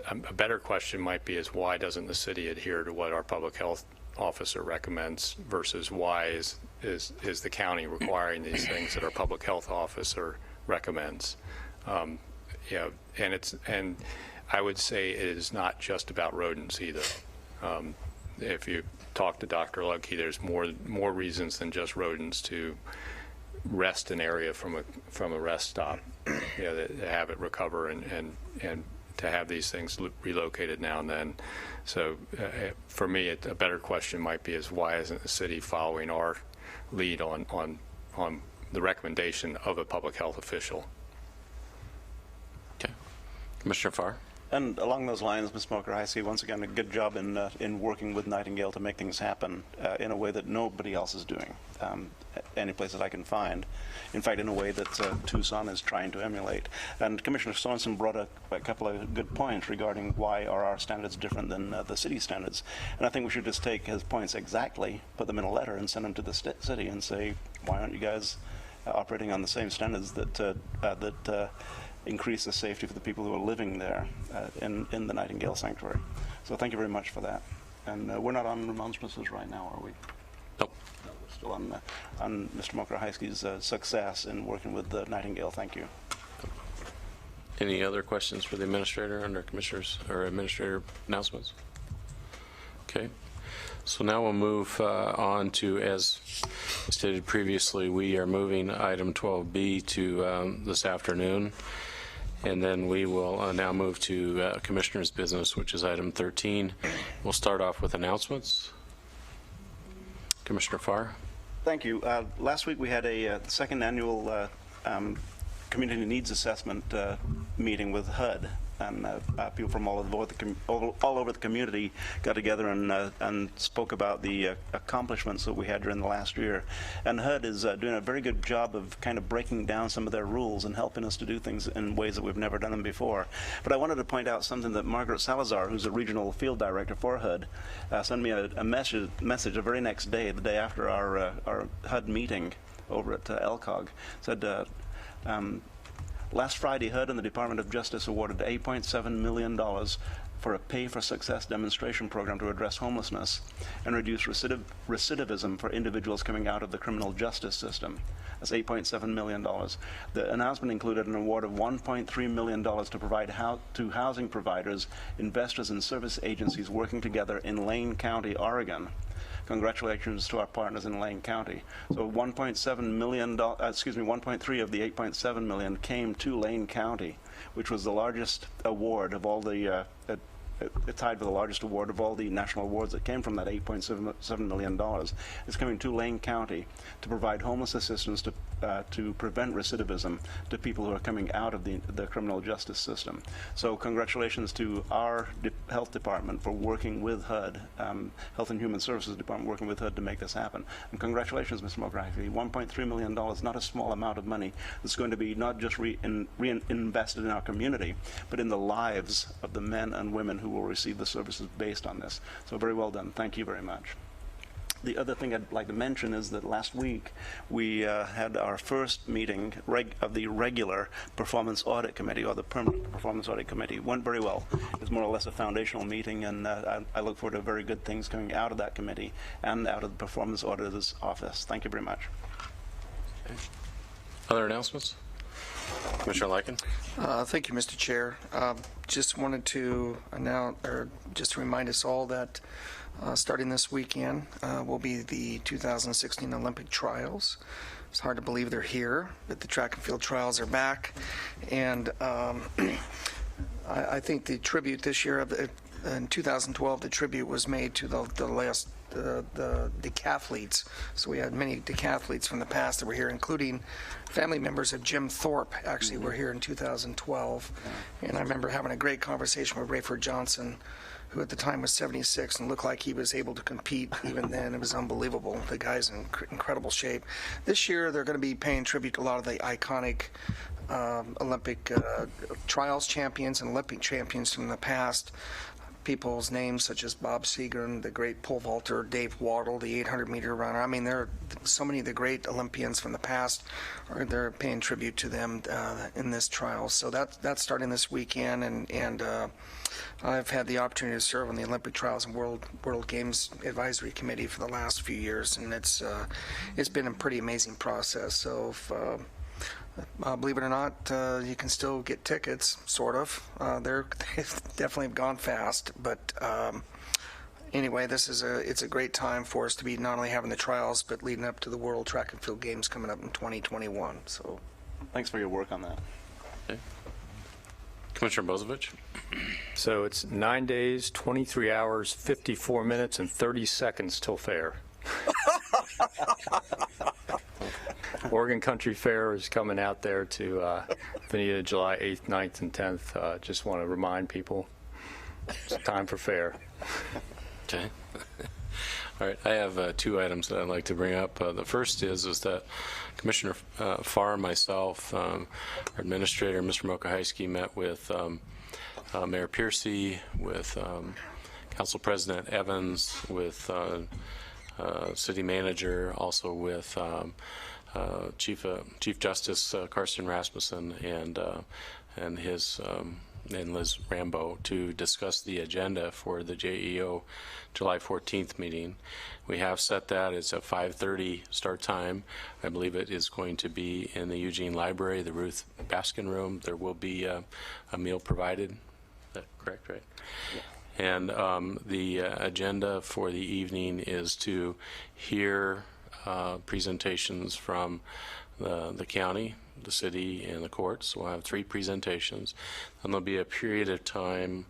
A better question might be is why doesn't the city adhere to what our public health officer recommends versus why is the county requiring these things that our public health officer recommends? And I would say it is not just about rodents either. If you talk to Dr. Lugke, there's more reasons than just rodents to rest an area from a rest stop, that have it recover and to have these things relocated now and then. So for me, a better question might be is why isn't the city following our lead on the recommendation of a public health official? Okay. Commissioner Farr. And along those lines, Ms. Smoker-Heisey, once again, a good job in working with Nightingale to make things happen in a way that nobody else is doing, any place that I can find. In fact, in a way that Tucson is trying to emulate. And Commissioner Sorensen brought a couple of good points regarding why are our standards different than the city standards. And I think we should just take his points exactly, put them in a letter, and send them to the city and say, why aren't you guys operating on the same standards that increase the safety for the people who are living there in the Nightingale Sanctuary. So thank you very much for that. And we're not on remonstrances right now, are we? Nope. No, we're still on Mr. Smoker-Heisey's success in working with the Nightingale. Thank you. Any other questions for the administrator under commissioners or administrator announcements? Okay. So now we'll move on to, as stated previously, we are moving item 12B to this afternoon. And then we will now move to Commissioner's business, which is item 13. We'll start off with announcements. Commissioner Farr. Thank you. Last week we had a second annual community needs assessment meeting with HUD. And people from all over the community got together and spoke about the accomplishments that we had during the last year. And HUD is doing a very good job of kind of breaking down some of their rules and helping us to do things in ways that we've never done them before. But I wanted to point out something that Margaret Salazar, who's a regional field director for HUD, sent me a message the very next day, the day after our HUD meeting over at LCOG, said, last Friday, HUD and the Department of Justice awarded $8.7 million for a Pay for Success demonstration program to address homelessness and reduce recidivism for individuals coming out of the criminal justice system. That's $8.7 million. The announcement included an award of $1.3 million to provide to housing providers, investors, and service agencies working together in Lane County, Oregon. Congratulations to our partners in Lane County. So $1.3 of the $8.7 million came to Lane County, which was the largest award of all the, tied for the largest award of all the national awards that came from that $8.7 million. It's coming to Lane County to provide homeless assistance to to prevent recidivism to people who are coming out of the criminal justice system. So congratulations to our health department for working with HUD, Health and Human Services Department working with HUD to make this happen. And congratulations, Mr. Mulcahy. $1.3 million, not a small amount of money that's going to be not just reinvested in our community, but in the lives of the men and women who will receive the services based on this. So very well done. Thank you very much. The other thing I'd like to mention is that last week we had our first meeting of the regular Performance Audit Committee, or the Permanent Performance Audit Committee. It went very well. It was more or less a foundational meeting, and I look forward to very good things coming out of that committee and out of the Performance Auditor's Office. Thank you very much. Other announcements? Commissioner Lycan? Thank you, Mr. Chair. Just wanted to announce, or just to remind us all that starting this weekend will be the 2016 Olympic Trials. It's hard to believe they're here, but the track and field trials are back. And I think the tribute this year, in 2012, the tribute was made to the last the decathletes. So we had many decathletes from the past that were here, including family members of Jim Thorpe, actually were here in 2012. And I remember having a great conversation with Rayford Johnson, who at the time was 76 and looked like he was able to compete even then. It was unbelievable. The guy's in incredible shape. This year, they're going to be paying tribute to a lot of the iconic Olympic trials champions and Olympic champions from the past. People's names such as Bob Seagren, the great pole vaulter, Dave Waddle, the 800-meter runner. I mean, there are so many of the great Olympians from the past. They're paying tribute to them in this trial. So that's starting this weekend, and I've had the opportunity to serve on the Olympic Trials and World Games Advisory Committee for the last few years, and it's been a pretty amazing process. So if, believe it or not, you can still get tickets, sort of. They've definitely gone fast, but anyway, it's a great time for us to be not only having the trials, but leading up to the World Track and Field Games coming up in 2021. So, thanks for your work on that. Okay. Commissioner Bozovich? So it's 9 days, 23 hours, 54 minutes, and 30 seconds till fair. Oregon Country Fair is coming out there to Veneta July 8th, 9th, and 10th. Just want to remind people it's time for fair. Okay. All right. I have two items that I'd like to bring up. The first is that Commissioner Farr and myself, our administrator, Mr. Mulcahy, met with Mayor Piercy, with Council President Evans, with City Manager, also with Chief Justice Karsten Rasmussen and his and Liz Rambo to discuss the agenda for the JEO July 14th meeting. We have set that. It's a 5:30 start time. I believe it is going to be in the Eugene Library, the Ruth Baskin Room. There will be a meal provided. Is that correct, right? Yeah. And the agenda for the evening is to hear presentations from the county, the city, and the courts. We'll have 3 presentations, and there'll be a period of time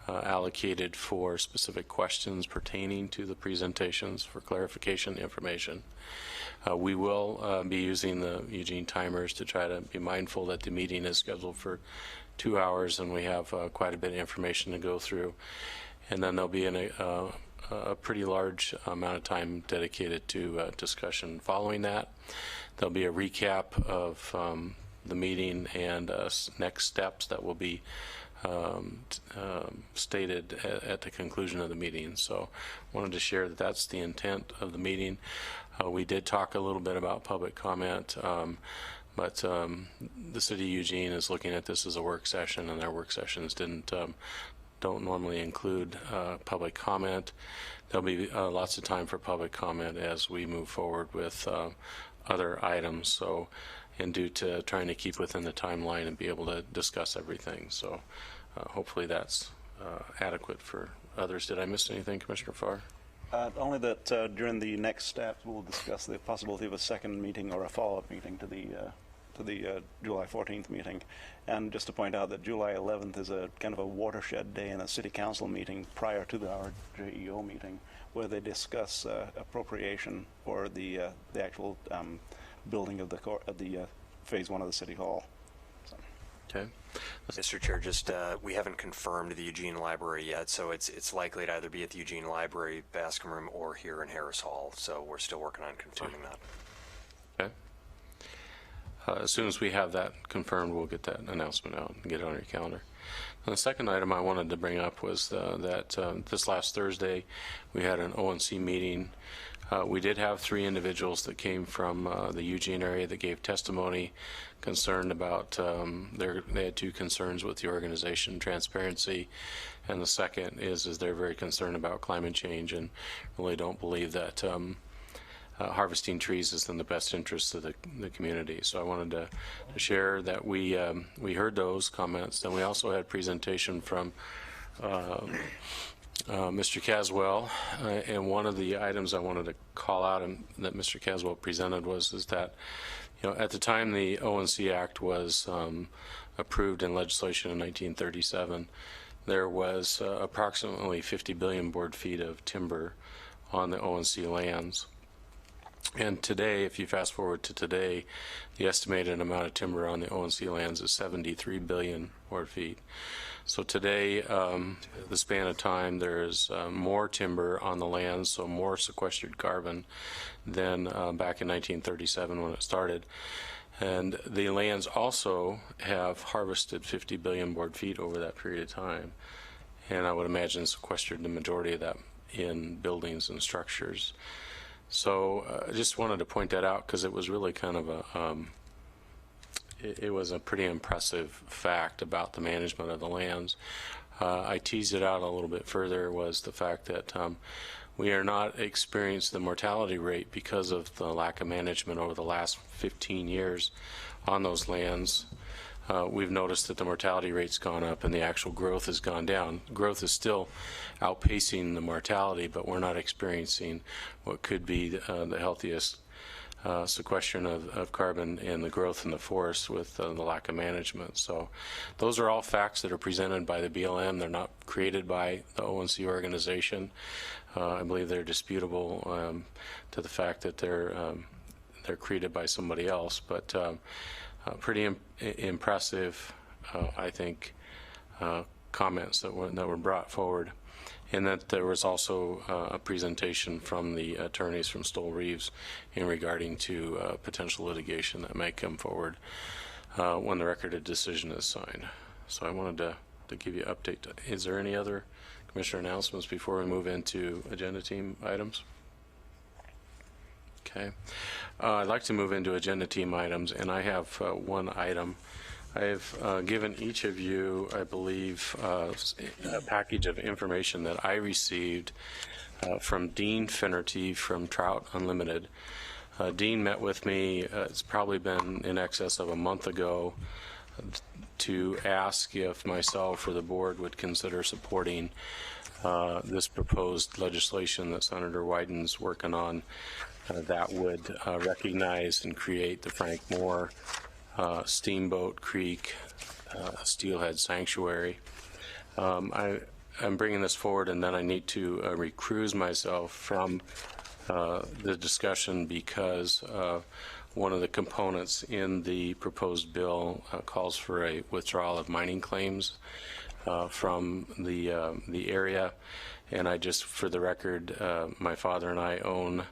allocated for specific questions pertaining to the presentations for clarification information. We will be using the Eugene timers to try to be mindful that the meeting is scheduled for 2 hours, and we have quite a bit of information to go through. And then there'll be a pretty large amount of time dedicated to discussion following that. There'll be a recap of the meeting and next steps that will be stated at the conclusion of the meeting. So I wanted to share that that's the intent of the meeting. We did talk a little bit about public comment, but the City of Eugene is looking at this as a work session, and their work sessions don't normally include public comment. There'll be lots of time for public comment as we move forward with other items. So, and due to trying to keep within the timeline and be able to discuss everything. So hopefully that's adequate for others. Did I miss anything, Commissioner Farr? Only that during the next steps, we'll discuss the possibility of a second meeting or a follow-up meeting to the July 14th meeting. And just to point out that July 11th is a kind of a watershed day in a city council meeting prior to our JEO meeting, where they discuss appropriation for the actual building of the phase 1 of the city hall. So. Okay. Mr. Chair, just we haven't confirmed the Eugene Library yet, so it's likely to either be at the Eugene Library, Bascom Room, or here in Harris Hall. So we're still working on confirming that. Okay. As soon as we have that confirmed, we'll get that announcement out and get it on your calendar. And the second item I wanted to bring up was that this last Thursday we had an ONC meeting. We did have 3 individuals that came from the Eugene area that gave testimony concerned about, they had 2 concerns with the organization, transparency, and the second is they're very concerned about climate change and really don't believe that harvesting trees is in the best interest of the community. So I wanted to share that we heard those comments. Then we also had presentation from Mr. Caswell, and one of the items I wanted to call out and that Mr. Caswell presented is that, at the time the ONC Act was approved in legislation in 1937, there was approximately 50 billion board feet of timber on the ONC lands. And today, if you fast forward to today, the estimated amount of timber on the ONC lands is 73 billion board feet. So today, the span of time, there's more timber on the land, so more sequestered carbon than back in 1937 when it started. And the lands also have harvested 50 billion board feet over that period of time. And I would imagine sequestered the majority of that in buildings and structures. So I just wanted to point that out because it was really kind of it was a pretty impressive fact about the management of the lands. I teased it out a little bit further was the fact that we are not experiencing the mortality rate because of the lack of management over the last 15 years on those lands. We've noticed that the mortality rate's gone up and the actual growth has gone down. Growth is still outpacing the mortality, but we're not experiencing what could be the healthiest sequestration of carbon and the growth in the forest with the lack of management. So those are all facts that are presented by the BLM. They're not created by the ONC organization. I believe they're disputable to the fact that they're created by somebody else, but pretty impressive, I think, comments that were brought forward. And that there was also a presentation from the attorneys from Stoll Reeves in regarding to potential litigation that may come forward when the record of decision is signed. So I wanted to give you an update. Is there any other commissioner announcements before we move into agenda team items? Okay. I'd like to move into agenda team items, and I have one item. I've given each of you, I believe, a package of information that I received from Dean Finnerty from Trout Unlimited. Dean met with me, it's probably been in excess of a month ago, to ask if myself or the board would consider supporting this proposed legislation that Senator Wyden's working on that would recognize and create the Frank Moore Steamboat Creek Steelhead Sanctuary. I'm bringing this forward, and then I need to recuse myself from the discussion because one of the components in the proposed bill calls for a withdrawal of mining claims from the area. And I just, for the record, my father and I own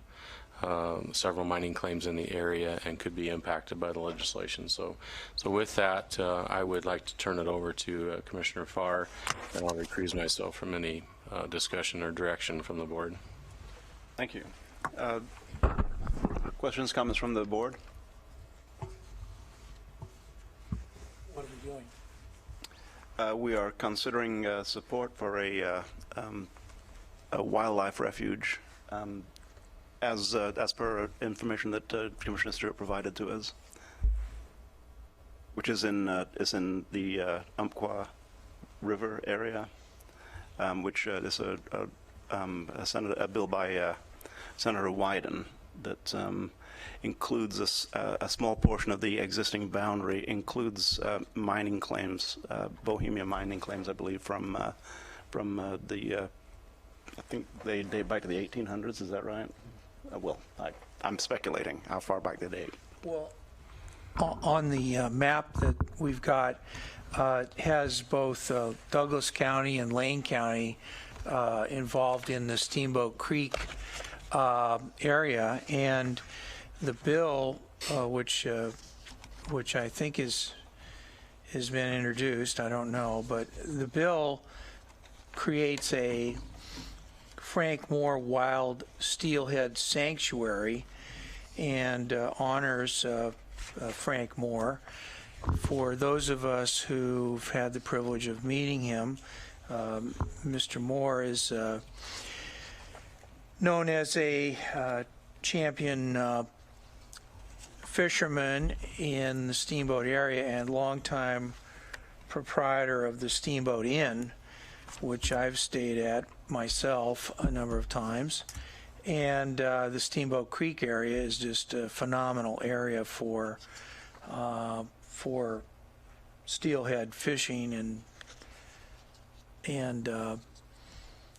several mining claims in the area and could be impacted by the legislation. So with that, I would like to turn it over to Commissioner Farr, and I'll recuse myself from any discussion or direction from the board. Thank you. Questions, comments from the board? What are we doing? We are considering support for a wildlife refuge. As per information that Commissioner Stewart provided to us, which is in the Umpqua River area, which is a bill by Senator Wyden that includes a small portion of the existing boundary, includes mining claims, Bohemia mining claims, I believe, from the I think they date back to the 1800s. Is that right? Well, I'm speculating how far back they date. Well, on the map that we've got, has both Douglas County and Lane County involved in the Steamboat Creek area, and the bill, which I think has been introduced, I don't know, but the bill creates a Frank Moore Wild Steelhead Sanctuary and honors Frank Moore. For those of us who've had the privilege of meeting him, Mr. Moore is known as a champion fisherman in the Steamboat area and longtime proprietor of the Steamboat Inn, which I've stayed at myself a number of times. And the Steamboat Creek area is just a phenomenal area for steelhead fishing, and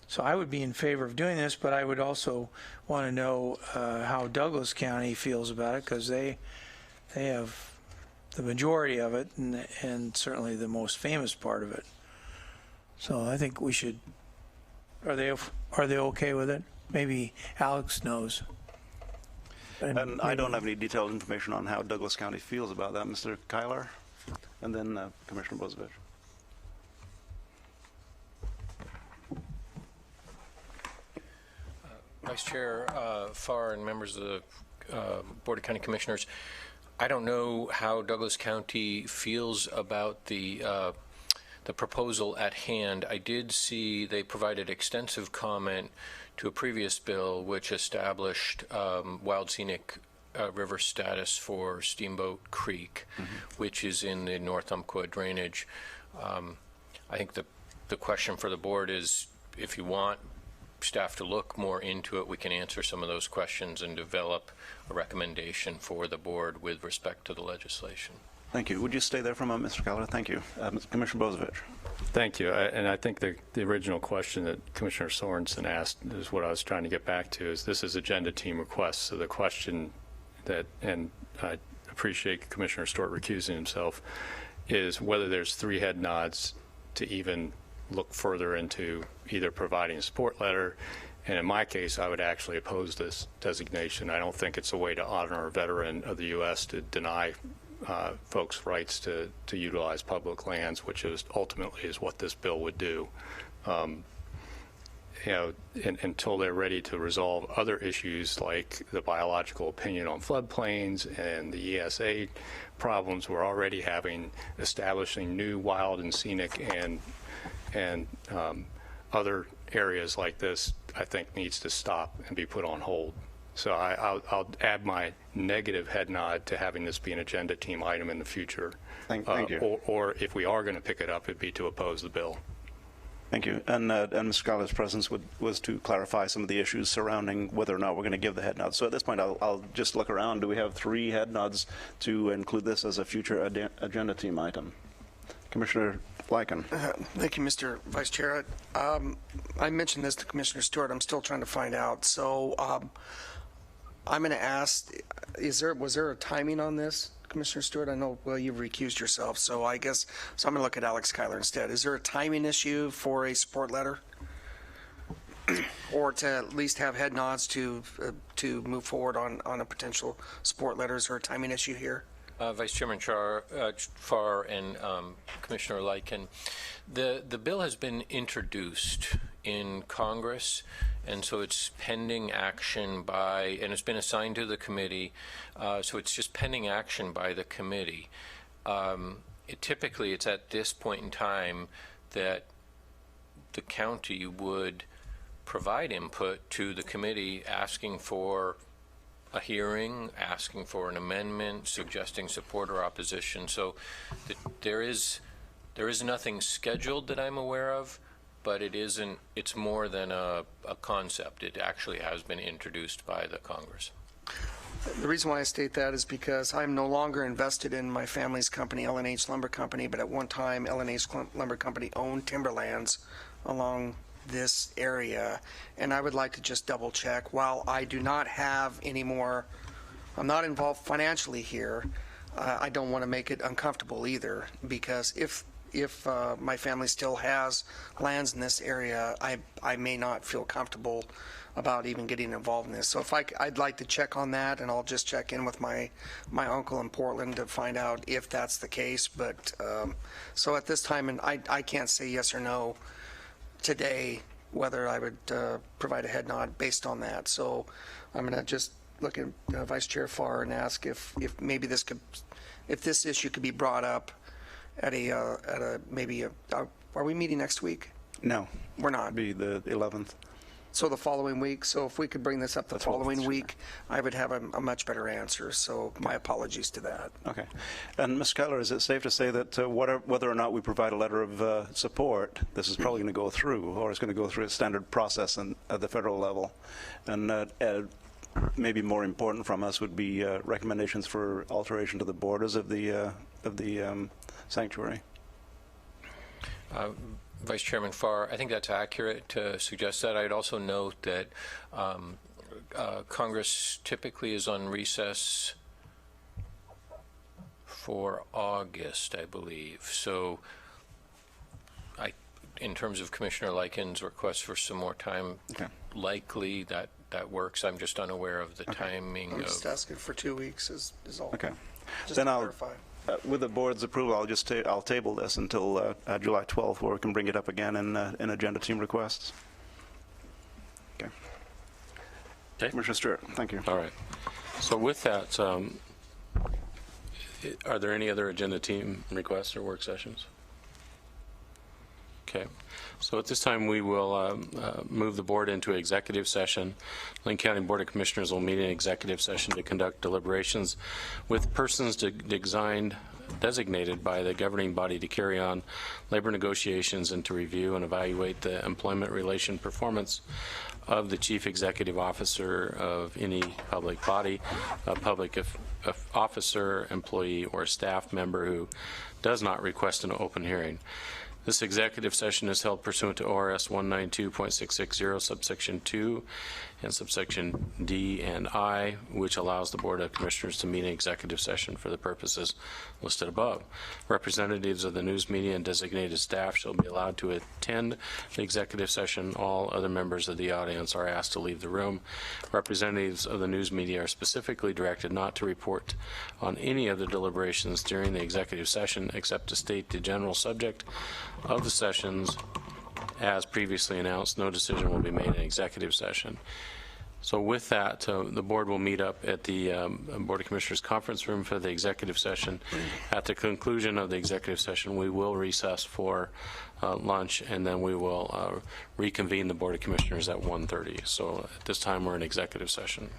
so I would be in favor of doing this, but I would also want to know how Douglas County feels about it, because they have the majority of it and certainly the most famous part of it. So I think we should. Are they okay with it? Maybe Alex knows. And I don't have any detailed information on how Douglas County feels about that, Mr. Kyler, and then Commissioner Bozovich. Vice Chair Farr and members of the Board of County Commissioners, I don't know how Douglas County feels about the proposal at hand. I did see they provided extensive comment to a previous bill which established wild scenic river status for Steamboat Creek, which is in the North Umpqua drainage. I think the question for the board is, if you want staff to look more into it, we can answer some of those questions and develop a recommendation for the board with respect to the legislation. Thank you. Would you stay there for a moment, Mr. Kyler? Thank you. Commissioner Bozovich. Thank you. And I think the original question that Commissioner Sorensen asked is what I was trying to get back to, is this is agenda team request. So the question that, and I appreciate Commissioner Stewart recusing himself, is whether there's three head nods to even look further into either providing a support letter. And in my case, I would actually oppose this designation. I don't think it's a way to honor a veteran of the U.S. to deny folks' rights to utilize public lands, which is ultimately is what this bill would do. Until they're ready to resolve other issues like the biological opinion on floodplains and the ESA problems we're already having, establishing new wild and scenic and other areas like this, I think needs to stop and be put on hold. So I'll add my negative head nod to having this be an agenda team item in the future. Thank you. Or if we are going to pick it up, it'd be to oppose the bill. Thank you. And Mr. Kyler's presence was to clarify some of the issues surrounding whether or not we're going to give the head nod. So at this point, I'll just look around. Do we have three head nods to include this as a future agenda team item? Commissioner Lycan. Thank you, Mr. Vice Chair. I mentioned this to Commissioner Stewart. I'm still trying to find out. So I'm going to ask, was there a timing on this, Commissioner Stewart? I know, well, you've recused yourself, so I guess, so I'm going to look at Alex Kyler instead. Is there a timing issue for a support letter? Or to at least have head nods to move forward on a potential support letter? Is there a timing issue here? Vice Chairman Farr and Commissioner Lycan, the bill has been introduced in Congress, and so it's pending action by, and it's been assigned to the committee, so it's just pending action by the committee. Typically, it's at this point in time that the county would provide input to the committee, asking for a hearing, asking for an amendment, suggesting support or opposition. So there is nothing scheduled that I'm aware of, but it's more than a concept. It actually has been introduced by the Congress. The reason why I state that is because I'm no longer invested in my family's company, L&H Lumber Company, but at one time L&H Lumber Company owned timberlands along this area, and I would like to just double check. While I do not have any more I'm not involved financially here, I don't want to make it uncomfortable either, because if my family still has lands in this area, I may not feel comfortable about even getting involved in this. So if I'd like to check on that, and I'll just check in with my uncle in Portland to find out if that's the case. But so at this time, and I can't say yes or no today whether I would provide a head nod based on that. So I'm going to just look at Vice Chair Farr and ask if maybe if this issue could be brought up at maybe are we meeting next week? No. We're not. It'd be the 11th. So the following week. So if we could bring this up the following week, I would have a much better answer. So my apologies to that. Okay. And Ms. Keller, is it safe to say that whether or not we provide a letter of support, this is probably going to go through, or it's going to go through a standard process at the federal level? And maybe more important from us would be recommendations for alteration to the borders of the sanctuary. Vice Chairman Farr, I think that's accurate to suggest that. I'd also note that Congress typically is on recess for August, I believe. So in terms of Commissioner Likens' request for some more time, likely that works. I'm just unaware of the timing. I'm just asking for 2 weeks is all. Okay. Just Then to I'll, clarify. with the board's approval, I'll table this until July 12th, where we can bring it up again in agenda team requests. Okay. Commissioner Stewart, thank you. All right. So with that, are there any other agenda team requests or work sessions? Okay. So at this time, we will move the board into executive session. Lane County Board of Commissioners will meet in executive session to conduct deliberations with persons designated by the governing body to carry on labor negotiations and to review and evaluate the employment relation performance of the chief executive officer of any public body, a public officer, employee, or staff member who does not request an open hearing. This executive session is held pursuant to ORS 192.660, subsection 2 and subsection D and I, which allows the Board of Commissioners to meet in executive session for the purposes listed above. Representatives of the news media and designated staff shall be allowed to attend the executive session. All other members of the audience are asked to leave the room. Representatives of the news media are specifically directed not to report on any of the deliberations during the executive session except to state the general subject of the sessions. As previously announced, no decision will be made in executive session. So with that, the board will meet up at the Board of Commissioners conference room for the executive session. At the conclusion of the executive session, we will recess for lunch, and then we will reconvene the Board of Commissioners at 1:30. So at this time, we're in executive session.